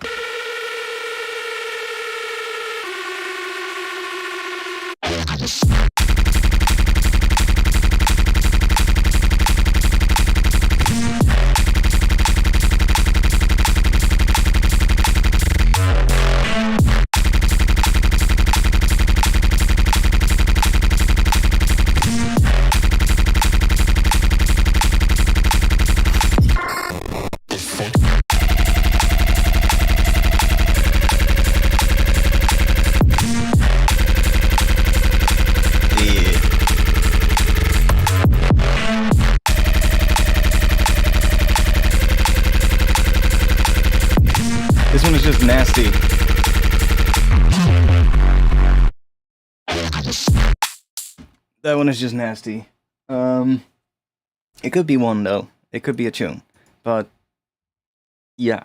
This one is just nasty. That one is just nasty. It could be one though. It could be a tune. But yeah.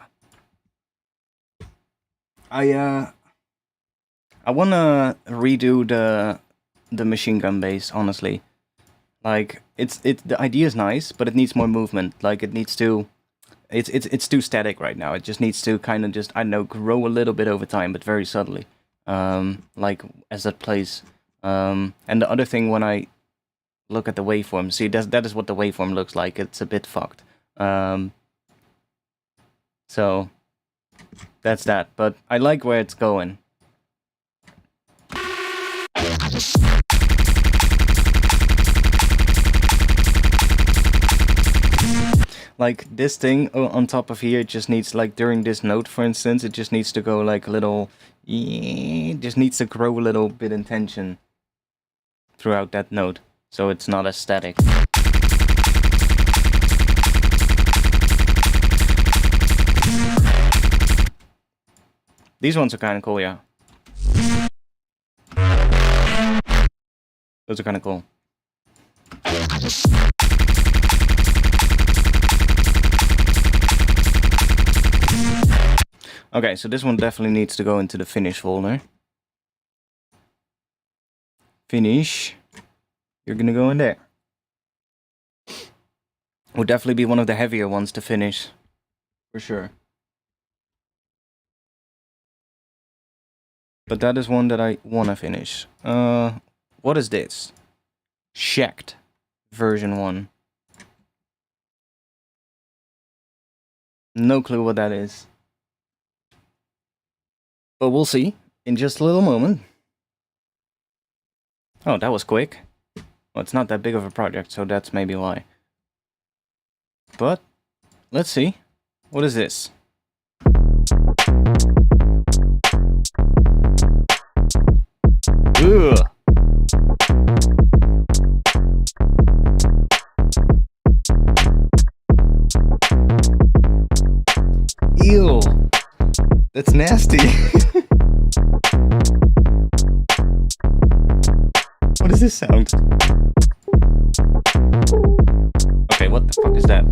I wanna redo the machine gun bass, honestly. Like the idea is nice, but it needs more movement. Like it needs to it's too static right now. It just needs to kind of just, I don't know, grow a little bit over time, but very subtly. Like as that plays. And the other thing, when I look at the waveform, see that is what the waveform looks like. It's a bit fucked. So that's that. But I like where it's going. Like this thing on top of here just needs, like during this note for instance, it just needs to go like a little, just needs to grow a little bit in tension throughout that note, so it's not as static. These ones are kind of cool, yeah. Those are kind of cool. Okay, so this one definitely needs to go into the finish folder. Finish. You're gonna go in there. Would definitely be one of the heavier ones to finish. For sure. But that is one that I wanna finish. What is this? Shacked version 1. No clue what that is. But we'll see in just a little moment. Oh, that was quick. Well, it's not that big of a project, so that's maybe why. But let's see. What is this? Ugh. Ew. That's nasty. What does this sound? Okay, what the fuck is that?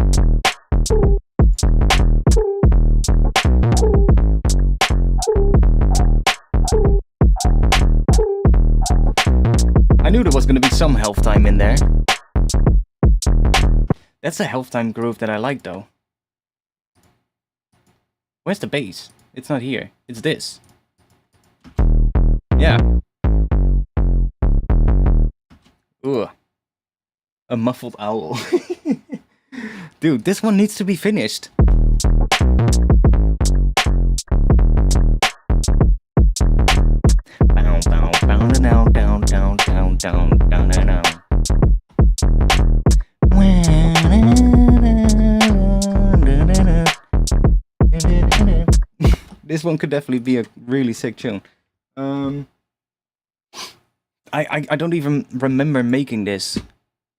I knew there was gonna be some health time in there. That's a health time groove that I like though. Where's the bass? It's not here. It's this. Yeah. Ugh. A muffled owl. Dude, this one needs to be finished. Bow, bow, bow, down, down, down, down, down, down, down. This one could definitely be a really sick tune. I don't even remember making this.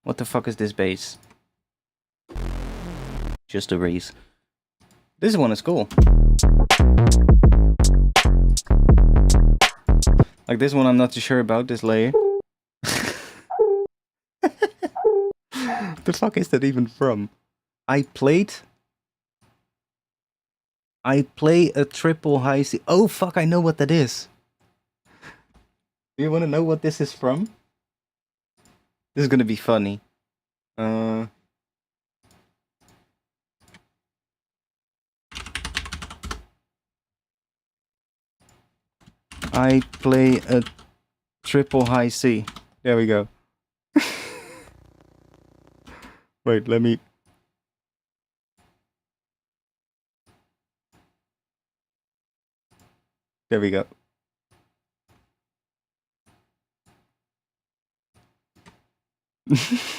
What the fuck is this bass? Just a raise. This one is cool. Like this one I'm not too sure about, this layer. The fuck is that even from? I play a triple high C. Oh fuck, I know what that is. Do you want to know what this is from? This is gonna be funny. I play a triple high C. There we go. Wait, let me... There we go.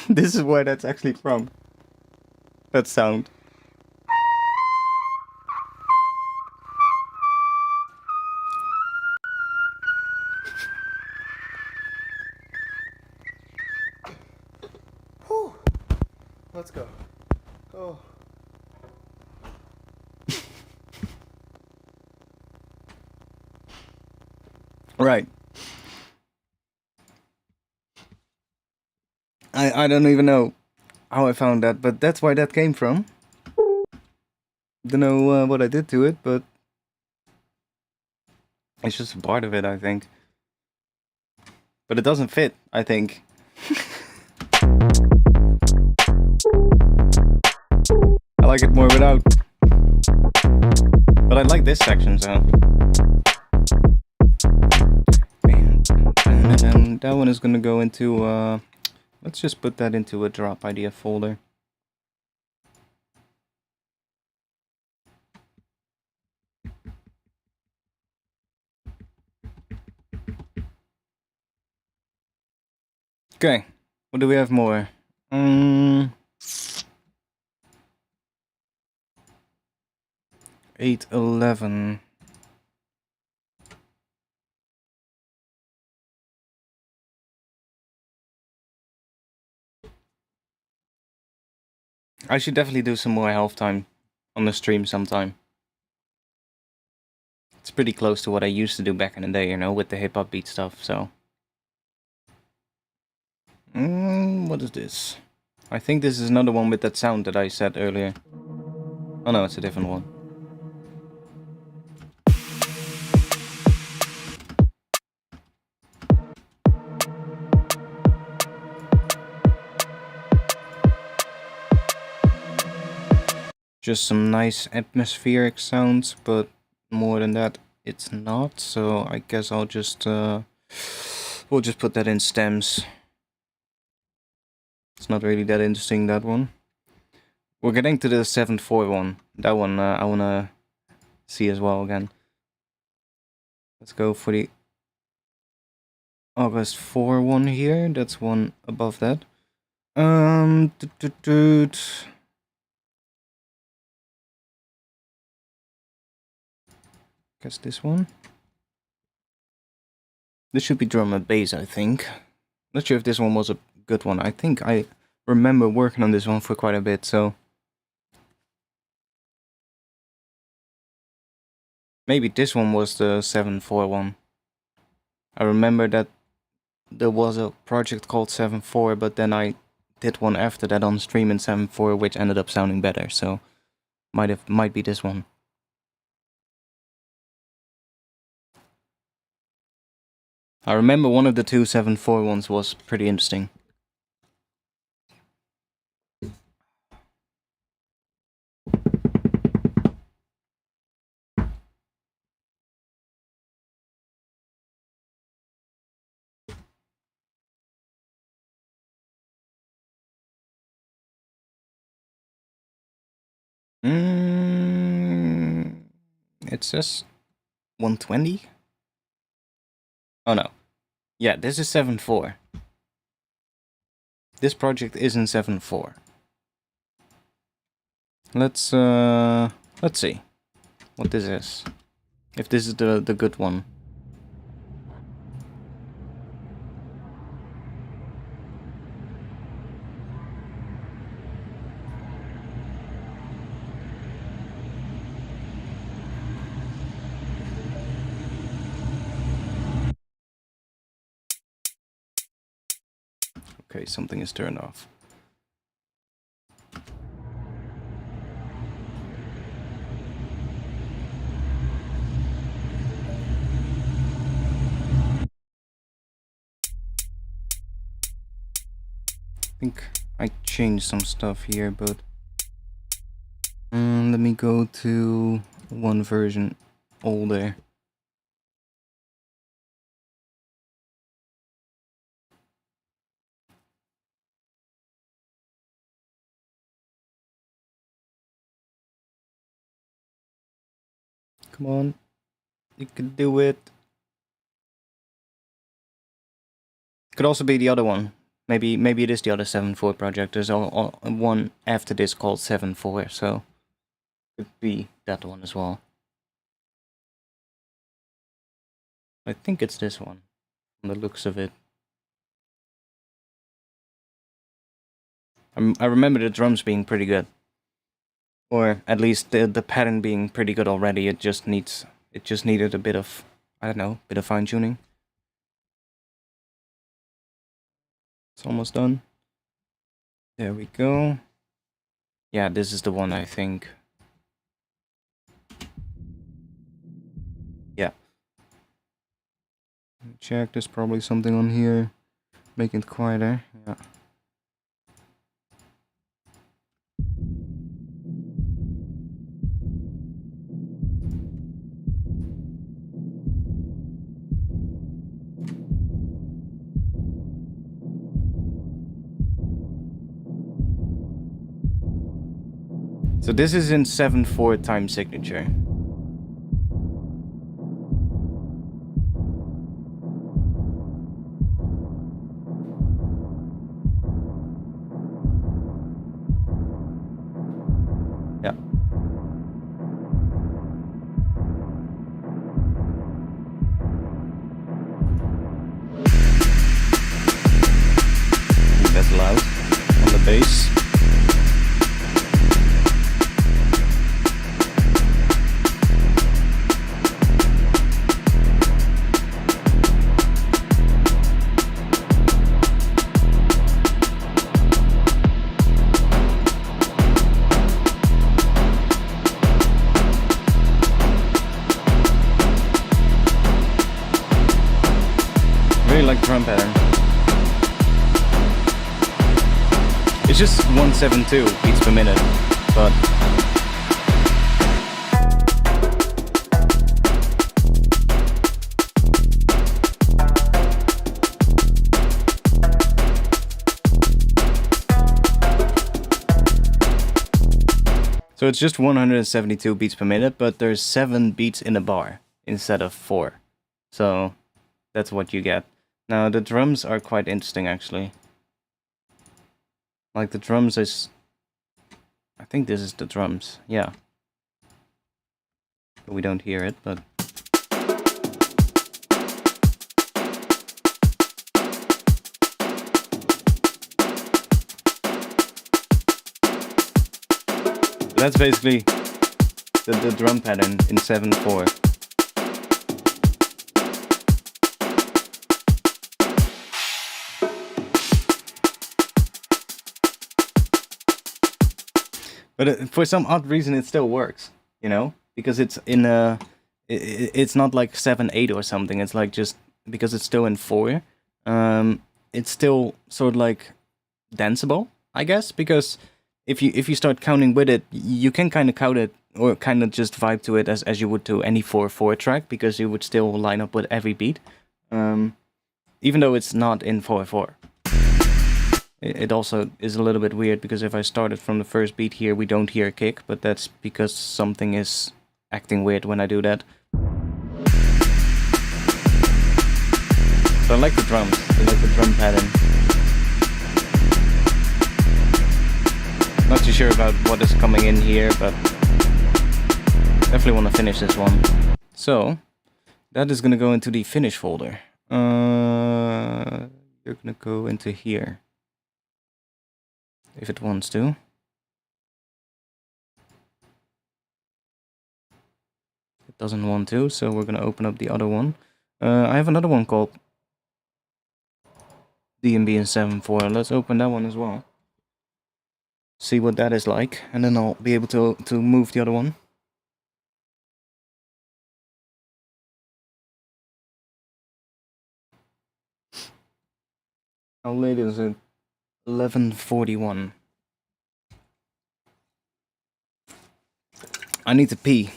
This is where that's actually from. That sound. Whew. Let's go. Oh. Right. I don't even know. how I found that, but that's where that came from. Don't know what I did to it, but it's just a part of it, I think. But it doesn't fit, I think. I like it more without. But I like this section, so. And that one is gonna go into, let's just put that into a drop idea folder. Okay, what do we have more? 811. I should definitely do some more health time on the stream sometime. It's pretty close to what I used to do back in the day, you know, with the hip-hop beat stuff, so. What is this? I think this is another one with that sound that I said earlier. Oh no, it's a different one. Just some nice atmospheric sounds, but more than that, it's not. So I guess I'll just we'll just put that in stems. It's not really that interesting, that one. We're getting to the 7/4 one. That one I wanna see as well again. Let's go for the August 4 one here. That's one above that. Guess this one. This should be drum and bass, I think. Not sure if this one was a good one. I think I remember working on this one for quite a bit, so maybe this one was the 7/4 one. I remember that there was a project called 7/4, but then I did one after that on stream in 7/4, which ended up sounding better, so might be this one. I remember one of the two 7/4 ones was pretty interesting. It says 120? Oh no. Yeah, this is 7/4. This project is in 7/4. Let's see what this is. If this is the good one. Okay, something is turned off. I think I changed some stuff here, but let me go to one version older. Come on, you can do it. Could also be the other one. Maybe it is the other 7/4 project. There's one after this called 7/4, so could be that one as well. I think it's this one, from the looks of it. I remember the drums being pretty good, or at least the pattern being pretty good already. It just needed a bit of, I don't know, bit of fine tuning. It's almost done. There we go. Yeah, this is the one, I think. Yeah. Check, there's probably something on here. Make it quieter. Yeah. So this is in 7/4 time signature. Yeah. That's loud on the bass. Really like drum pattern. It's just 172 beats per minute, but so it's just 172 beats per minute, but there's 7 beats in a bar instead of 4. So that's what you get. Now the drums are quite interesting actually. Like the drums is... I think this is the drums, yeah. We don't hear it, but... That's basically the drum pattern in 7/4. But for some odd reason it still works, you know? Because it's in a... It's not like 7/8 or something, it's like just... Because it's still in 4, it's still sort of like danceable, I guess, because if you start counting with it, you can kind of count it or kind of just vibe to it as you would to any 4/4 track, because you would still line up with every beat, even though it's not in 4/4. It also is a little bit weird because if I started from the first beat here, we don't hear a kick, but that's because something is acting weird when I do that. So I like the drums, I like the drum pattern. Not too sure about what is coming in here, but definitely want to finish this one. So that is going to go into the finish folder. You're going to go into here. If it wants to. It doesn't want to, so we're going to open up the other one. I have another one called DMB in 7/4. Let's open that one as well. See what that is like, and then I'll be able to move the other one. How late is it? 11:41. I need to pee.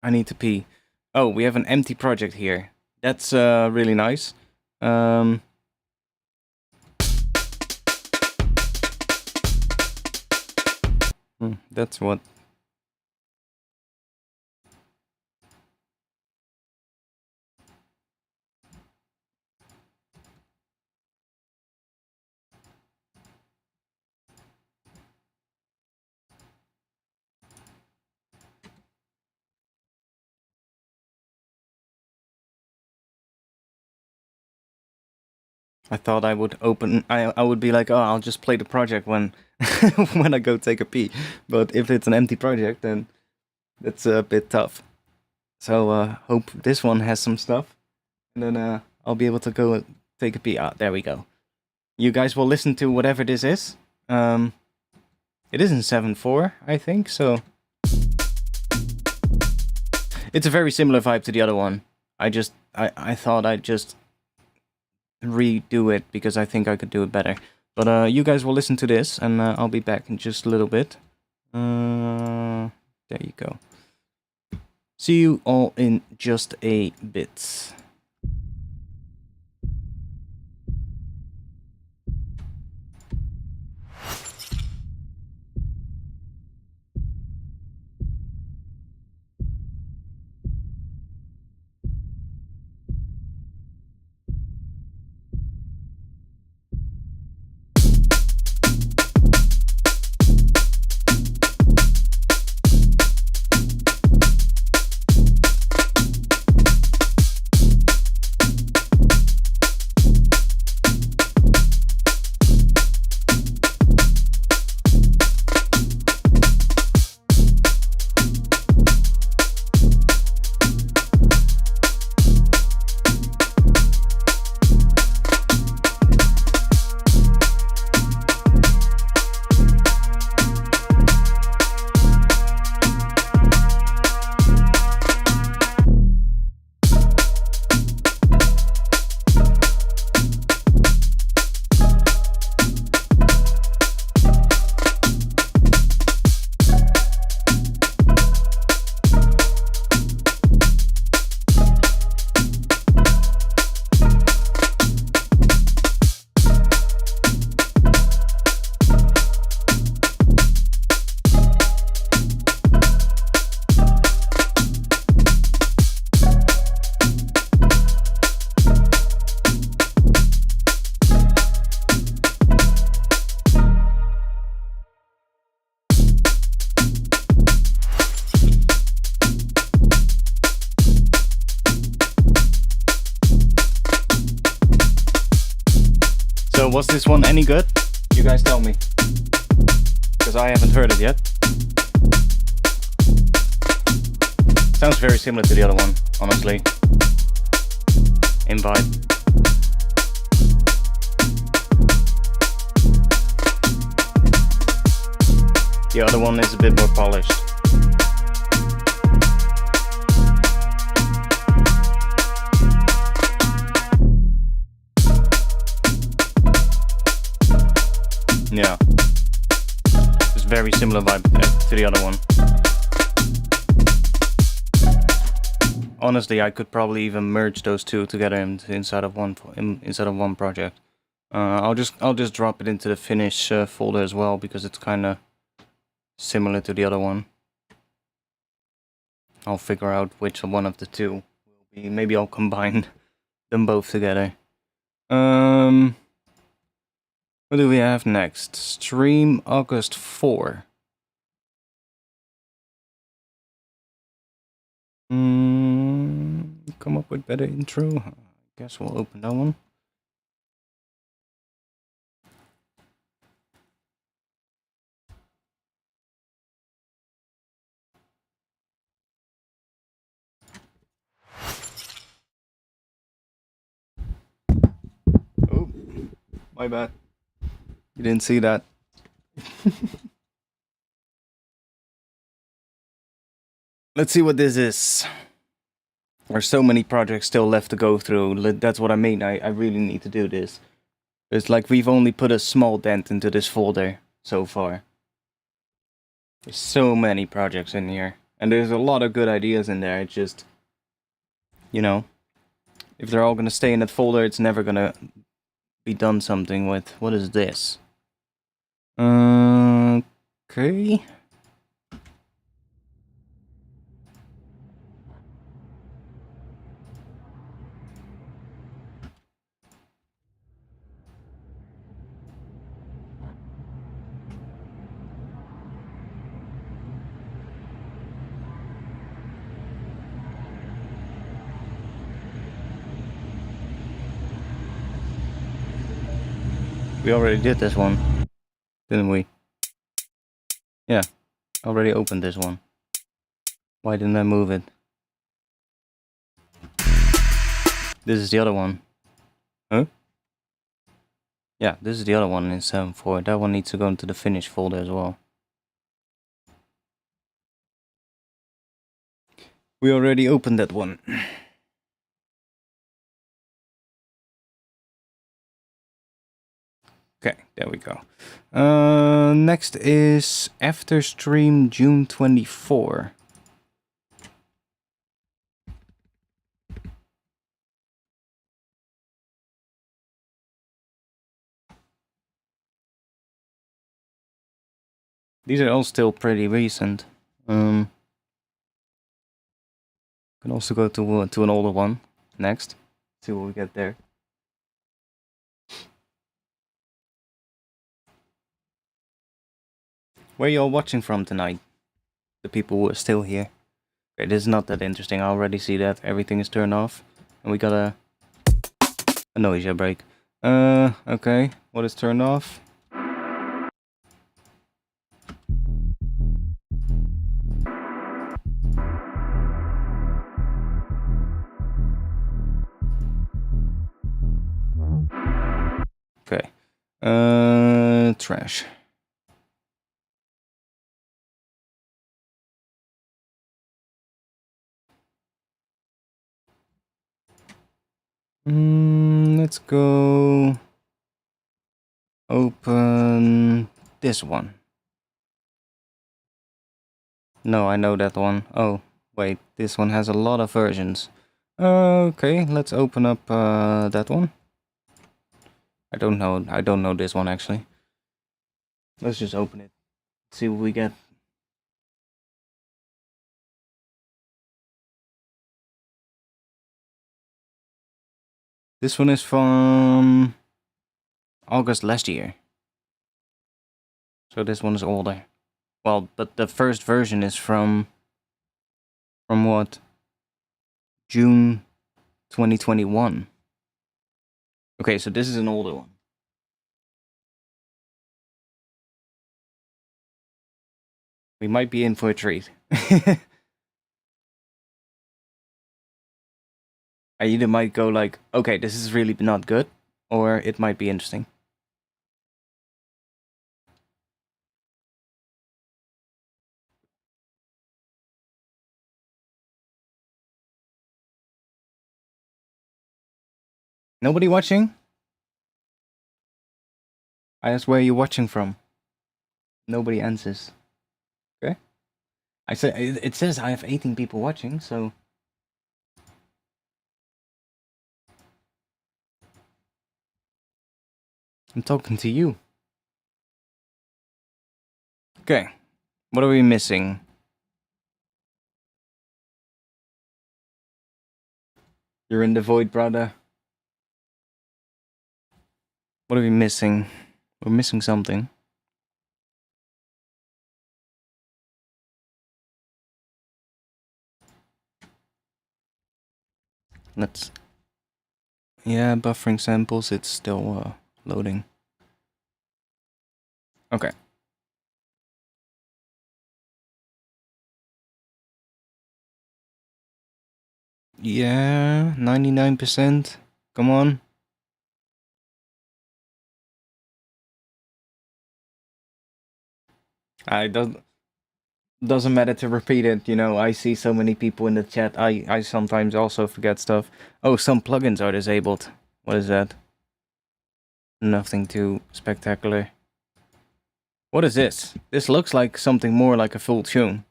I need to pee. Oh, we have an empty project here. That's really nice. That's what... I thought I would open... I would be like, oh, I'll just play the project when when I go take a pee. But if it's an empty project, then that's a bit tough. So hope this one has some stuff, and then I'll be able to go take a pee. Ah, there we go. you guys will listen to whatever this is. It is in 7/4, I think, so... It's a very similar vibe to the other one. I thought I'd just redo it because I think I could do it better. But you guys will listen to this, and I'll be back in just a little bit. There you go. See you all in just a bit. So was this one any good? You guys tell me. Because I haven't heard it yet. Sounds very similar to the other one, honestly. In vibe. The other one is a bit more polished. Yeah. It's very similar vibe to the other one. Honestly, I could probably even merge those two together inside of one project. I'll just drop it into the finish folder as well because it's kind of similar to the other one. I'll figure out which one of the two will be. Maybe I'll combine them both together. What do we have next? Stream August 4. Come up with better intro. I guess we'll open that one. Oh, my bad. You didn't see that. Let's see what this is. There's so many projects still left to go through. That's what I mean. I really need to do this. It's like we've only put a small dent into this folder so far. There's so many projects in here. And there's a lot of good ideas in there. It's just, you know, if they're all gonna stay in that folder, it's never gonna be done something with. What is this? Okay. We already did this one, didn't we? Yeah, already opened this one. Why didn't I move it? This is the other one. Huh? Yeah, this is the other one in 7.4. That one needs to go into the finish folder as well. We already opened that one. Okay, there we go. Next is after stream June 24. These are all still pretty recent. Can also go to an older one next. See what we get there. Where you all watching from tonight? The people who are still here. Okay, this is not that interesting. I already see that everything is turned off, and we got a noise break. Okay, what is turned off? Okay. Trash. Let's go open this one. No, I know that one. Oh, wait, this one has a lot of versions. Okay, let's open up that one. I don't know this one actually. Let's just open it. See what we get. This one is from August last year. So this one is older. Well, but the first version is from what? June 2021. Okay, so this is an older one. We might be in for a treat. I either might go like, okay, this is really not good, or it might be interesting. Nobody watching? I asked where you're watching from. Nobody answers. Okay. I said it says I have 18 people watching, so I'm talking to you. Okay. What are we missing? You're in the void, brother. What are we missing? We're missing something. Let's... Yeah, buffering samples, it's still loading. Okay. Yeah, 99%. Come on. I doesn't matter to repeat it, you know, I see so many people in the chat. I sometimes also forget stuff. Oh, some plugins are disabled. What is that? Nothing too spectacular. What is this? This looks like something more like a full tune.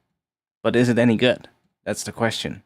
But is it any good? That's the question.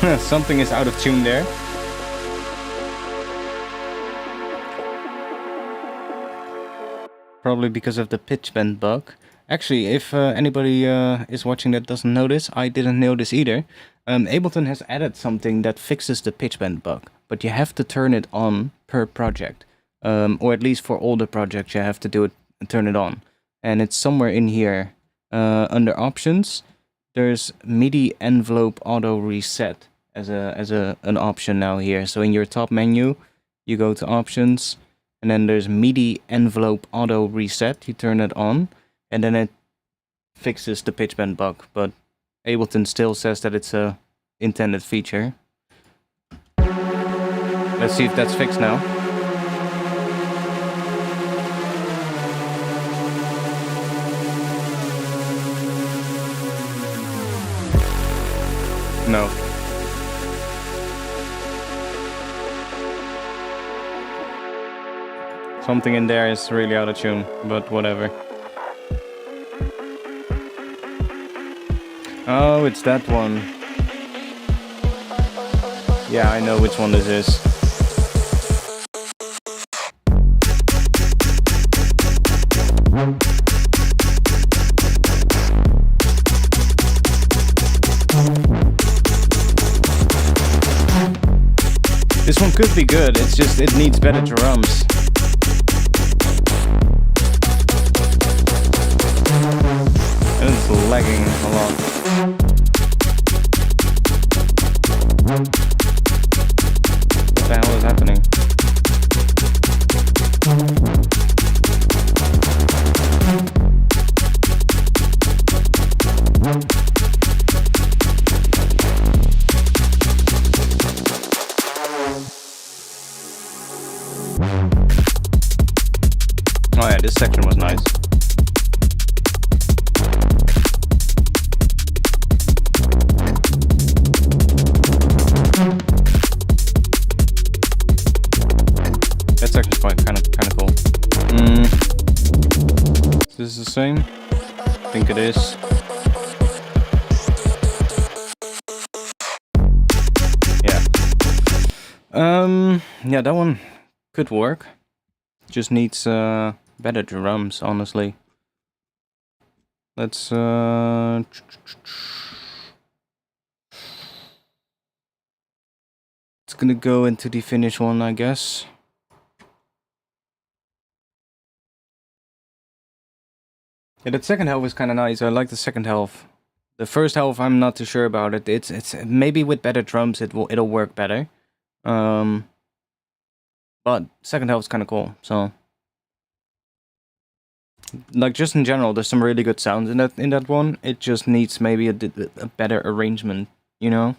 Something is out of tune there. Probably because of the pitch bend bug. Actually, if anybody is watching that doesn't notice, I didn't notice either. Ableton has added something that fixes the pitch bend bug, but you have to turn it on per project. Or at least for older projects, you have to do it and turn it on. And it's somewhere in here. Under options, there's MIDI envelope auto reset as an option now here. So in your top menu, you go to options, and then there's MIDI envelope auto reset. You turn it on, and then it fixes the pitch bend bug. But Ableton still says that it's a intended feature. Let's see if that's fixed now. No. Something in there is really out of tune, but whatever. Oh, it's that one. Yeah, I know which one this is. This one could be good, it's just it needs better drums. And it's lagging a lot. What the hell is happening? Oh yeah, this section was nice. That section's quite kind of cool. Is this the same? I think it is. Yeah, that one could work. Just needs better drums, honestly. Let's it's gonna go into the finish one, I guess. Yeah, that second half is kind of nice. I like the second half. The first half, I'm not too sure about it. It's maybe with better drums, it'll work better. But second half is kind of cool. So, like just in general, there's some really good sounds in that one. It just needs maybe a better arrangement, you know.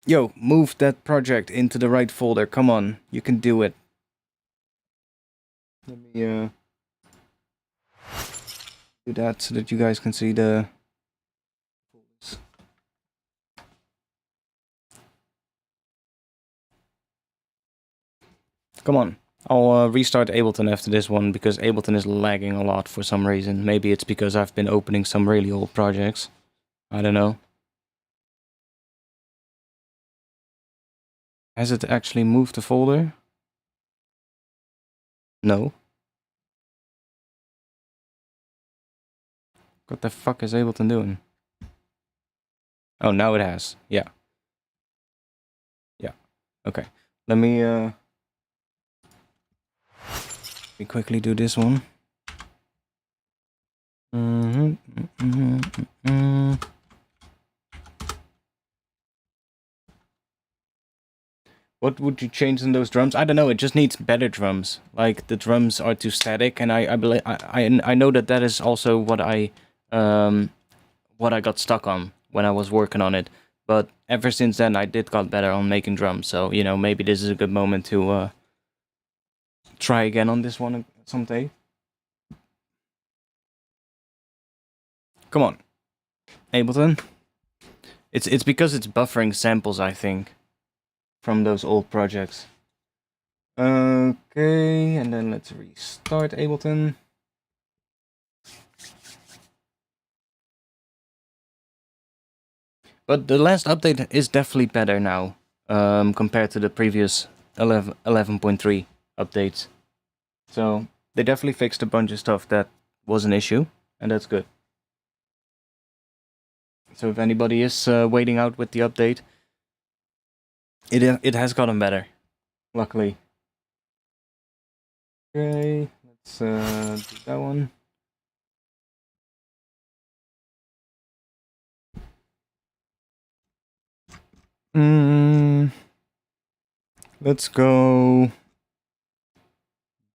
Yo, move that project into the right folder. Come on, you can do it. Let me do that so that you guys can see the folders. Come on. I'll restart Ableton after this one because Ableton is lagging a lot for some reason. Maybe it's because I've been opening some really old projects. I don't know. Has it actually moved the folder? No. What the fuck is Ableton doing? Oh, now it has. Yeah. Yeah. Okay. Let me quickly do this one. What would you change in those drums? I don't know. It just needs better drums. Like the drums are too static, and I believe I know that is also what I got stuck on when I was working on it. But ever since then, I got better on making drums. So you know, maybe this is a good moment to try again on this one someday. Come on, Ableton. It's because it's buffering samples, I think, from those old projects. Okay, and then let's restart Ableton. But the last update is definitely better now, compared to the previous 11.3 updates. So they definitely fixed a bunch of stuff that was an issue, and that's good. So if anybody is waiting out with the update, it has gotten better, luckily. Okay, let's do that one. Let's go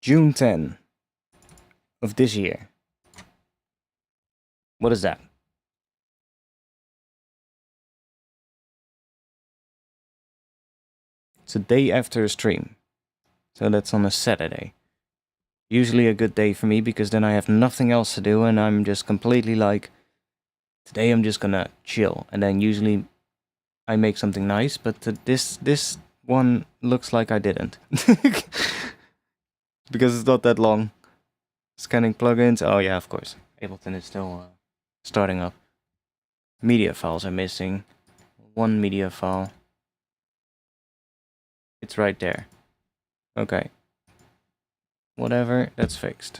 June 10 of this year. What is that? It's a day after a stream. So that's on a Saturday. Usually a good day for me because then I have nothing else to do and I'm just completely like, today I'm just gonna chill. And then usually I make something nice, but this one looks like I didn't. Because it's not that long. Scanning plugins. Oh yeah, of course. Ableton is still starting up. Media files are missing. One media file. It's right there. Okay. Whatever, that's fixed.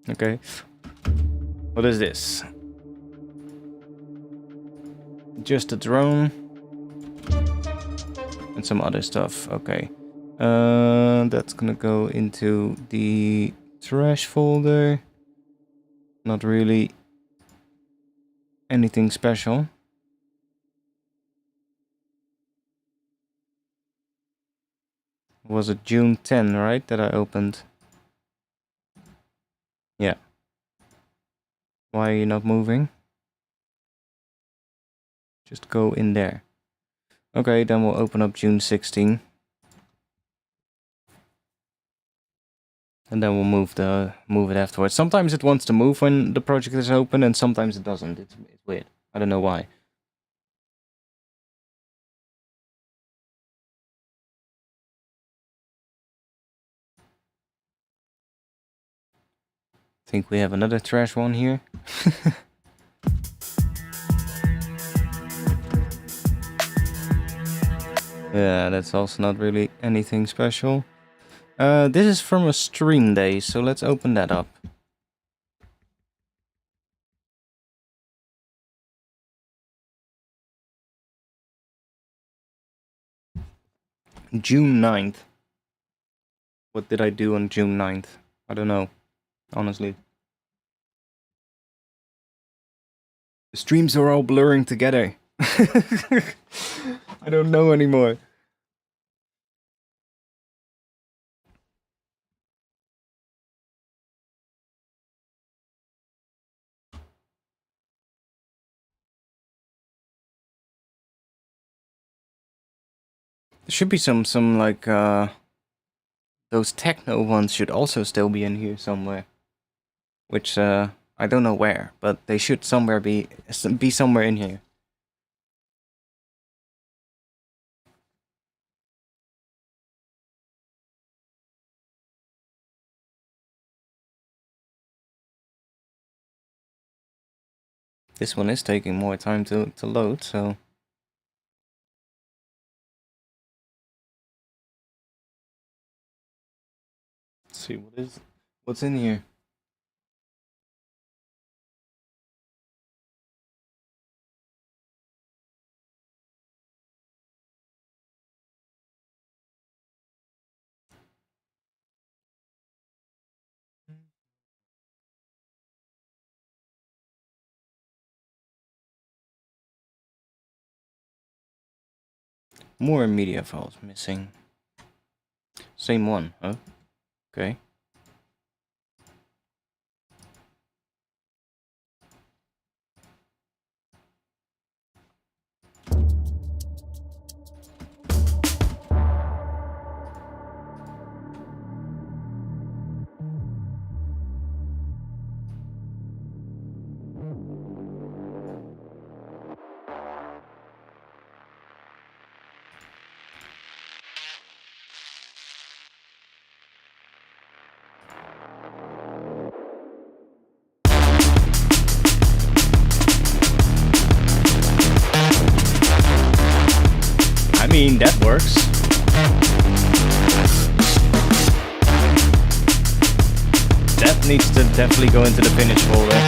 Okay. What is this? Just a drone. And some other stuff. Okay. That's gonna go into the trash folder. Not really anything special. Was it June 10, right, that I opened? Yeah. Why are you not moving? Just go in there. Okay, then we'll open up June 16. And then we'll move it afterwards. Sometimes it wants to move when the project is open, and sometimes it doesn't. It's weird. I don't know why. Think we have another trash one here. Yeah, that's also not really anything special. This is from a stream day, so let's open that up. June 9th. What did I do on June 9th? I don't know, honestly. The streams are all blurring together. I don't know anymore. There should be some like those techno ones should also still be in here somewhere. Which I don't know where, but they should somewhere be somewhere in here. This one is taking more time to load, so let's see what's in here. More media files missing. Same one, huh? Okay. mean, that works. That needs to definitely go into the finish folder.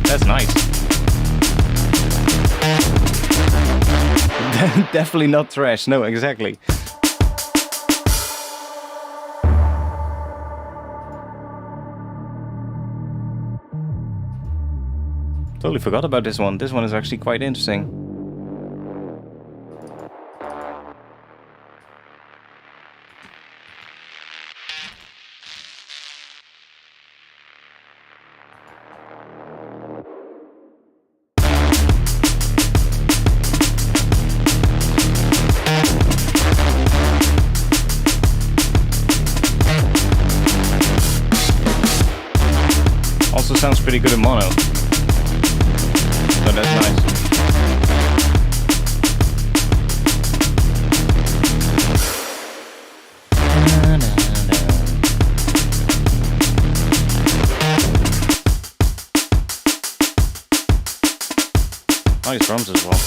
That's nice. Definitely not trash. No, exactly. Totally forgot about this one. This one is actually quite interesting. Also sounds pretty good in mono. So that's nice. Nice drums as well.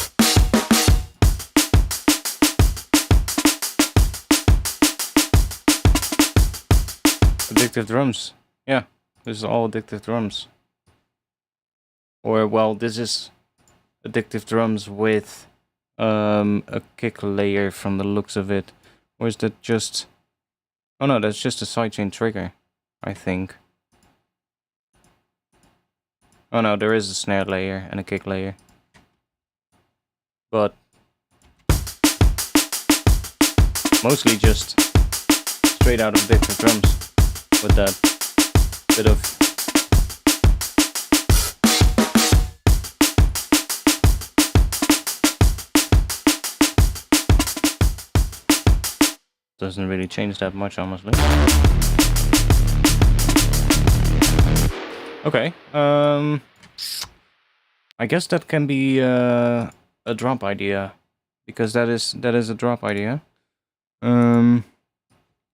Addictive drums. Yeah, this is all addictive drums. Or, well, this is addictive drums with a kick layer from the looks of it. Or is that just... Oh no, that's just a sidechain trigger, I think. Oh no, there is a snare layer and a kick layer. But mostly just straight out of addictive drums with that bit of... Doesn't really change that much, honestly. Okay, I guess that can be a drop idea, because that is a drop idea.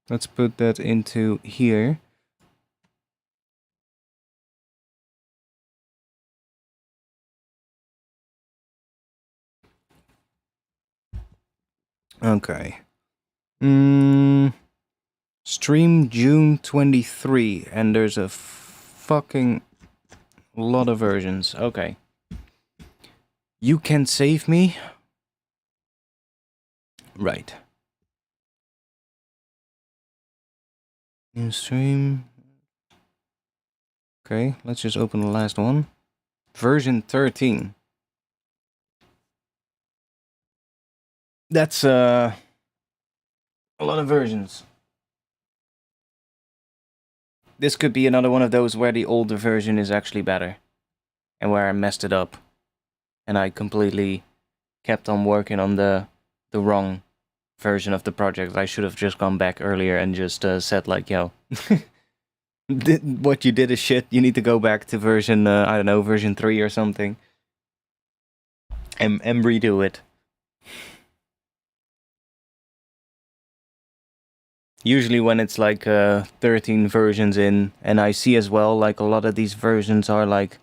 Let's put that into here. Okay. Stream June 23, and there's a fucking lot of versions. Okay. You Can Save Me? Right. New stream. Okay, let's just open the last one. Version 13. That's a lot of versions. This could be another one of those where the older version is actually better. And where I messed it up. And I completely kept on working on the wrong version of the project. I should have just gone back earlier and just said like, yo, what you did is shit. You need to go back to version, I don't know, version 3 or something. And redo it. Usually when it's like 13 versions in, and I see as well, like a lot of these versions are like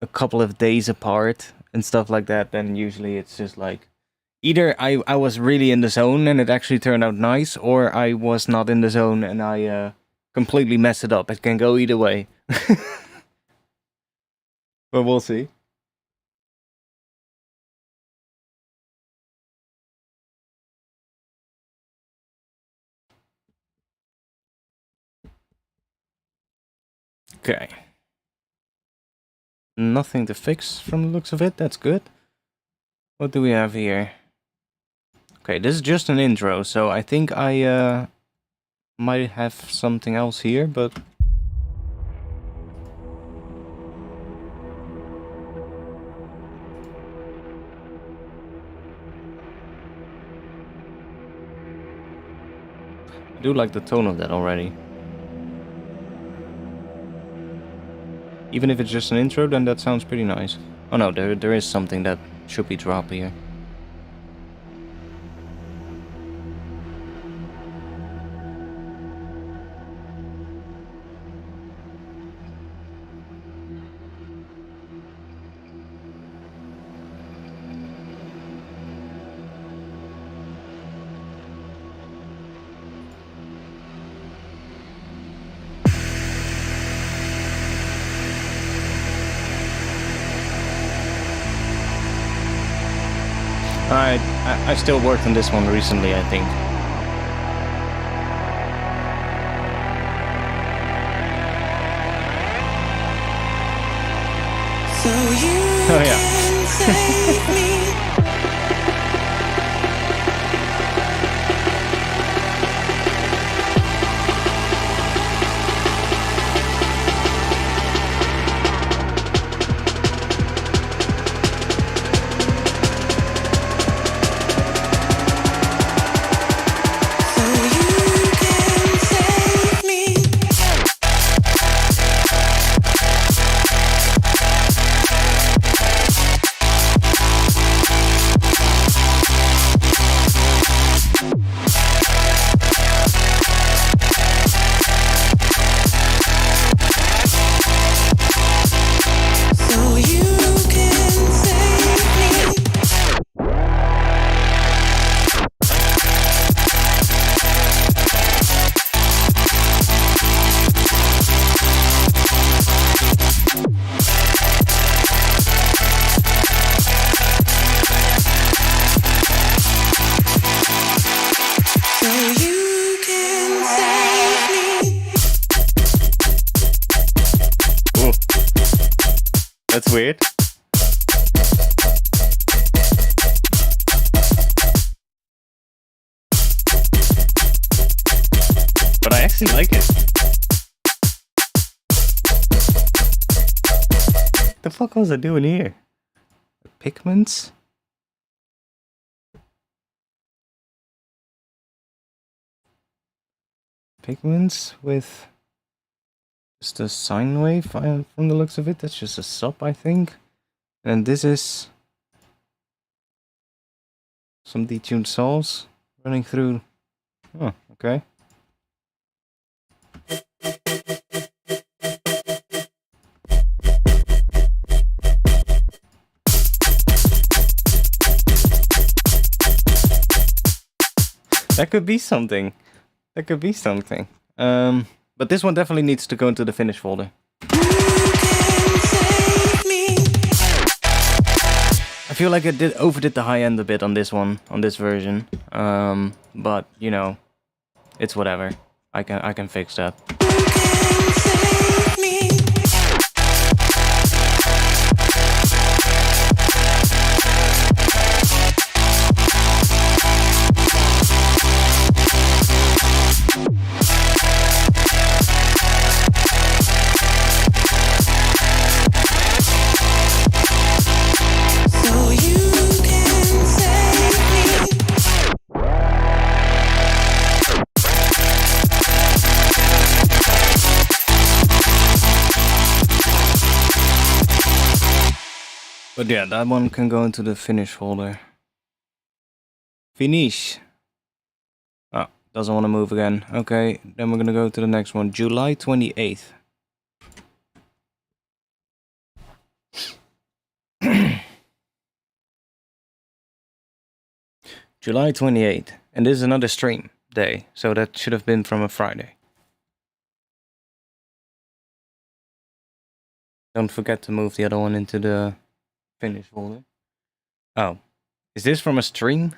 a couple of days apart and stuff like that, then usually it's just like, either I was really in the zone and it actually turned out nice, or I was not in the zone and I completely messed it up. It can go either way. But we'll see. Okay. Nothing to fix from the looks of it, that's good. What do we have here? Okay, this is just an intro, so I think I might have something else here, but... I do like the tone of that already. Even if it's just an intro, then that sounds pretty nice. Oh no, there is something that should be dropped here. I still worked on this one recently, I think.
So you
Oh yeah.
can save me. So you can save me. So you can save me. So you can save me.
Ooh. That's weird. But I actually like it. What the fuck was I doing here? Pigments? Pigments with just a sine wave from the looks of it. That's just a sub, I think. And this is some detuned saws running through. Oh, okay. That could be something. That could be something. But this one definitely needs to go into the finish folder. I feel like it overdid the high end a bit on this one, on this version. But you know, it's whatever. I can fix that.
So you can save me.
But yeah, that one can go into the finish folder. Finish. Oh, doesn't want to move again. Okay, then we're gonna go to the next one. July 28th. July 28th. And this is another stream day, so that should have been from a Friday. Don't forget to move the other one into the finish folder. Oh, is this from a stream?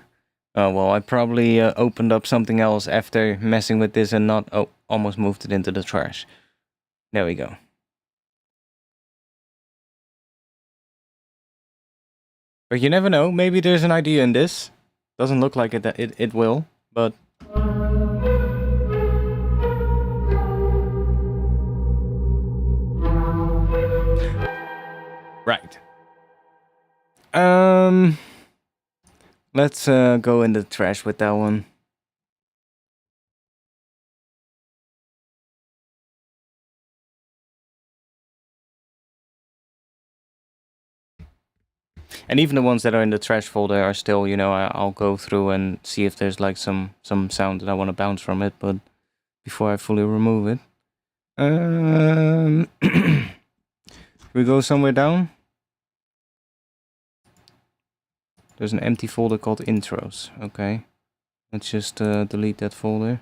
Oh, well, I probably opened up something else after messing with this and not... Oh, almost moved it into the trash. There we go. But you never know, maybe there's an idea in this. Doesn't look like it will, but... Right. Let's go in the trash with that one. And even the ones that are in the trash folder are still, you know, I'll go through and see if there's like some sound that I want to bounce from it, but before I fully remove it. We go somewhere down. There's an empty folder called intros. Okay. Let's just delete that folder.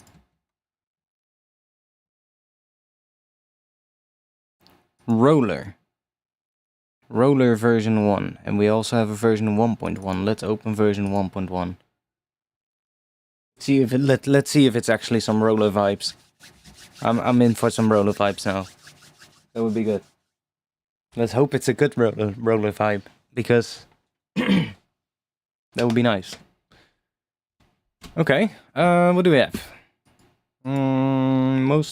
Roller. Roller version 1. And we also have a version 1.1. Let's open version 1.1. See if let's see if it's actually some roller vibes. I'm in for some roller vibes now. That would be good. Let's hope it's a good roller vibe, because that would be nice. Okay, what do we have? Mostly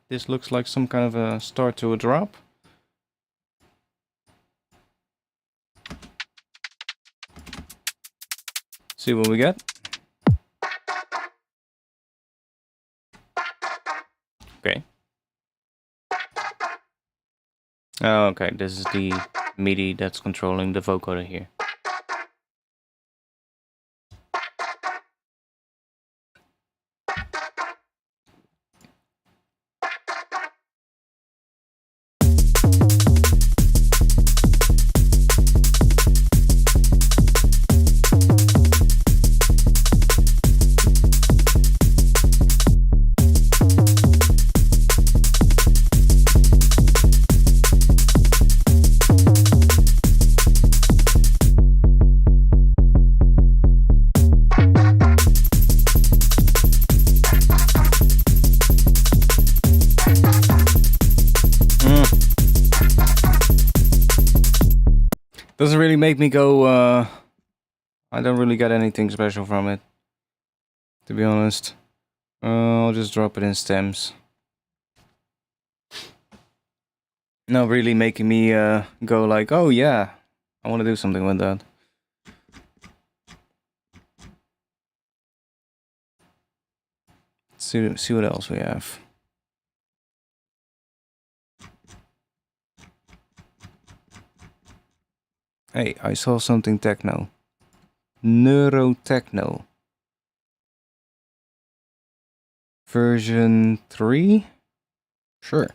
this looks like some kind of a start to a drop. See what we get. Okay. Oh, okay, this is the MIDI that's controlling the vocoder here. Doesn't really make me go, I don't really get anything special from it, to be honest. I'll just drop it in stems. Not really making me go like, oh yeah, I want to do something with that. See what else we have. Hey, I saw something techno. Neurotechno. Version 3? Sure.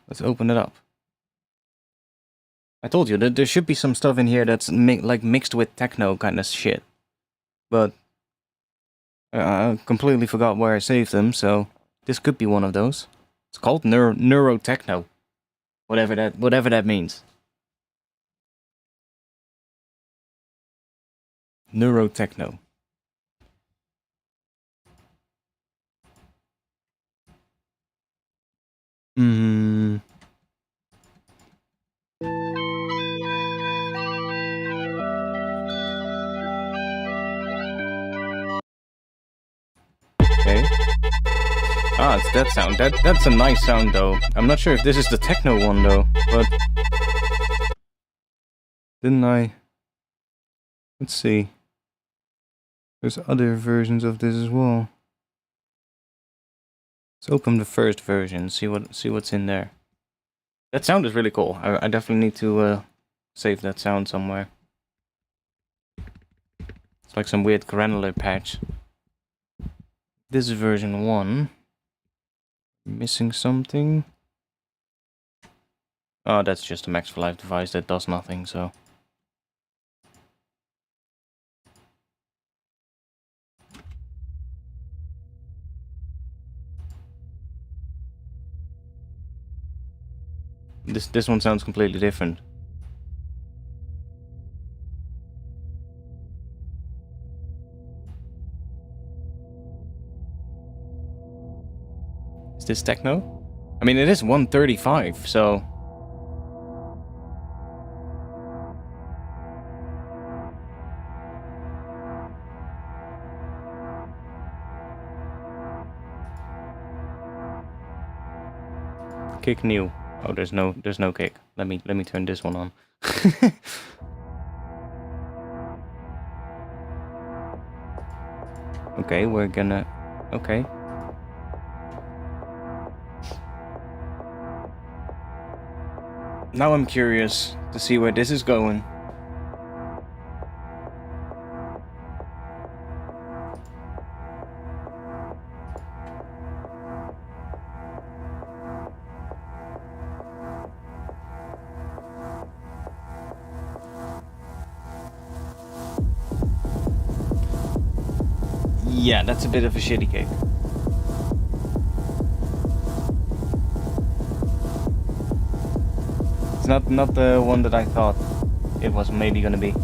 Let's open it up. I told you that there should be some stuff in here that's like mixed with techno kind of shit. But I completely forgot where I saved them, so this could be one of those. It's called Neurotechno. Whatever that means. Neurotechno. Okay. Ah, it's that sound. That's a nice sound though. I'm not sure if this is the techno one though, but didn't I? Let's see. There's other versions of this as well. Let's open the first version, see what's in there. That sound is really cool. I definitely need to save that sound somewhere. It's like some weird granular patch. This is version 1. Missing something. Oh, that's just a Max for Life device that does nothing, so. This one sounds completely different. Is this techno? I mean, it is 135, so. Kick new. Oh, there's no kick. Let me turn this one on. Okay, we're gonna. Okay. Now I'm curious to see where this is going. Yeah, that's a bit of a shitty cake. It's not the one that I thought it was maybe gonna be.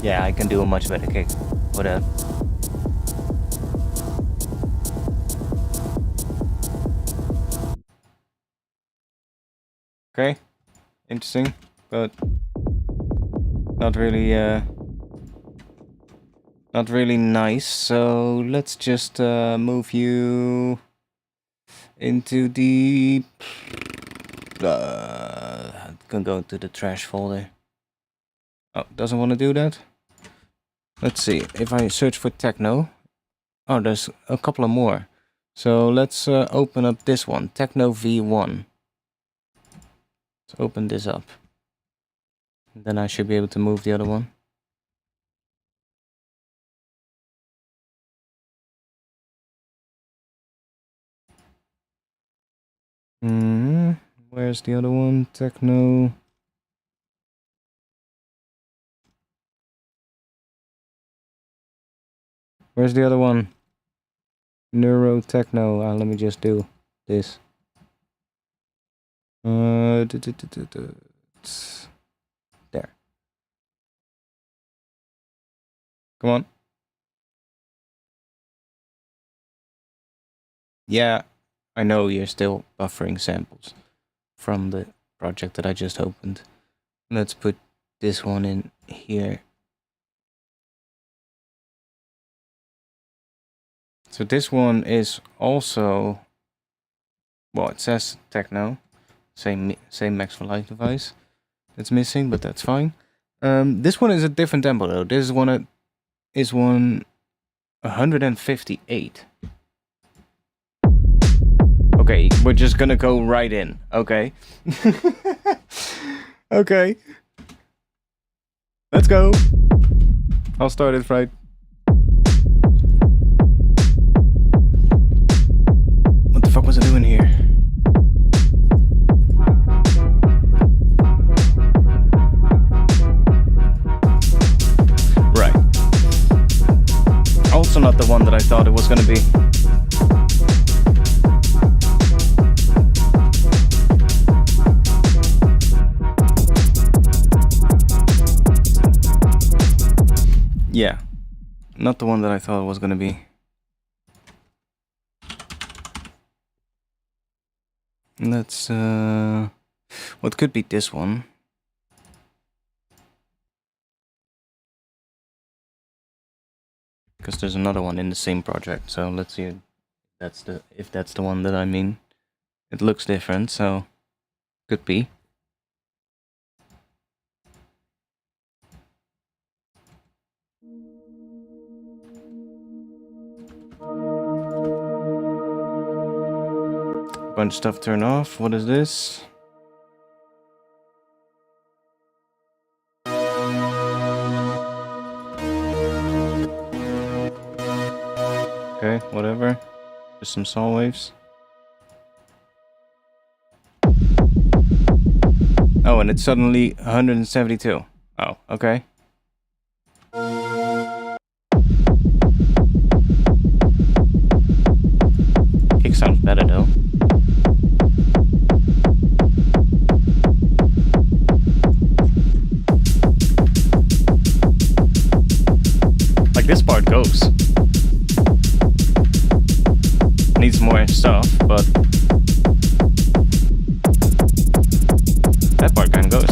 Yeah, I can do a much better kick with that. Okay, interesting, but not really nice. So let's just move you into the can go to the trash folder. Oh, doesn't want to do that. Let's see if I search for techno. Oh, there's a couple of more. So let's open up this one, Techno V1. Let's open this up. Then I should be able to move the other one. Where's the other one? Techno. Where's the other one? Neuro techno. Let me just do this. There. Come on. Yeah, I know you're still buffering samples from the project that I just opened. Let's put this one in here. So this one is also, well, it says techno, same Max for Life device. It's missing, but that's fine. This one is a different tempo though. This one is 158. Okay, we're just gonna go right in. Okay. Okay. Let's go. I'll start it right. What the fuck was I doing here? Right. Also not the one that I thought it was gonna be. Yeah, not the one that I thought it was gonna be. Let's what could be this one? Because there's another one in the same project, so let's see if that's the one that I mean. It looks different, so could be. Bunch of stuff turned off. What is this? Okay, whatever. Just some saw waves. Oh, and it's suddenly 172. Oh, okay. Kick sounds better though. Like this part goes. Needs more stuff, but that part kind of goes.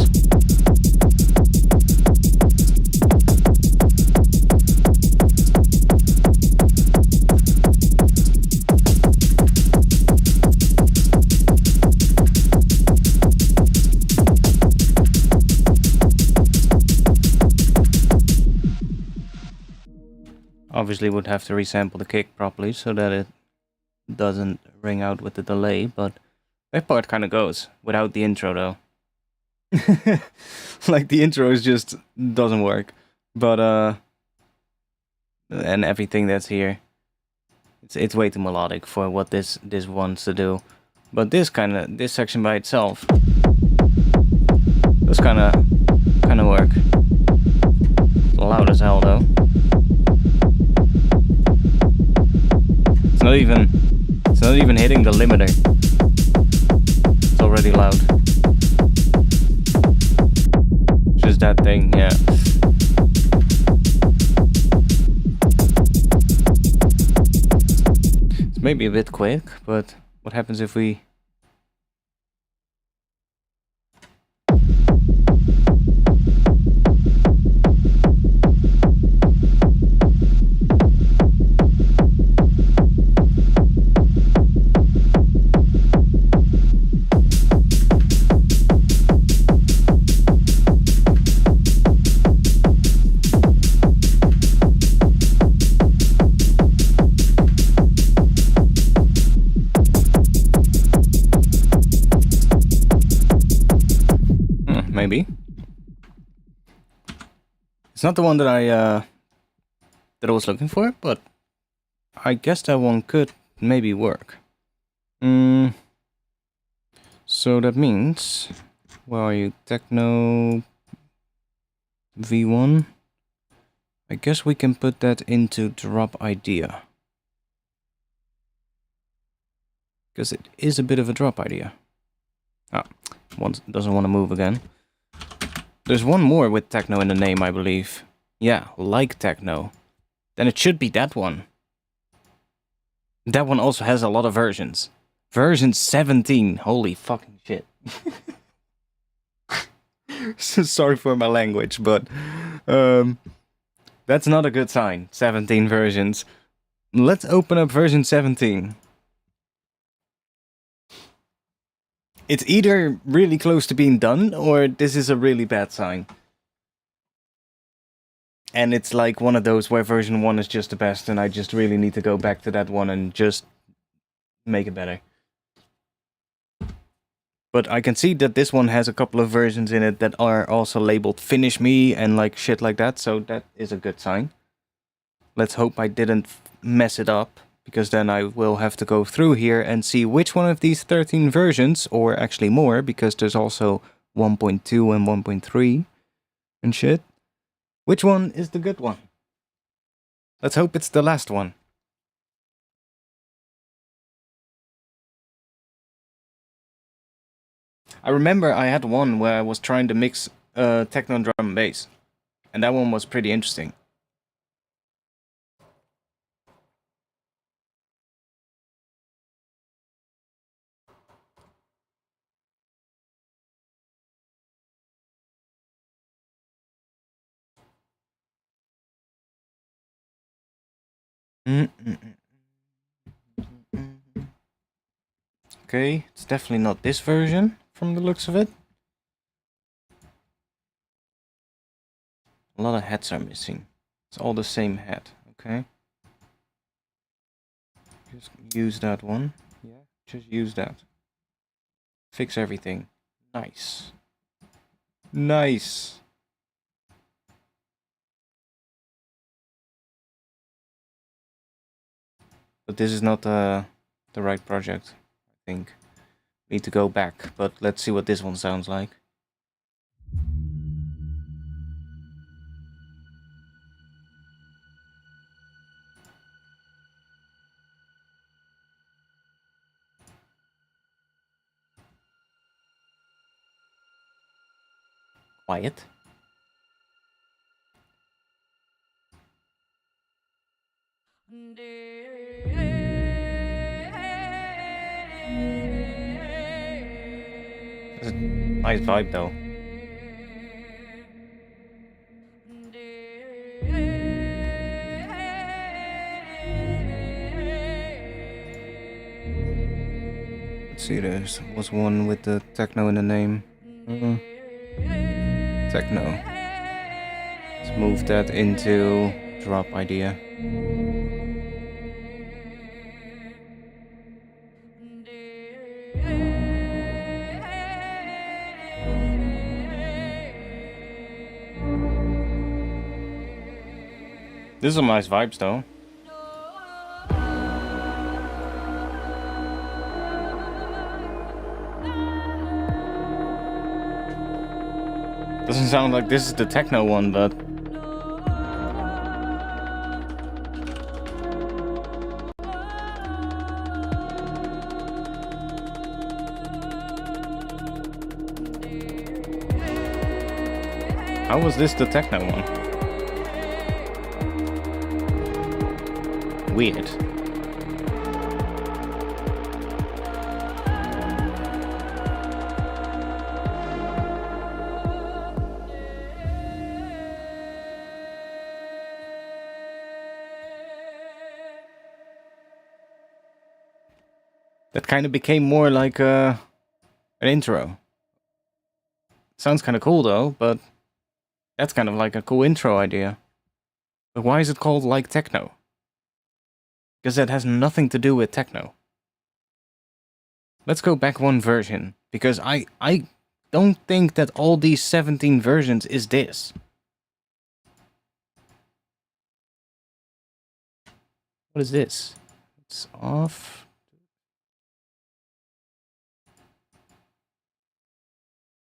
Obviously would have to resample the kick properly so that it doesn't ring out with the delay, but that part kind of goes without the intro though. Like the intro is just doesn't work, but and everything that's here, it's way too melodic for what this wants to do. But this section by itself does kind of work. Loud as hell though. It's not even hitting the limiter. It's already loud. Just that thing, yeah. maybe a bit quick, but what happens if we... Maybe. It's not the one that I was looking for, but I guess that one could maybe work. So that means, where are you? Techno V1. I guess we can put that into drop idea. Because it is a bit of a drop idea. Ah, one doesn't want to move again. There's one more with techno in the name, I believe. Yeah, like techno. Then it should be that one. That one also has a lot of versions. Version 17. Holy fucking shit. Sorry for my language, but that's not a good sign. 17 versions. Let's open up version 17. It's either really close to being done, or this is a really bad sign. And it's like one of those where version 1 is just the best, and I just really need to go back to that one and just make it better. But I can see that this one has a couple of versions in it that are also labeled Finish Me and like shit like that, so that is a good sign. Let's hope I didn't mess it up, because then I will have to go through here and see which one of these 13 versions, or actually more, because there's also 1.2 and 1.3 and shit. Which one is the good one? Let's hope it's the last one. I remember I had one where I was trying to mix techno drum and bass, and that one was pretty interesting. Okay, it's definitely not this version from the looks of it. A lot of heads are missing. It's all the same head, okay? Just use that one. Yeah, just use that. Fix everything. Nice. Nice. But this is not the right project, I think. Need to go back, but let's see what this one sounds like. Quiet. That's a nice vibe though. Let's see, there was one with the techno in the name. Techno. Let's move that into drop idea. This is some nice vibes though. Doesn't sound like this is the techno one, but... How was this the techno one? Weird. That kind of became more like an intro. Sounds kind of cool though, but that's kind of like a cool intro idea. But why is it called like techno? Because that has nothing to do with techno. Let's go back one version, because I don't think that all these 17 versions is this. What is this? It's off.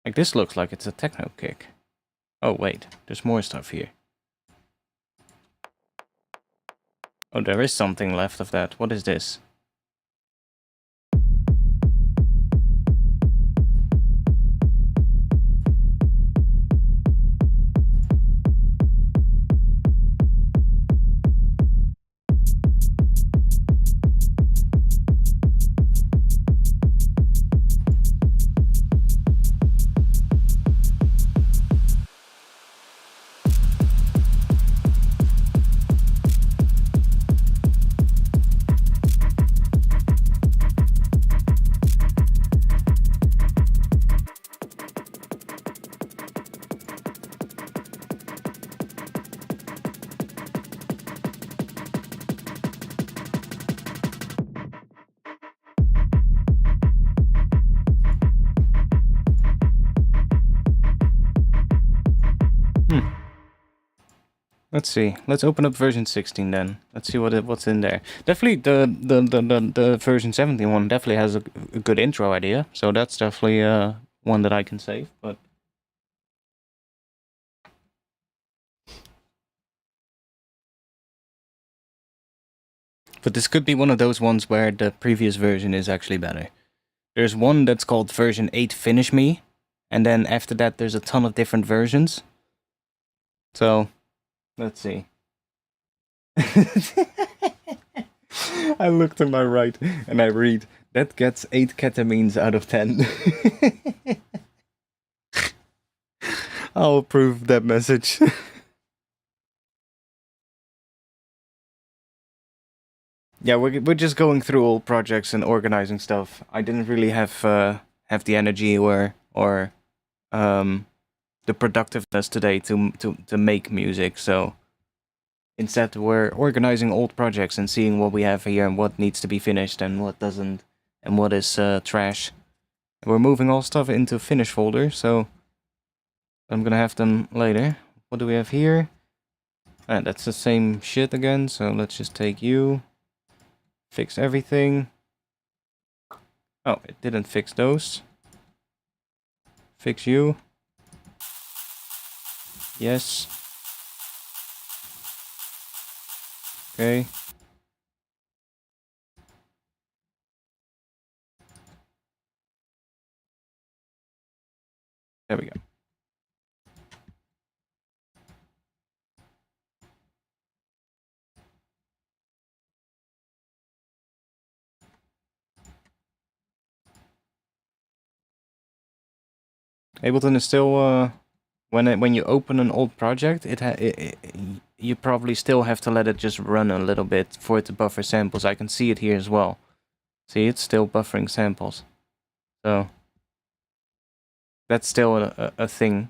Like this looks like it's a techno kick. Oh wait, there's more stuff here. Oh, there is something left of that. What is this? Let's see. Let's open up version 16 then. Let's see what's in there. Definitely the version 17 one definitely has a good intro idea. So that's definitely one that I can save. But this could be one of those ones where the previous version is actually better. There's one that's called version 8 Finish Me. And then after that there's a ton of different versions. So let's see. I look to my right and I read, that gets 8 ketamines out of 10. I'll approve that message. Yeah, we're just going through all projects and organizing stuff. I didn't really have the energy or the productiveness today to make music, so instead we're organizing old projects and seeing what we have here and what needs to be finished and what doesn't, and what is trash. We're moving all stuff into finish folder, so I'm gonna have them later. What do we have here? Ah, that's the same shit again, so let's just take you, fix everything. Oh, it didn't fix those. Fix you. Yes. Okay. There we go. Ableton is still when you open an old project, you probably still have to let it just run a little bit for it to buffer samples. I can see it here as well. See, it's still buffering samples. So that's still a thing.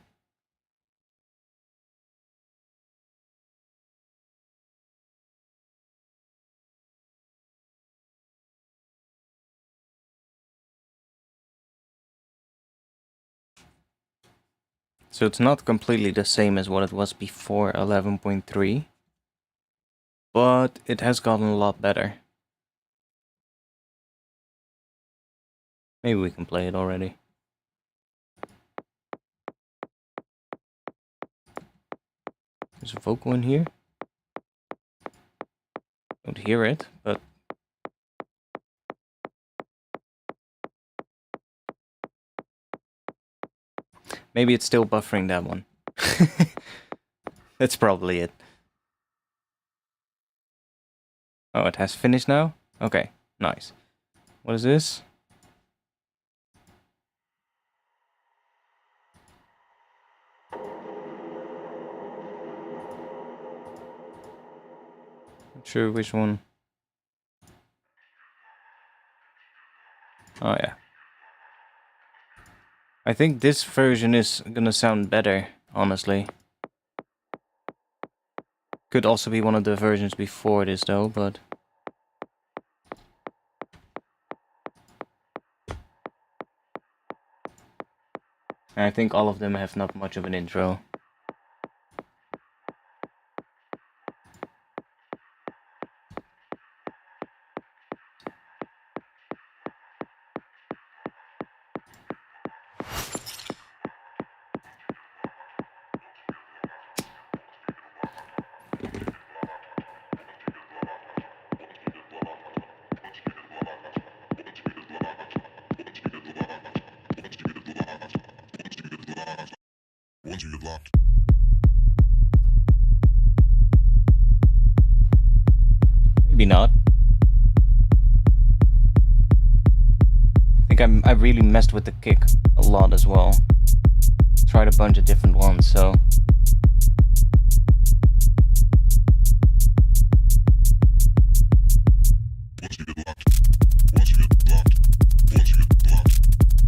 So it's not completely the same as what it was before 11.3, but it has gotten a lot better. Maybe we can play it already. There's a vocal in here. Don't hear it, but maybe it's still buffering that one. That's probably it. Oh, it has finished now? Okay, nice. What is this? Not sure which one. Oh yeah. I think this version is gonna sound better, honestly. Could also be one of the versions before this though, but... I think all of them have not much of an intro.
Once you get locked.
Maybe not. I think I really messed with the kick a lot as well. Tried a bunch of different ones, so...
Once you get locked. Once you get locked. Once you get locked.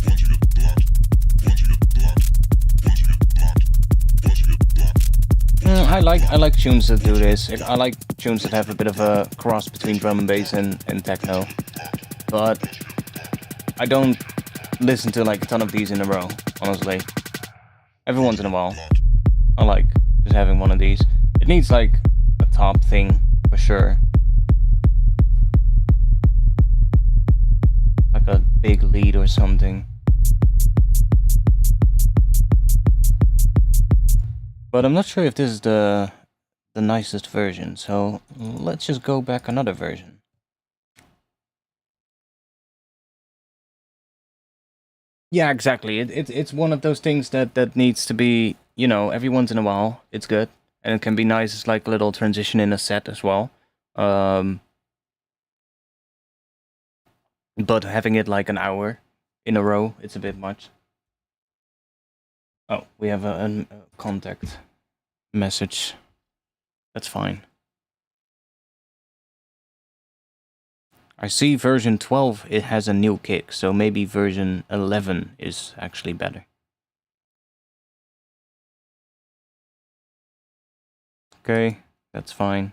Once you get locked. Once you get locked. Once you get locked. Once you get locked.
I like tunes that do this. I like tunes that have a bit of a cross between drum and bass and techno. But I don't listen to like a ton of these in a row, honestly. Every once in a while, I like just having one of these. It needs like a top thing, for sure. Like a big lead or something. But I'm not sure if this is the nicest version, so let's just go back another version. Yeah, exactly. It's one of those things that needs to be, you know, every once in a while. It's good, and it can be nice as like a little transition in a set as well. But having it like an hour in a row, it's a bit much. Oh, we have a contact message. That's fine. I see version 12, it has a new kick, so maybe version 11 is actually better. Okay, that's fine.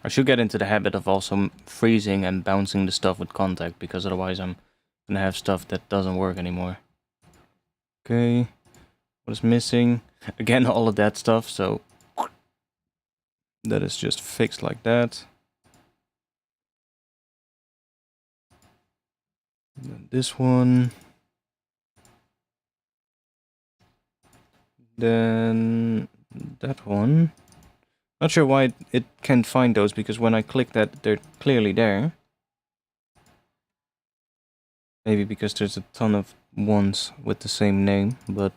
I should get into the habit of also freezing and bouncing the stuff with contact, because otherwise I'm gonna have stuff that doesn't work anymore. Okay, what is missing? Again, all of that stuff, so that is just fixed like that. And then this one. Then that one. Not sure why it can't find those, because when I click that, they're clearly there. Maybe because there's a ton of ones with the same name, but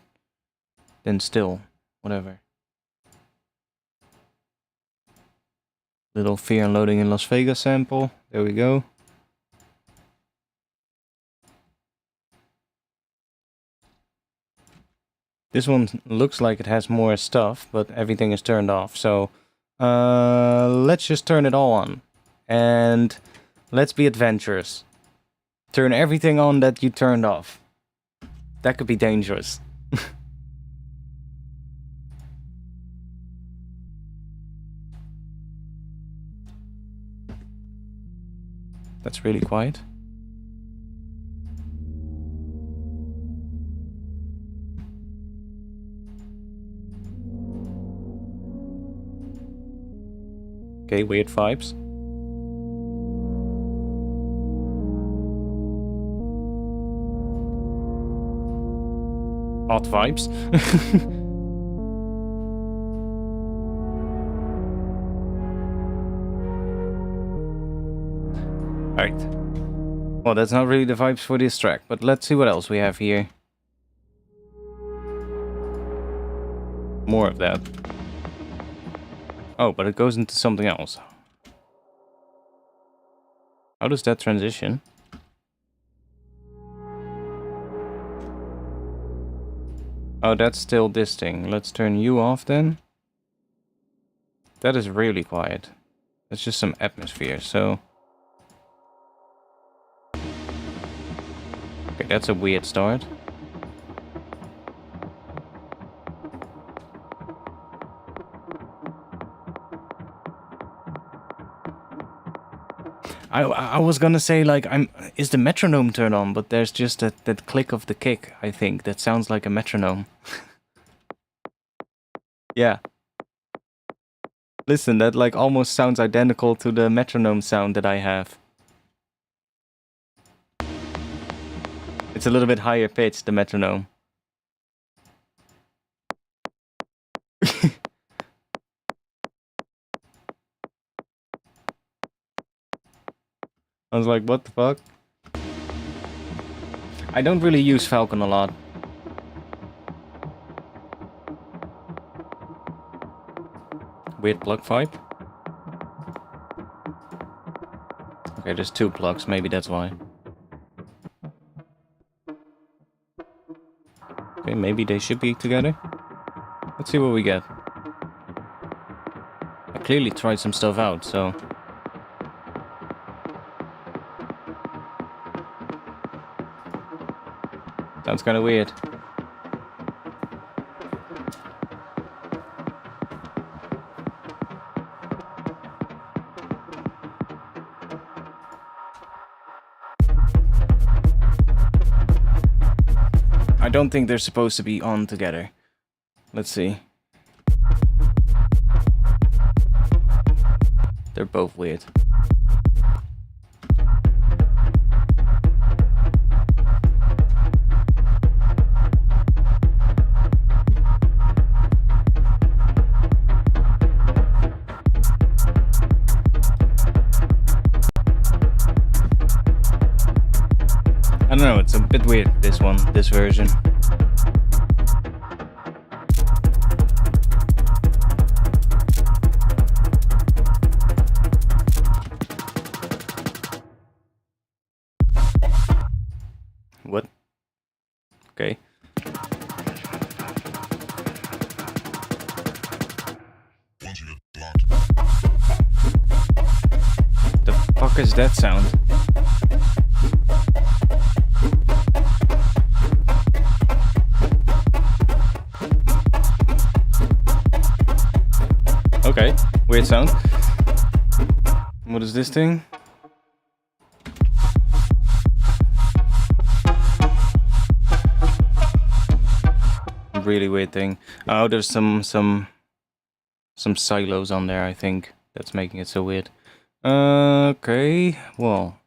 then still, whatever. Little Fear and Loading in Las Vegas sample. There we go. This one looks like it has more stuff, but everything is turned off. So let's just turn it all on. And let's be adventurous. Turn everything on that you turned off. That could be dangerous. That's really quiet. Okay, weird vibes. Odd vibes. Alright. Well, that's not really the vibes for this track, but let's see what else we have here. More of that. Oh, but it goes into something else. How does that transition? Oh, that's still this thing. Let's turn you off then. That is really quiet. That's just some atmosphere, so that's a weird start. I was gonna say, like, is the metronome turned on, but there's just that click of the kick, I think, that sounds like a metronome. Yeah. Listen, that like almost sounds identical to the metronome sound that I have. It's a little bit higher pitched, the metronome. I was like, what the fuck? I don't really use Falcon a lot. Weird plug vibe. Okay, there's 2 plugs, maybe that's why. Okay, maybe they should be together. Let's see what we get. I clearly tried some stuff out, so... Sounds kinda weird. I don't think they're supposed to be on together. Let's see. They're both weird. I don't know, it's a bit weird, this version. What? Okay.
Once you get blocked,
The fuck is that sound? Okay, weird sound. What is this thing? Really weird thing. Oh, there's some silos on there, I think. That's making it so weird. Okay, well,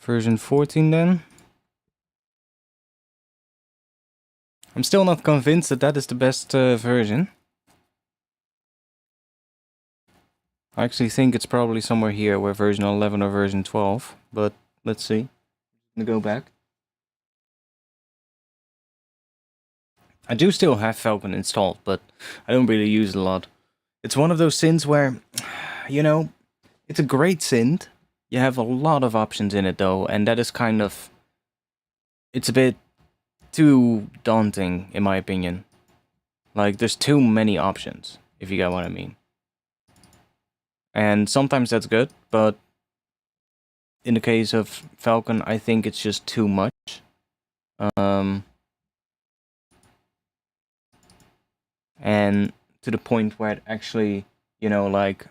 version 14 then. I'm still not convinced that that is the best version. I actually think it's probably somewhere here, where version 11 or version 12, but let's see. I'm gonna go back. I do still have Falcon installed, but I don't really use it a lot. It's one of those synths where, you know, it's a great synth. You have a lot of options in it though, and that is kind of... It's a bit too daunting, in my opinion. Like, there's too many options, if you get what I mean. And sometimes that's good, but in the case of Falcon, I think it's just too much. And to the point where it actually, you know, like,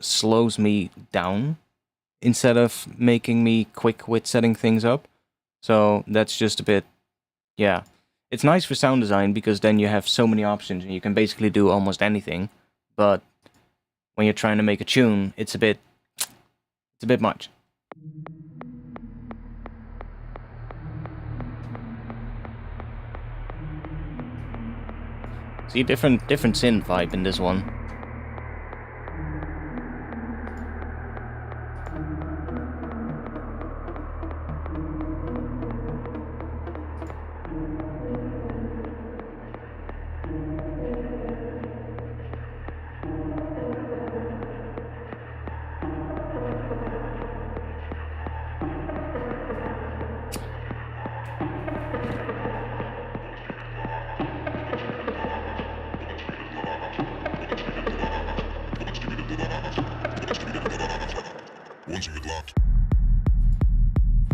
slows me down instead of making me quick with setting things up. So that's just a bit, yeah. It's nice for sound design because then you have so many options and you can basically do almost anything. But when you're trying to make a tune, it's a bit much. See, different synth vibe in this one.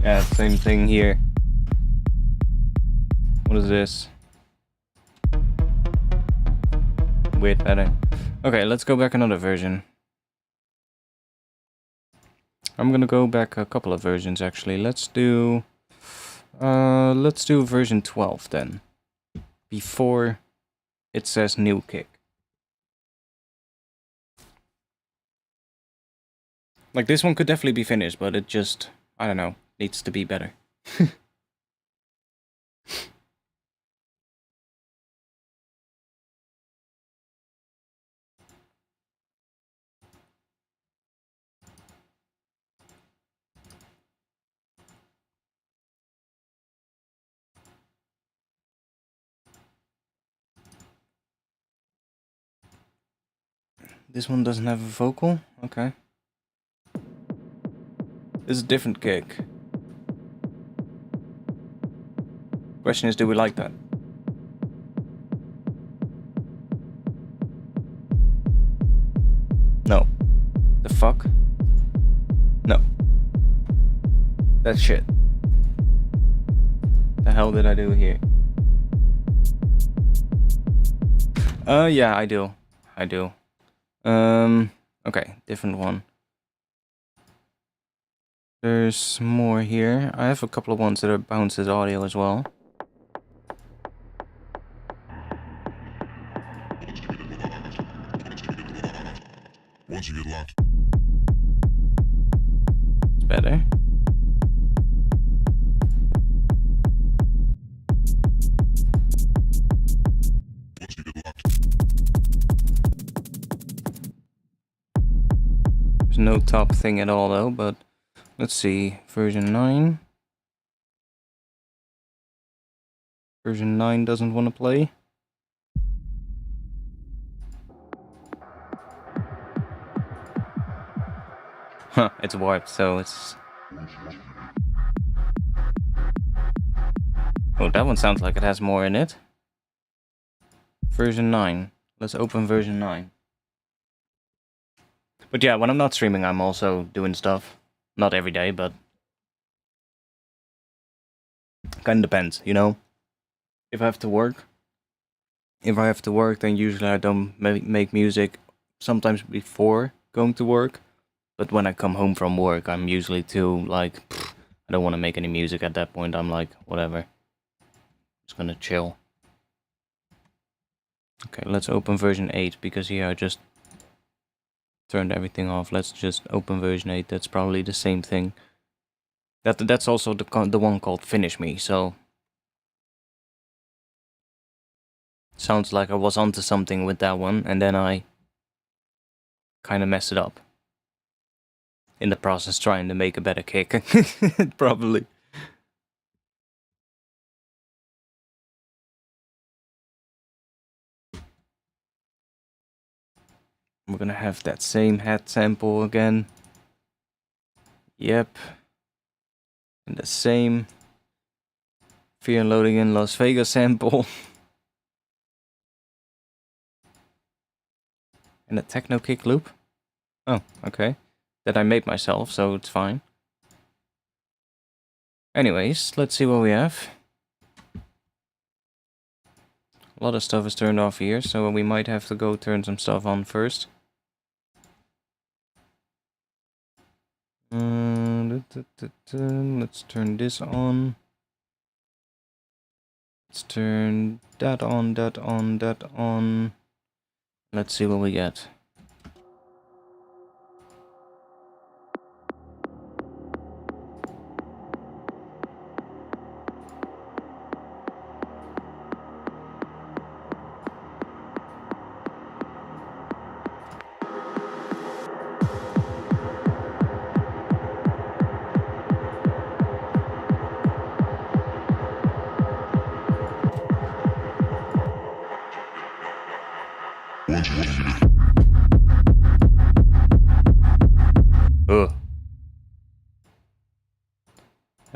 Yeah, same thing here. What is this? Weird pattern. Okay, let's go back another version. I'm gonna go back a couple of versions actually. Let's do version 12 then. Before it says new kick. Like this one could definitely be finished, but it just, I don't know, needs to be better. This one doesn't have a vocal? Okay. This is a different kick. Question is, do we like that? No. The fuck? No. That's shit. The hell did I do here? Yeah, I do. Okay, different one. There's more here. I have a couple of ones that are bounces audio as well.
Once you get locked,
It's better.
once you get locked,
There's no top thing at all though, but let's see. Version 9. Version 9 doesn't want to play. Huh, it's warped, so it's... Oh, that one sounds like it has more in it. Version 9. Let's open version 9. But yeah, when I'm not streaming, I'm also doing stuff. Not every day, but... Kinda depends, you know? If I have to work... then usually I don't make music sometimes before going to work. But when I come home from work, I'm usually too, like, I don't want to make any music at that point. I'm like, whatever. Just gonna chill. Okay, let's open version 8, because here I just turned everything off. Let's just open version 8. That's probably the same thing. That's also the one called Finish Me, so... Sounds like I was onto something with that one, and then I kind of messed it up. In the process, trying to make a better kick. Probably. We're gonna have that same hat sample again. Yep. And the same Fear and Loading in Las Vegas sample. And a techno kick loop. Oh, okay. That I made myself, so it's fine. Anyways, let's see what we have. A lot of stuff is turned off here, so we might have to go turn some stuff on first. Let's turn this on. Let's turn that on, that on, that on. Let's see what we get.
once you get
Ugh.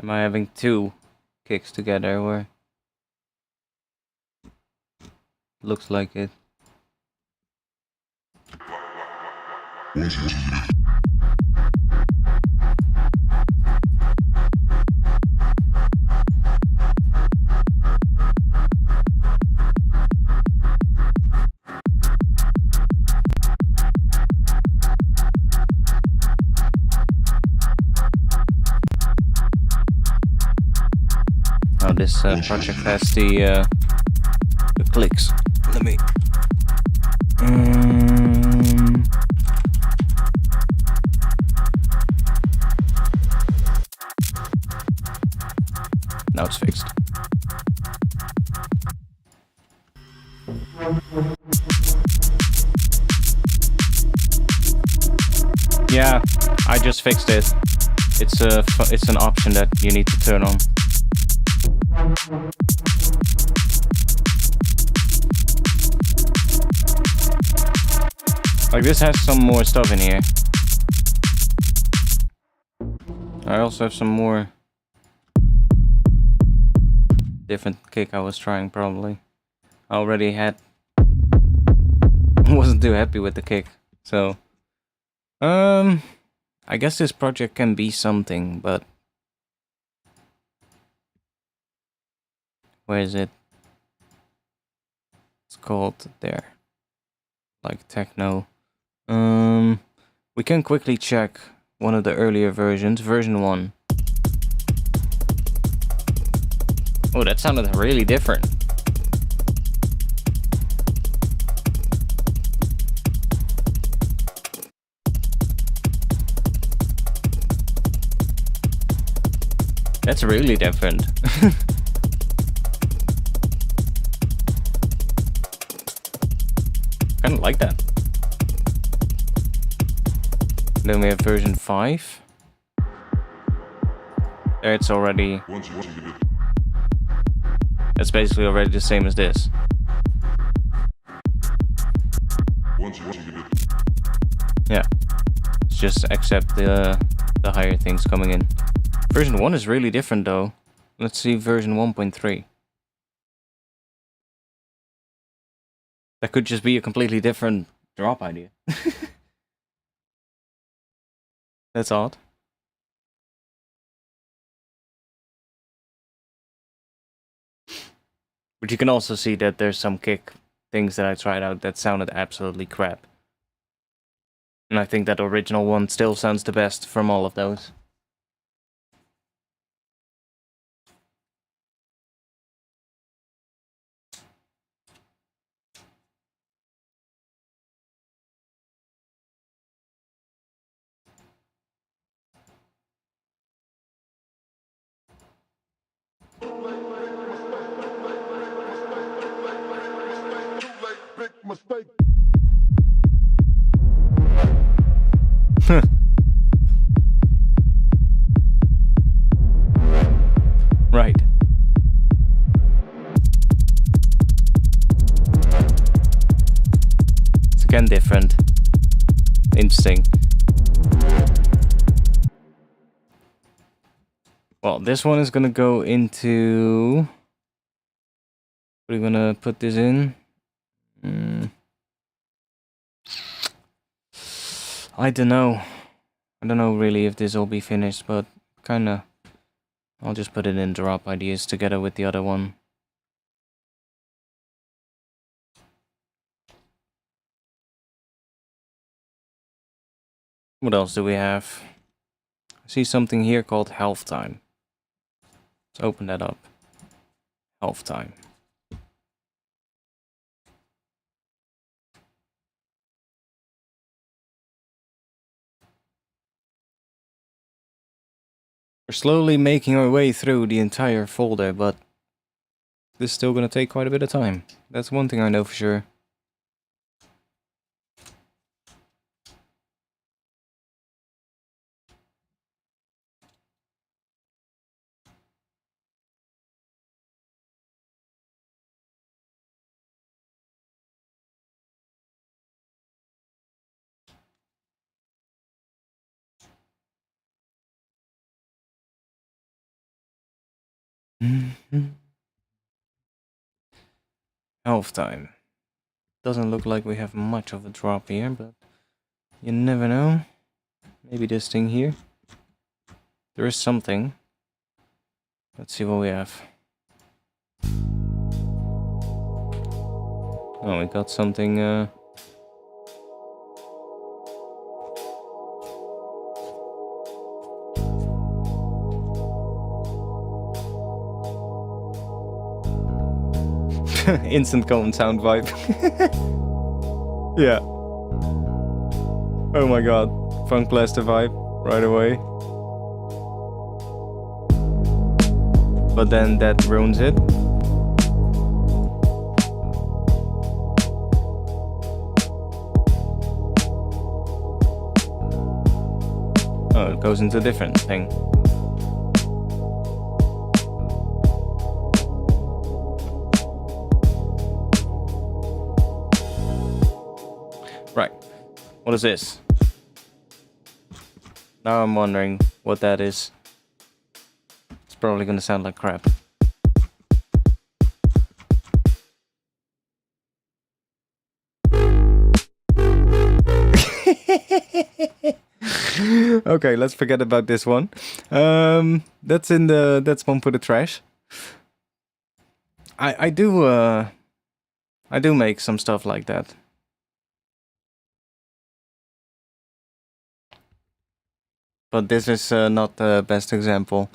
Am I having two kicks together, or... Looks like it.
once you
project has the clicks. Let me. Now it's fixed. Yeah, I just fixed it. It's an option that you need to turn on. Like, this has some more stuff in here. I also have some more different kick I was trying, probably. I already had... wasn't too happy with the kick, so... I guess this project can be something, but... Where is it? It's called there. Like techno. We can quickly check one of the earlier versions, version 1. Oh, that sounded really different. That's really different. Kinda like that. Then we have version 5. There it's already... It's basically already the same as this. Yeah. It's just except the higher things coming in. Version 1 is really different though. Let's see version 1.3. That could just be a completely different drop idea. That's odd. But you can also see that there's some kick things that I tried out that sounded absolutely crap. And I think that original one still sounds the best from all of those.
Mistake.
Right. It's again different. Interesting. Well, this one is gonna go into... We're gonna put this in. I don't know. I don't know really if this will be finished, but kinda... I'll just put it in drop ideas together with the other one. What else do we have? I see something here called health time. Let's open that up. Health time. We're slowly making our way through the entire folder, but this is still gonna take quite a bit of time. That's one thing I know for sure. Health time. Doesn't look like we have much of a drop here, but you never know. Maybe this thing here. There is something. Let's see what we have. Oh, we got something, Instant cone sound vibe. Yeah. Oh my god. Funk blaster vibe right away. But then that ruins it. Oh, it goes into a different thing. Right. What is this? Now I'm wondering what that is. It's probably gonna sound like crap. Okay, let's forget about this one. That's one for the trash. I do make some stuff like that. But this is not the best example.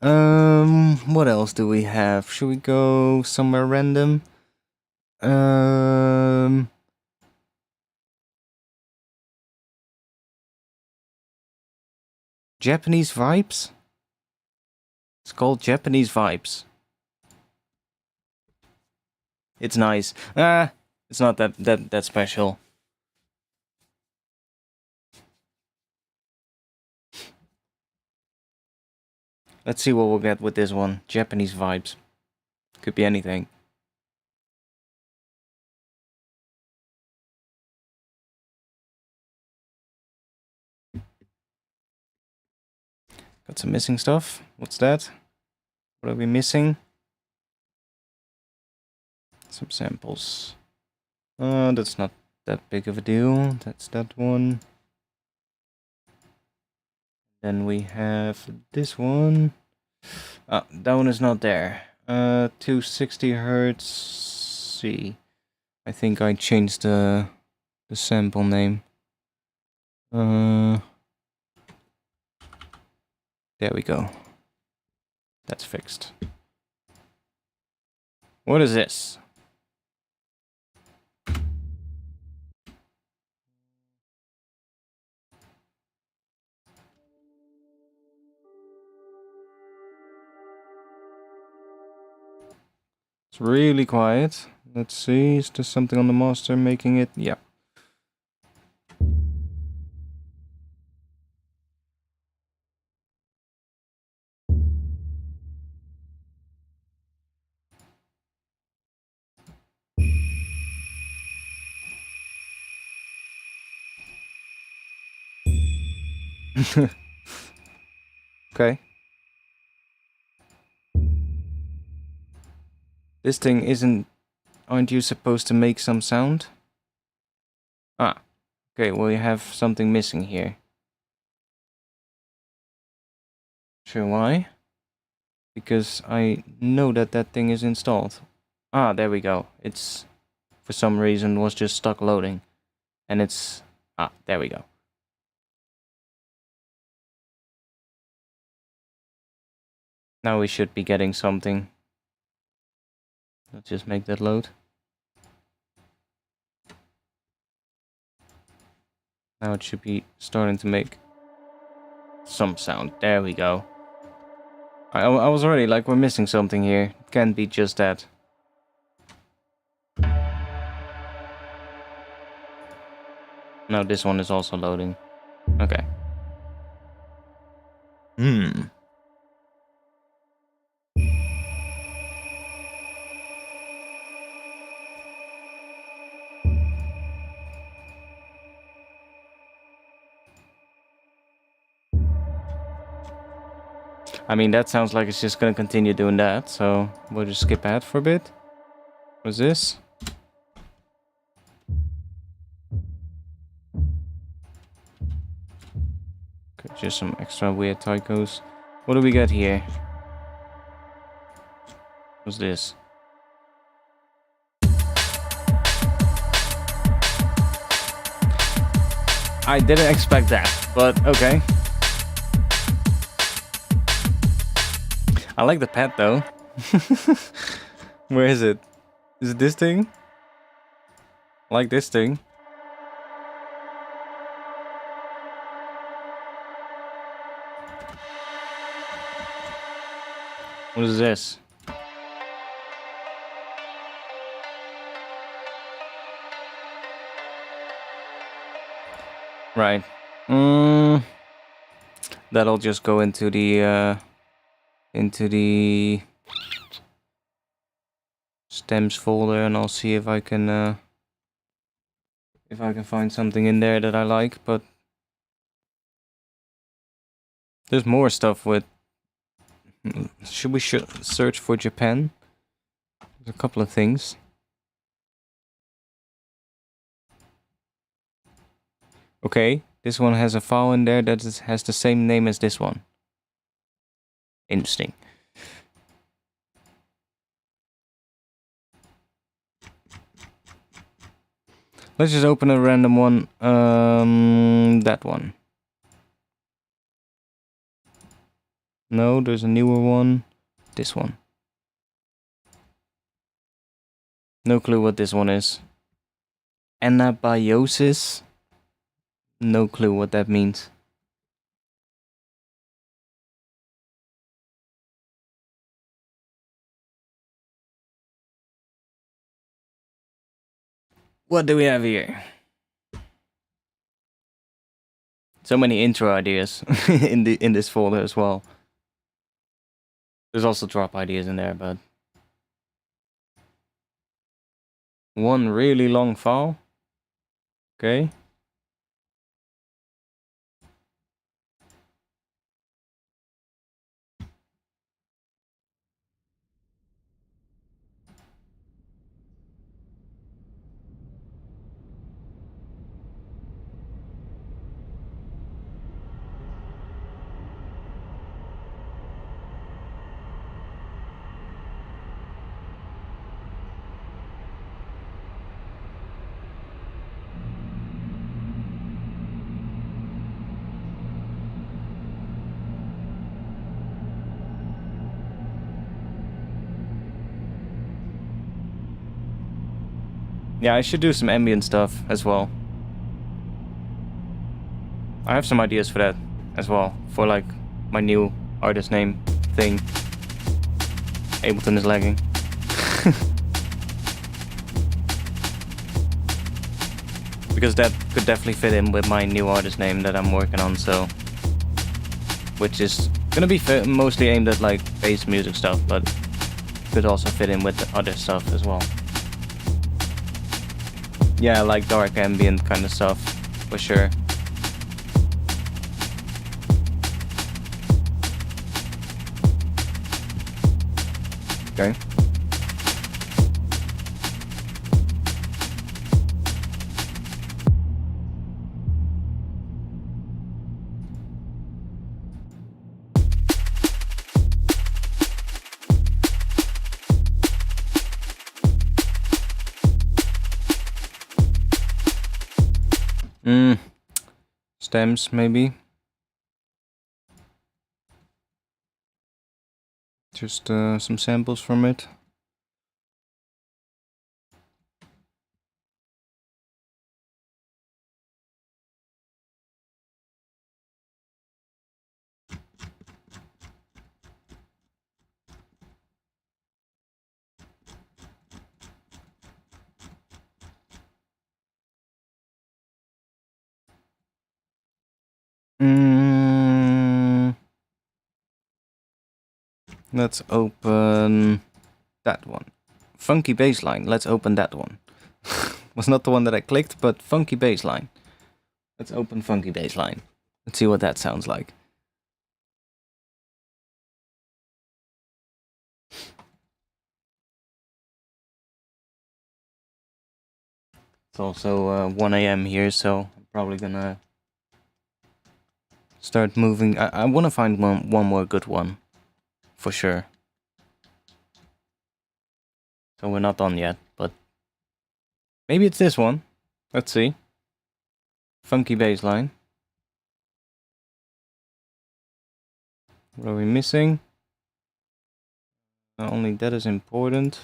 What else do we have? Should we go somewhere random? Japanese vibes? It's called Japanese vibes. It's nice. It's not that special. Let's see what we'll get with this one. Japanese vibes. Could be anything. Got some missing stuff. What's that? What are we missing? Some samples. That's not that big of a deal. That's that one. Then we have this one. Ah, that one is not there. 260 hertz. C. I think I changed the sample name. There we go. That's fixed. What is this? It's really quiet. Let's see, is there something on the master making it? Yeah. Okay. This thing isn't... Aren't you supposed to make some sound? Ah. Okay, well you have something missing here. Sure why? Because I know that thing is installed. Ah, there we go. It's... For some reason was just stuck loading. And it's... Ah, there we go. Now we should be getting something. Let's just make that load. Now it should be starting to make some sound. There we go. I was already like, we're missing something here. It can't be just that. No, this one is also loading. Okay. I mean, that sounds like it's just gonna continue doing that, so we'll just skip ahead for a bit. What's this? Okay, just some extra weird typos. What do we got here? What's this? I didn't expect that, but okay. I like the pet though. Where is it? Is it this thing? Like this thing? What is this? Right. That'll just go into the stems folder, and I'll see if I can find something in there that I like. But there's more stuff with. Should we search for Japan? There's a couple of things. Okay, this one has a file in there that has the same name as this one. Interesting. Let's just open a random one. That one. No, there's a newer one. This one. No clue what this one is. Anabiosis? No clue what that means. What do we have here? So many intro ideas in this folder as well. There's also drop ideas in there, but one really long file. Okay. Yeah, I should do some ambient stuff as well. I have some ideas for that as well, for like my new artist name thing. Ableton is lagging. Because that could definitely fit in with my new artist name that I'm working on, so... Which is gonna be mostly aimed at like bass music stuff, but could also fit in with the other stuff as well. Yeah, like dark ambient kind of stuff, for sure. Okay. Stems, maybe. Just some samples from it. Let's open that one. Funky bassline. Let's open that one. Was not the one that I clicked, but funky bassline. Let's open funky bassline. Let's see what that sounds like. It's also 1 AM here, so I'm probably gonna start moving. I want to find one more good one. For sure. So we're not done yet, but maybe it's this one. Let's see. Funky bassline. What are we missing? Not only that is important.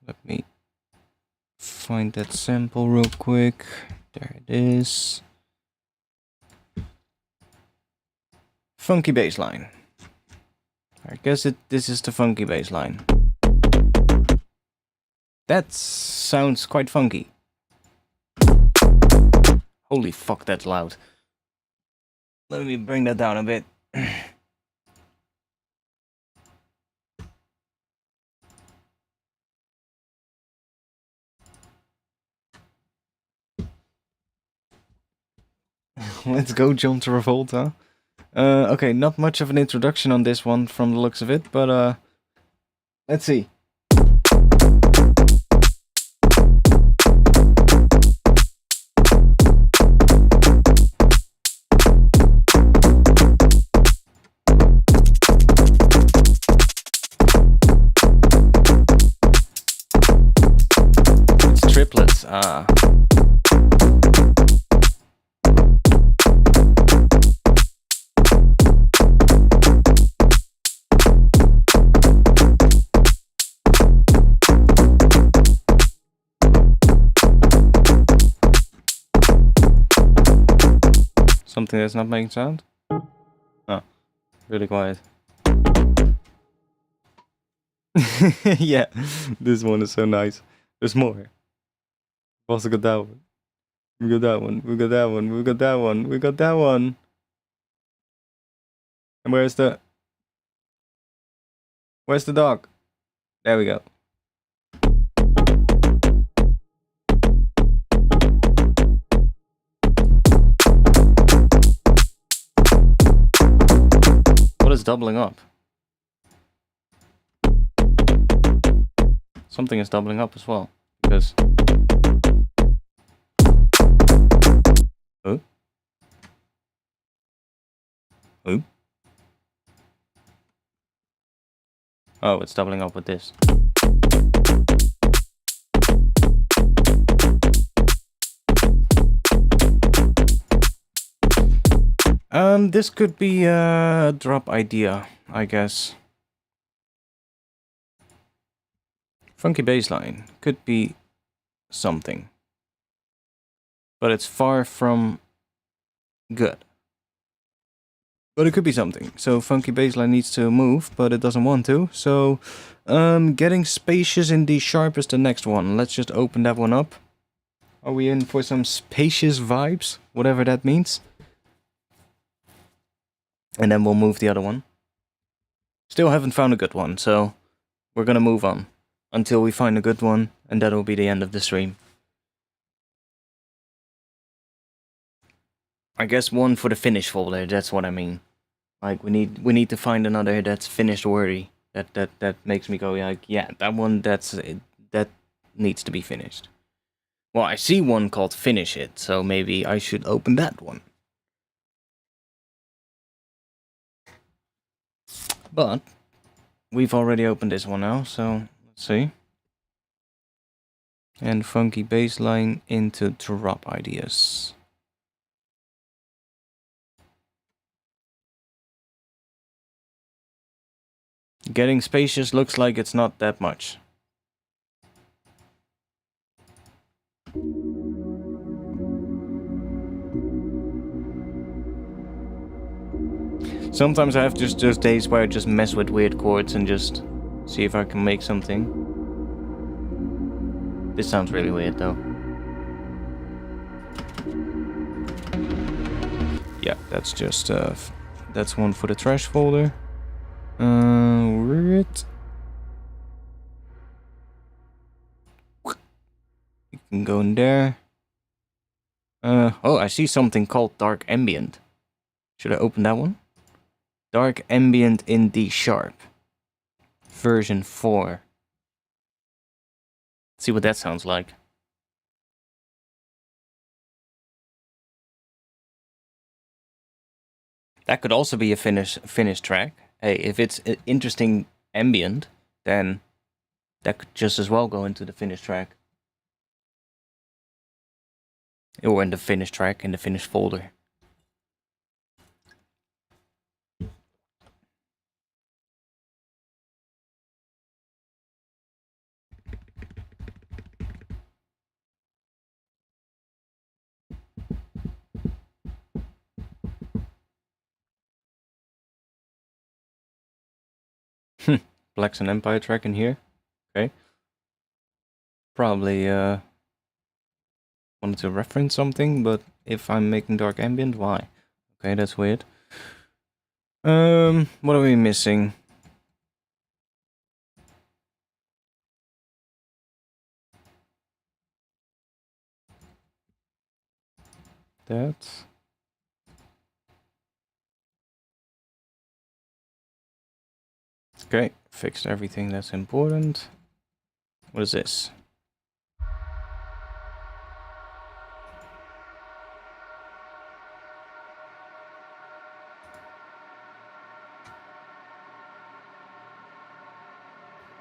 Let me find that sample real quick. There it is. Funky bass line. I guess this is the funky bass line. That sounds quite funky. Holy fuck, that's loud. Let me bring that down a bit. Let's go, John Travolta. Okay, not much of an introduction on this one from the looks of it, but let's see. It's triplets, Something that's not making sound? Oh, really quiet. Yeah, this one is so nice. There's more. We've also got that one. We got that one. We got that one. We got that one. We got that one. And where's the dog? There we go. What is doubling up? Something is doubling up as well. Because... Oh? Oh? Oh, it's doubling up with this. This could be a drop idea, I guess. Funky bassline could be something. But it's far from good. But it could be something. So funky bassline needs to move, but it doesn't want to. So getting spacious in D sharp is the next one. Let's just open that one up. Are we in for some spacious vibes? Whatever that means. And then we'll move the other one. Still haven't found a good one, so we're gonna move on until we find a good one, and that will be the end of the stream. I guess one for the finish folder, that's what I mean. Like we need to find another that's finished worthy. That makes me go like, yeah, that one that needs to be finished. Well, I see one called Finish It, so maybe I should open that one. But we've already opened this one now, so let's see. And funky bassline into drop ideas. Getting spacious looks like it's not that much. Sometimes I have just days where I just mess with weird chords and just see if I can make something. This sounds really weird though. Yeah, that's just that's one for the trash folder. Where it? You can go in there. Oh, I see something called Dark Ambient. Should I open that one? Dark Ambient in D sharp. Version 4. Let's see what that sounds like. That could also be a finished track. Hey, if it's interesting ambient, then that could just as well go into the finished track. Or in the finished track, in the finished folder. Black Sun Empire track in here. Okay. Probably wanted to reference something, but if I'm making dark ambient, why? Okay, that's weird. What are we missing? That. Okay, fixed everything that's important. What is this?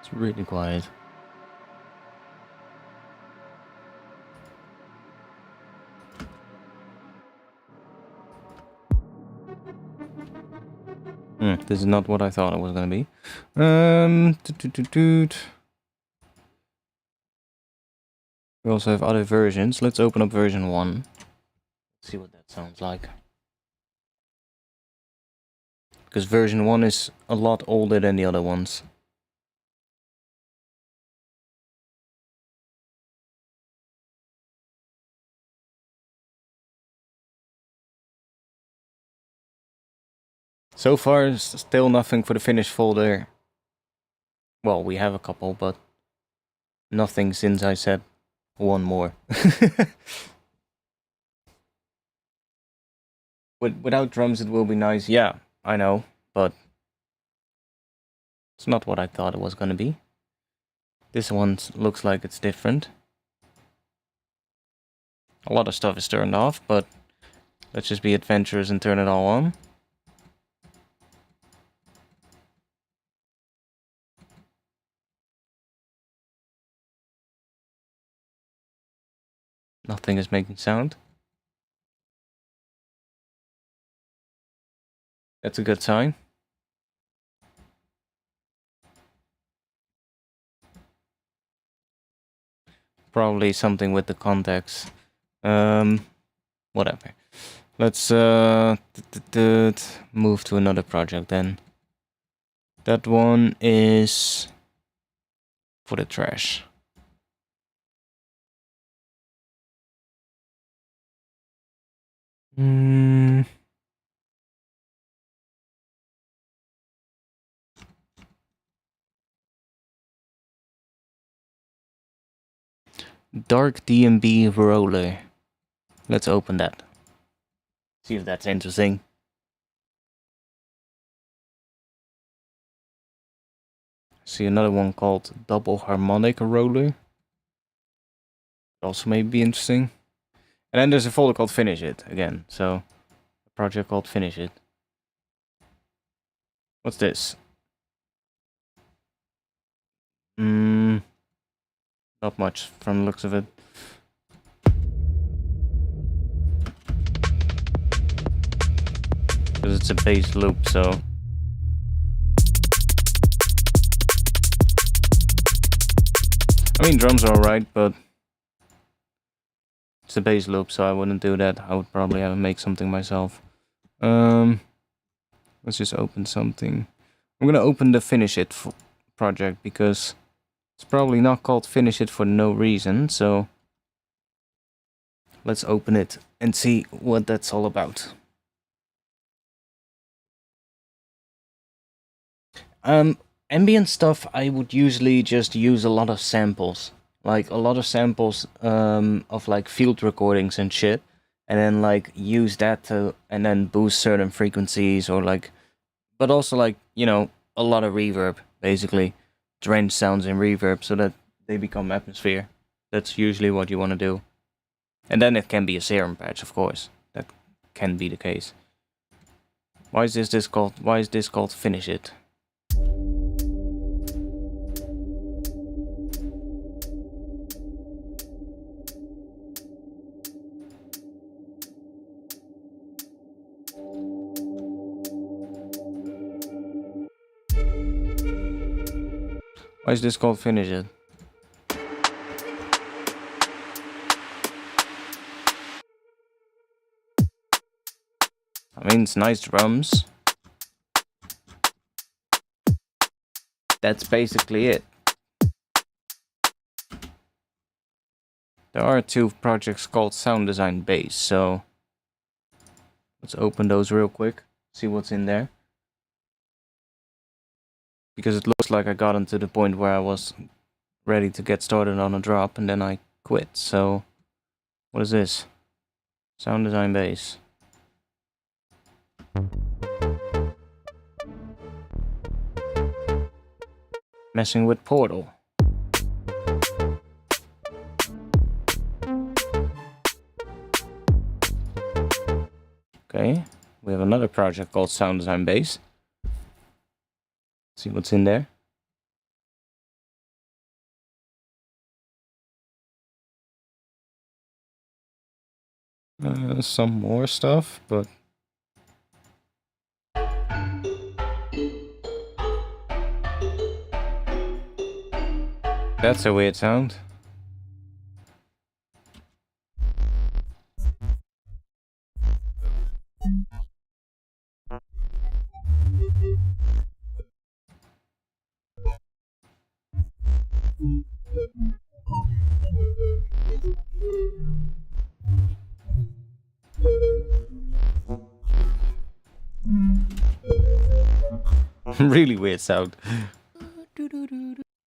It's really quiet. This is not what I thought it was gonna be. We also have other versions. Let's open up version 1. See what that sounds like. Because version 1 is a lot older than the other ones. So far, still nothing for the finished folder. Well, we have a couple, but nothing since I said one more. Without drums it will be nice, yeah, I know, but it's not what I thought it was gonna be. This one looks like it's different. A lot of stuff is turned off, but let's just be adventurous and turn it all on. Nothing is making sound. That's a good sign. Probably something with the contacts. Whatever. Let's move to another project then. That one is for the trash. Dark DMB roller. Let's open that. See if that's interesting. See another one called double harmonic roller. Also may be interesting. And then there's a folder called Finish It again. So a project called Finish It. What's this? Not much from the looks of it. Because it's a bass loop, so. I mean, drums are alright, but it's a bass loop, so I wouldn't do that. I would probably have to make something myself. Let's just open something. I'm gonna open the Finish It project because it's probably not called Finish It for no reason, so let's open it and see what that's all about. Ambient stuff, I would usually just use a lot of samples. Like, a lot of samples of, like, field recordings and shit. And then, like, use that to, and then boost certain frequencies or, like... But also, like, you know, a lot of reverb, basically. Drench sounds in reverb so that they become atmosphere. That's usually what you want to do. And then it can be a serum patch, of course. That can be the case. Why is this called Finish It? Why is this called Finish It? I mean, it's nice drums. that's basically it. There are 2 projects called Sound Design Base, so let's open those real quick, see what's in there. Because it looks like I got into the point where I was ready to get started on a drop and then I quit. So, what is this? Sound Design Base. Messing with Portal. Okay, we have another project called Sound Design Base. See what's in there. Some more stuff, but that's a weird sound. Really weird sound.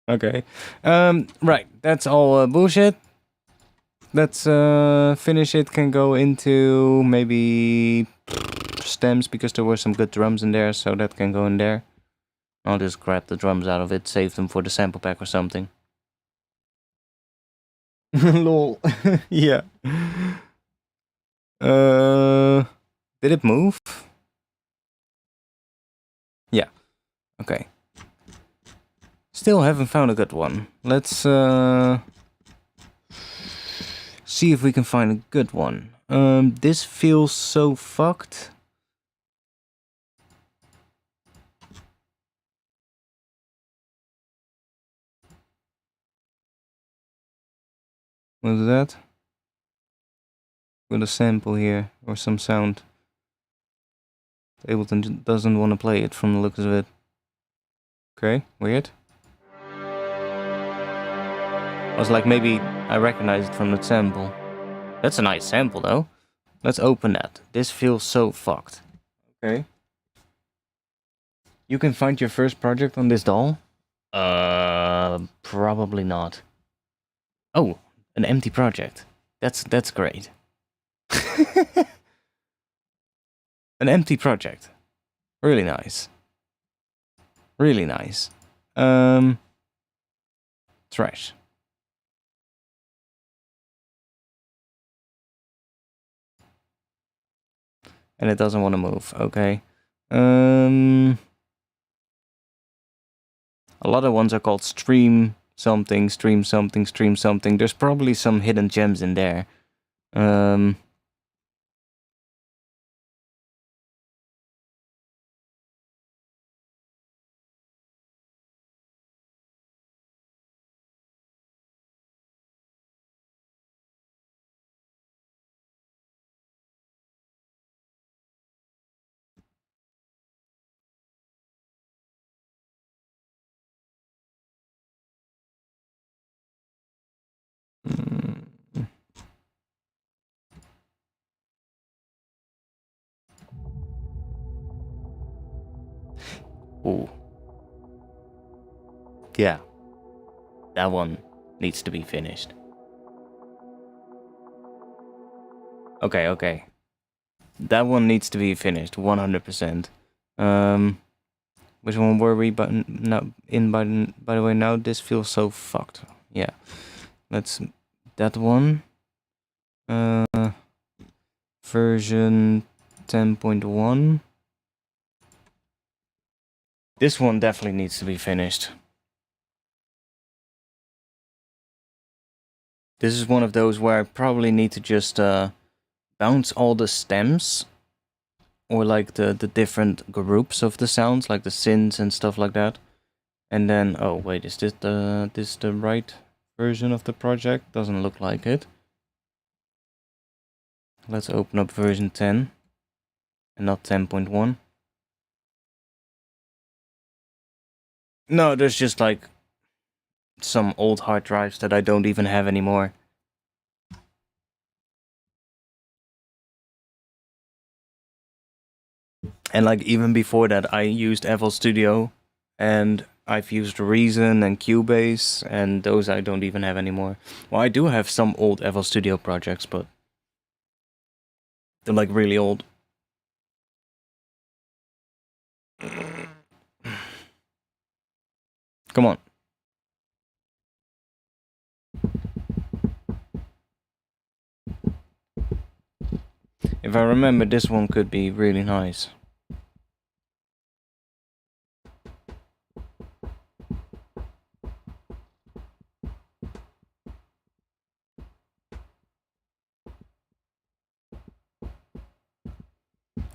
Okay. Right. That's all bullshit. Let's finish it. Can go into maybe stems because there were some good drums in there, so that can go in there. I'll just grab the drums out of it, save them for the sample pack or something. Lol. Yeah. Did it move? Yeah. Okay. Still haven't found a good one. Let's see if we can find a good one. This feels so fucked. What is that? With a sample here or some sound. Ableton doesn't want to play it from the looks of it. Okay, weird. I was like, maybe I recognize it from the sample. That's a nice sample though. Let's open that. This feels so fucked. Okay. You can find your first project on this doll? Probably not. Oh, an empty project. That's great. An empty project. Really nice. Really nice. Trash. And it doesn't want to move. Okay. A lot of ones are called stream something, stream something, stream something. There's probably some hidden gems in there. Ooh. Yeah. That one needs to be finished. Okay. That one needs to be finished, 100%. Which one were we by the way, now this feels so fucked. Yeah. Let's that one. Version 10.1. This one definitely needs to be finished. This is one of those where I probably need to just bounce all the stems or like the different groups of the sounds, like the synths and stuff like that. And then, oh wait, is this the right version of the project? Doesn't look like it. Let's open up version 10 and not 10.1. No, there's just like some old hard drives that I don't even have anymore. And like even before that, I used FL Studio, and I've used Reason and Cubase, and those I don't even have anymore. Well, I do have some old FL Studio projects, but they're like really old. Come on. If I remember, this one could be really nice.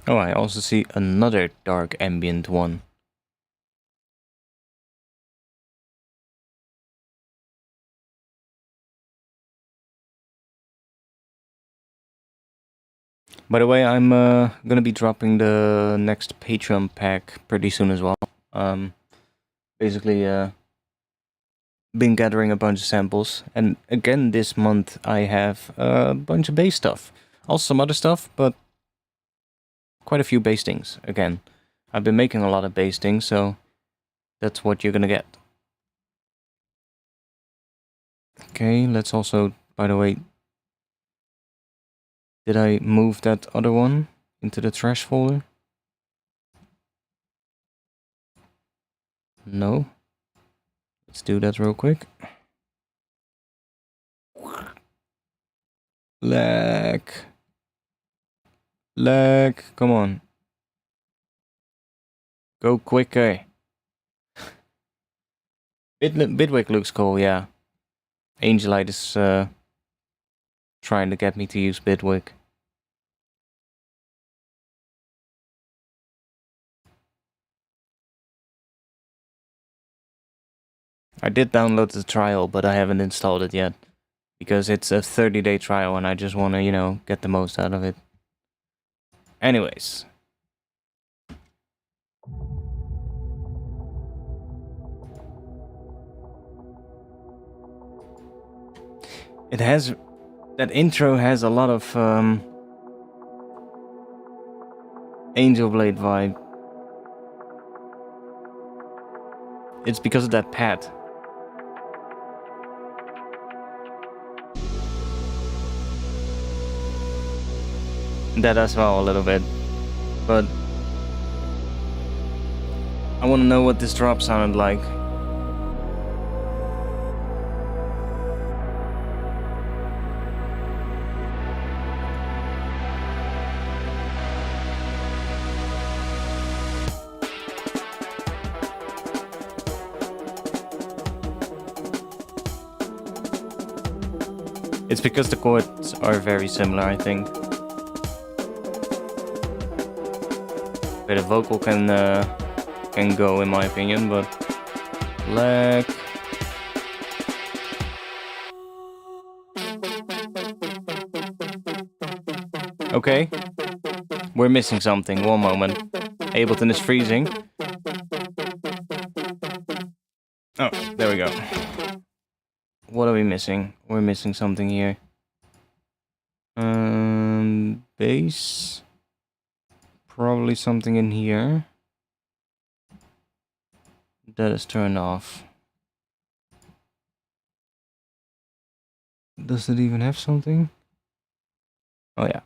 Oh, I also see another dark ambient one. By the way, I'm gonna be dropping the next Patreon pack pretty soon as well. Basically, been gathering a bunch of samples, and again this month I have a bunch of bass stuff. Also some other stuff, but quite a few bass things. Again, I've been making a lot of bass things, so that's what you're gonna get. Okay, let's also, by the way, did I move that other one into the trash folder? No. Let's do that real quick. Lag. Lag, come on. Go quicker. Bitwig looks cool, yeah. Angelite is trying to get me to use Bitwig. I did download the trial, but I haven't installed it yet. Because it's a 30-day trial and I just want to, you know, get the most out of it. Anyways. It has... That intro has a lot of Angel Blade vibe. It's because of that pad. That as well a little bit. But I want to know what this drop sounded like. It's because the chords are very similar, I think. Where the vocal can go, in my opinion, but lag. Okay, we're missing something. One moment. Ableton is freezing. Oh, there we go. What are we missing? We're missing something here. Bass. Probably something in here. That is turned off. Does it even have something? Oh yeah.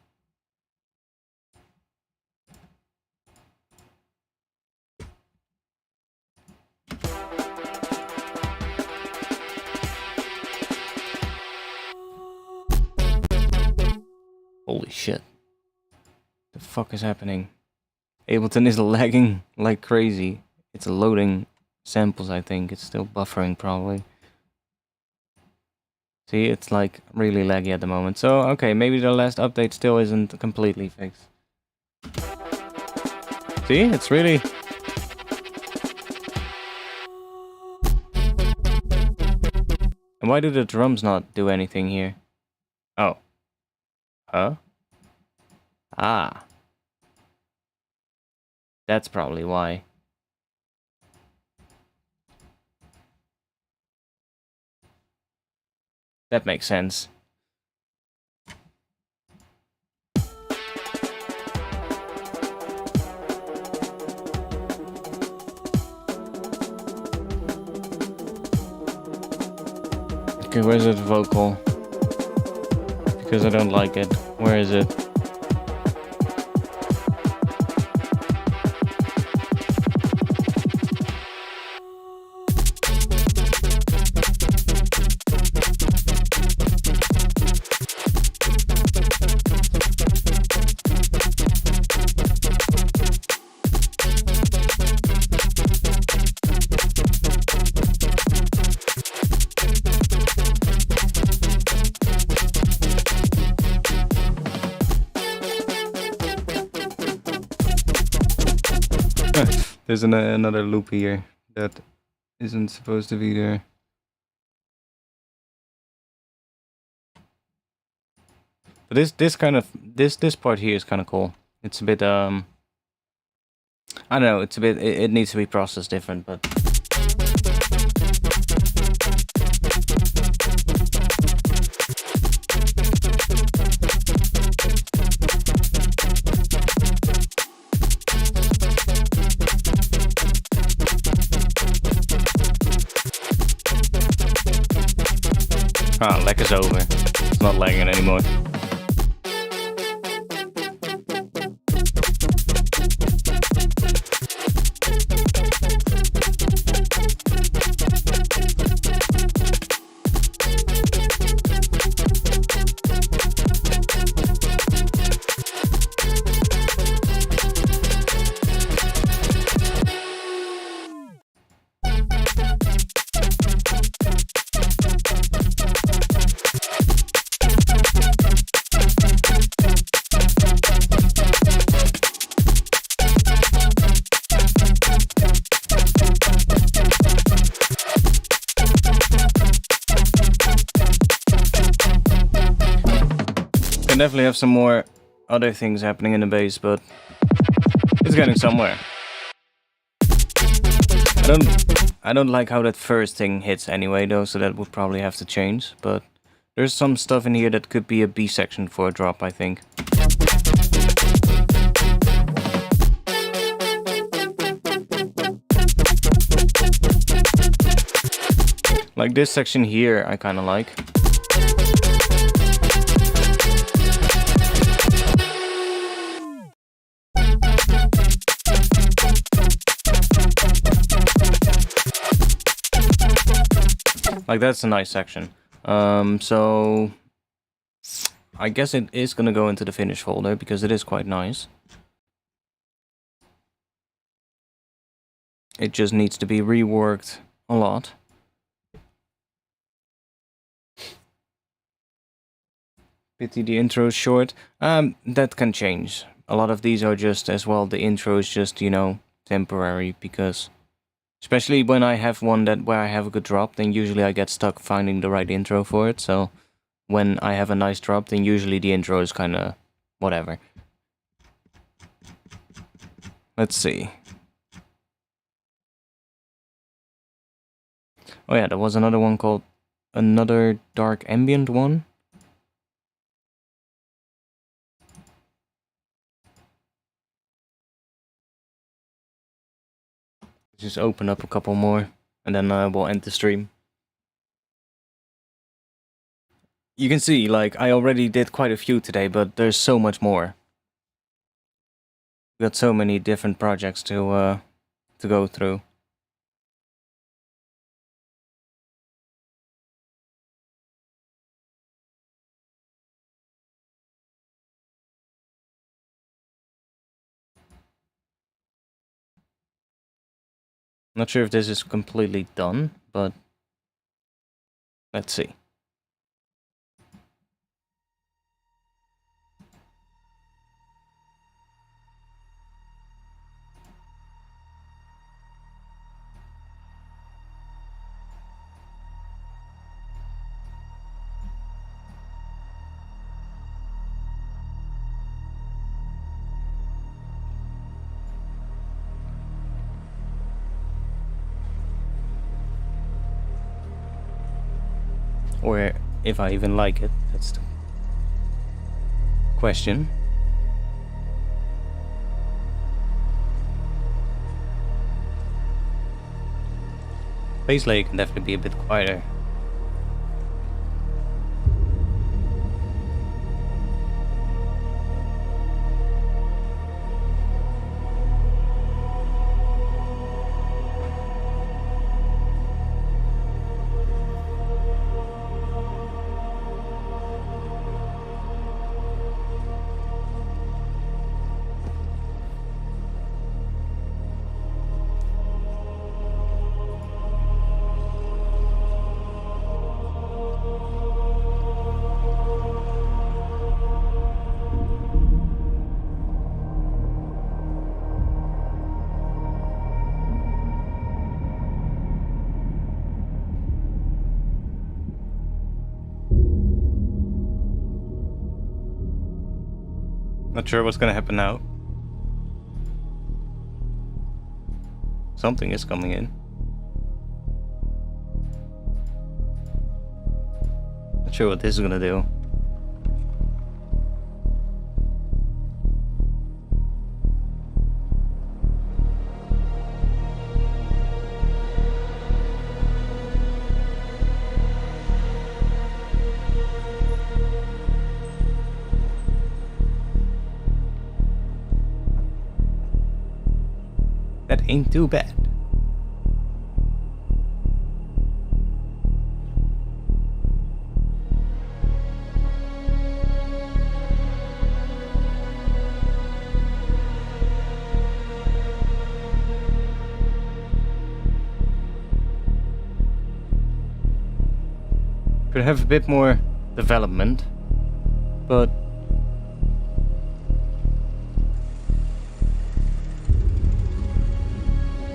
Holy shit. The fuck is happening? Ableton is lagging like crazy. It's loading samples, I think. It's still buffering, probably. See, it's like really laggy at the moment. So, okay, maybe the last update still isn't completely fixed. See, it's really... And why do the drums not do anything here? Oh. Huh? Ah. That's probably why. That makes sense. Okay, where's that vocal? Because I don't like it. Where is it? There's another loop here that isn't supposed to be there. But this kind of this part here is kind of cool. It's a bit I don't know. It's a bit. It needs to be processed different, but. Ah, lag is over. It's not lagging anymore. Definitely have some more other things happening in the bass, but it's getting somewhere. I don't like how that first thing hits anyway though, so that would probably have to change, but there's some stuff in here that could be a B section for a drop, I think. Like this section here I kinda like. Like that's a nice section. So I guess it is gonna go into the finish folder because it is quite nice. It just needs to be reworked a lot. Pity the intro is short. That can change. A lot of these are just as well. The intro is just, you know, temporary because. Especially when I have one where I have a good drop, then usually I get stuck finding the right intro for it. So when I have a nice drop, then usually the intro is kind of whatever. Let's see. Oh yeah, there was another one called another dark ambient one. Just open up a couple more, and then we'll end the stream. You can see, like, I already did quite a few today, but there's so much more. We got so many different projects to go through. Not sure if this is completely done, but let's see. if I even like it, that's the question. Bass layer can definitely be a bit quieter. Not sure what's gonna happen now. Something is coming in. Not sure what this is gonna do. That ain't too bad. Could have a bit more development, but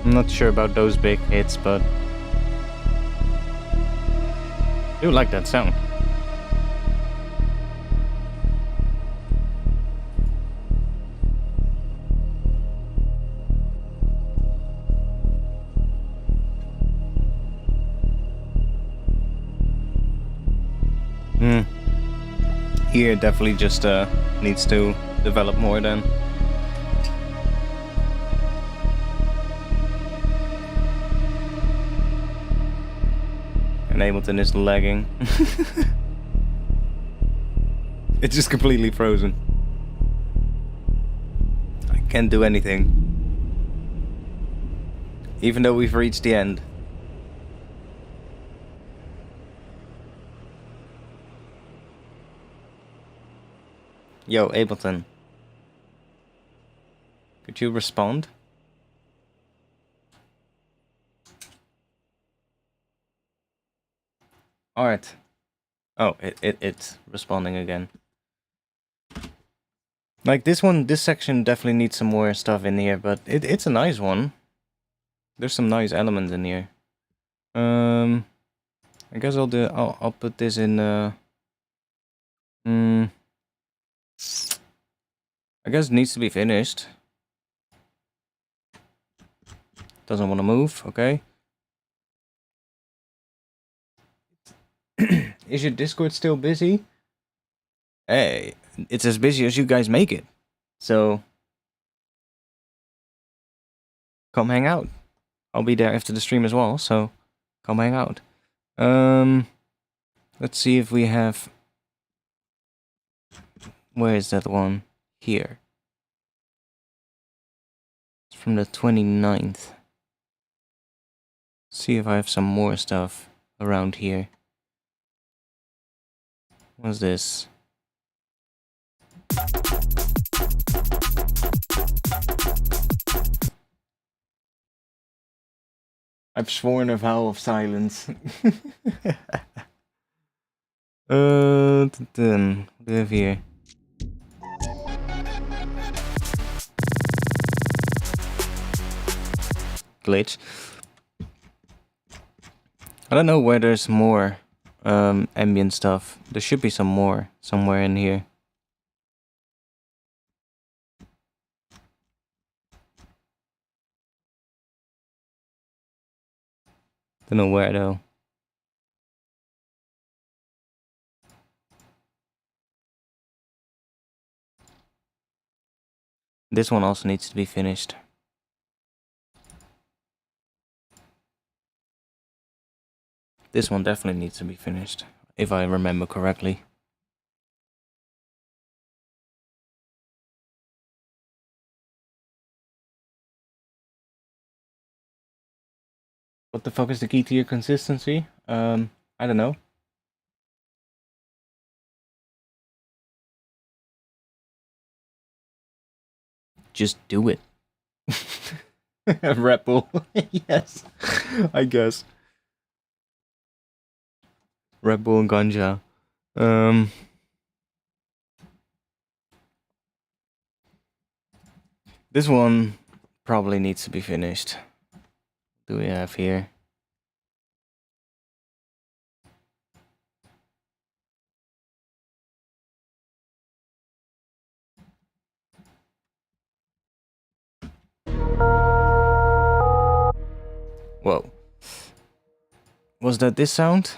I'm not sure about those big hits, but I do like that sound. Here definitely just needs to develop more then. And Ableton is lagging. It's just completely frozen. I can't do anything. Even though we've reached the end. Yo, Ableton. Could you respond? Alright. Oh, it's responding again. Like this one, this section definitely needs some more stuff in here, but it's a nice one. There's some nice elements in here. I guess I'll put this in I guess it needs to be finished. Doesn't want to move, okay. Is your Discord still busy? Hey, it's as busy as you guys make it. So come hang out. I'll be there after the stream as well, so come hang out. Let's see if we have... Where is that one? Here. It's from the 29th. See if I have some more stuff around here. What's this? I've sworn a vow of silence. What do we have here? Glitch. I don't know where there's more ambient stuff. There should be some more somewhere in here. Don't know where though. This one also needs to be finished. This one definitely needs to be finished, if I remember correctly. What the fuck is the key to your consistency? I don't know. Just do it. Red Bull. Yes, I guess. Red Bull and ganja. This one probably needs to be finished. What do we have here? Whoa. Was that this sound?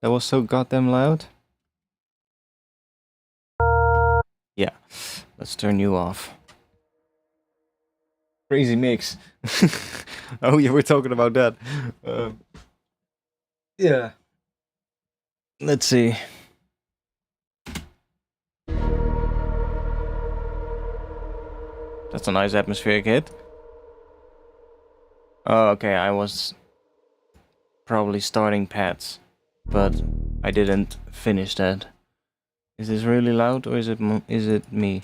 That was so goddamn loud? Yeah. Let's turn you off. Crazy mix. Oh yeah, we're talking about that. Yeah. Let's see. That's a nice atmospheric hit. Oh, okay, I was probably starting pads, but I didn't finish that. Is this really loud or is it me?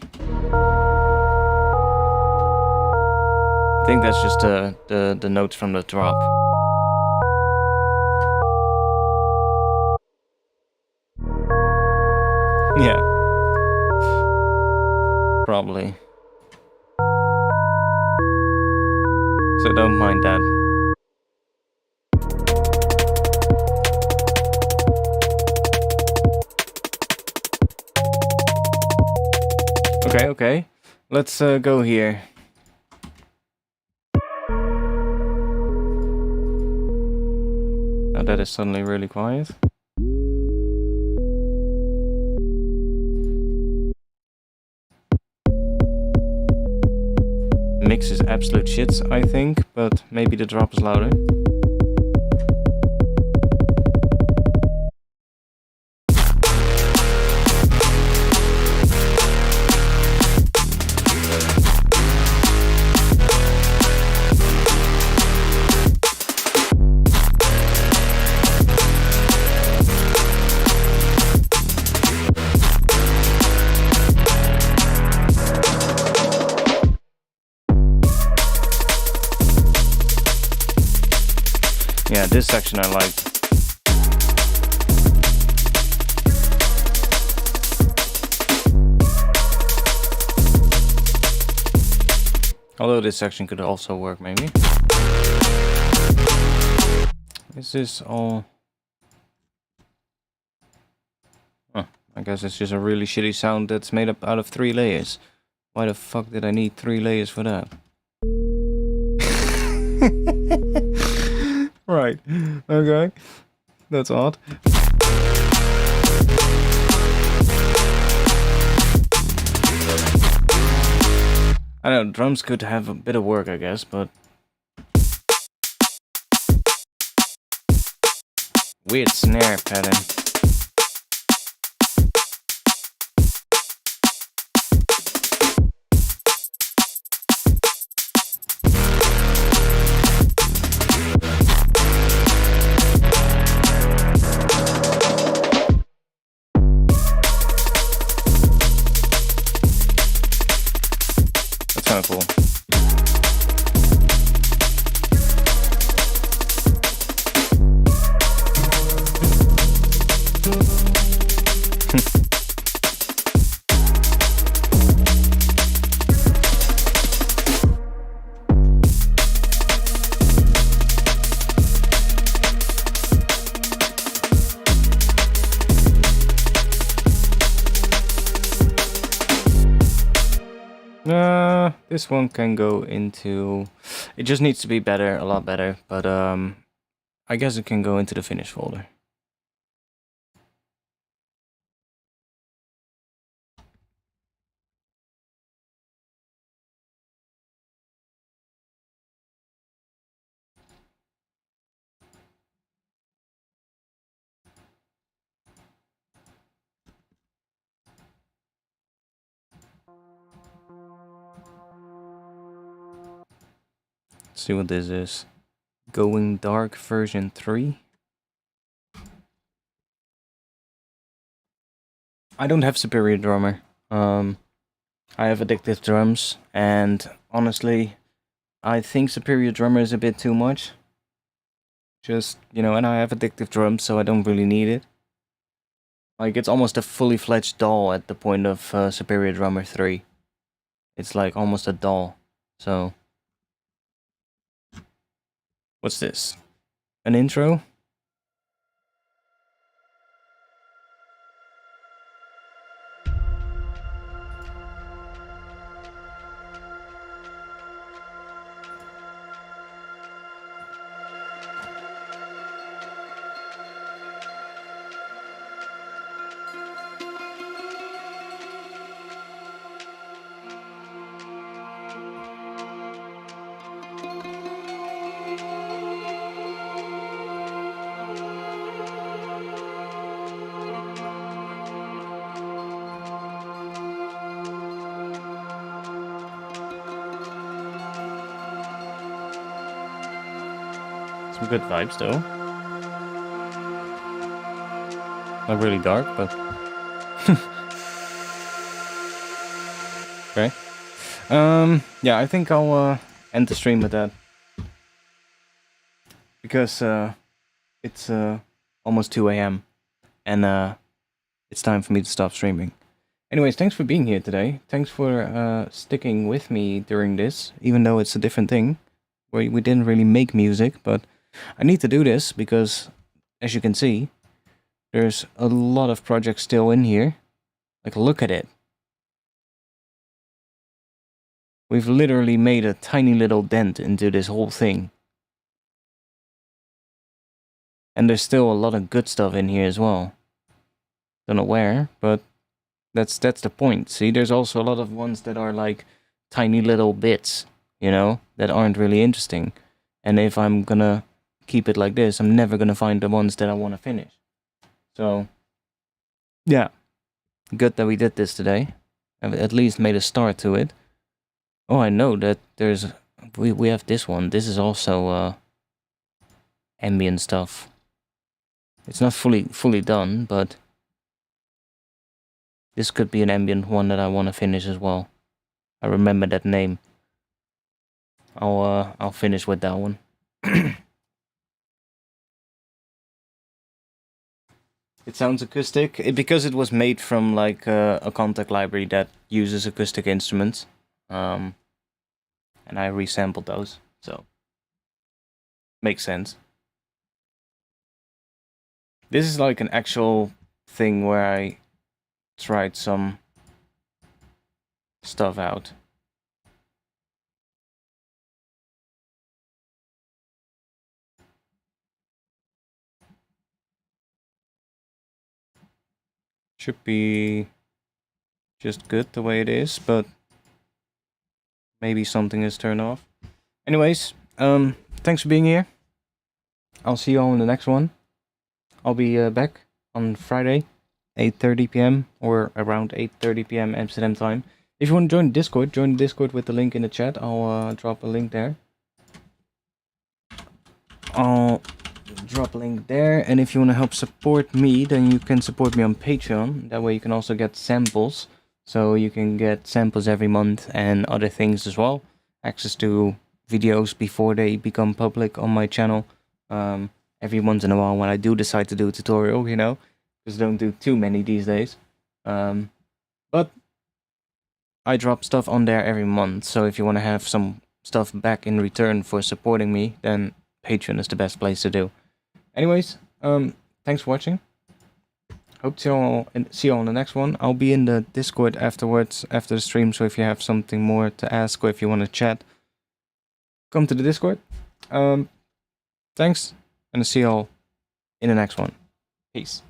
I think that's just the notes from the drop. Yeah. Probably. So don't mind that. Okay, okay. Let's go here. Now that is suddenly really quiet. Mix is absolute shit, I think, but maybe the drop is louder. Yeah, this section I like. Although this section could also work, maybe. Is this all... Huh, I guess it's just a really shitty sound that's made up out of 3 layers. Why the fuck did I need 3 layers for that? Right, okay. That's odd. I don't know, drums could have a bit of work, I guess, but... Weird snare pattern. That's kind of cool. This one can go into... It just needs to be better, a lot better, but I guess it can go into the finish folder. Let's see what this is. Going Dark version 3. I don't have Superior Drummer. I have Addictive Drums, and honestly, I think Superior Drummer is a bit too much. Just, you know, and I have Addictive Drums, so I don't really need it. Like, it's almost a fully fledged DAW at the point of Superior Drummer 3. It's like almost a DAW, so... What's this? An intro? Some good vibes though. Not really dark, but... Okay. Yeah, I think I'll end the stream with that. Because it's almost 2 AM. And it's time for me to stop streaming. Anyways, thanks for being here today. Thanks for sticking with me during this, even though it's a different thing. We didn't really make music, but I need to do this because, as you can see, there's a lot of projects still in here. Like, look at it. We've literally made a tiny little dent into this whole thing. And there's still a lot of good stuff in here as well. Don't know where, but that's the point. See, there's also a lot of ones that are like tiny little bits, you know, that aren't really interesting. And if I'm gonna keep it like this, I'm never gonna find the ones that I want to finish. So, yeah, good that we did this today. I've at least made a start to it. Oh, I know that we have this one. This is also ambient stuff. It's not fully done, but this could be an ambient one that I want to finish as well. I remember that name. I'll finish with that one. It sounds acoustic because it was made from like a Kontakt library that uses acoustic instruments, and I resampled those, so makes sense. This is like an actual thing where I tried some stuff out. Should be just good the way it is, but maybe something is turned off. Anyways, thanks for being here. I'll see you all in the next one. I'll be back on Friday, 8:30 PM or around 8:30 PM Amsterdam time. If you want to join the Discord with the link in the chat. I'll drop a link there. And if you want to help support me, then you can support me on Patreon. That way you can also get samples. So you can get samples every month and other things as well. Access to videos before they become public on my channel. Every once in a while when I do decide to do a tutorial, you know. Because I don't do too many these days. But I drop stuff on there every month. So if you want to have some stuff back in return for supporting me, then Patreon is the best place to do. Anyways, thanks for watching. Hope to see you all in the next one. I'll be in the Discord afterwards, after the stream, so if you have something more to ask or if you want to chat, come to the Discord. Thanks, and I'll see you all in the next one. Peace.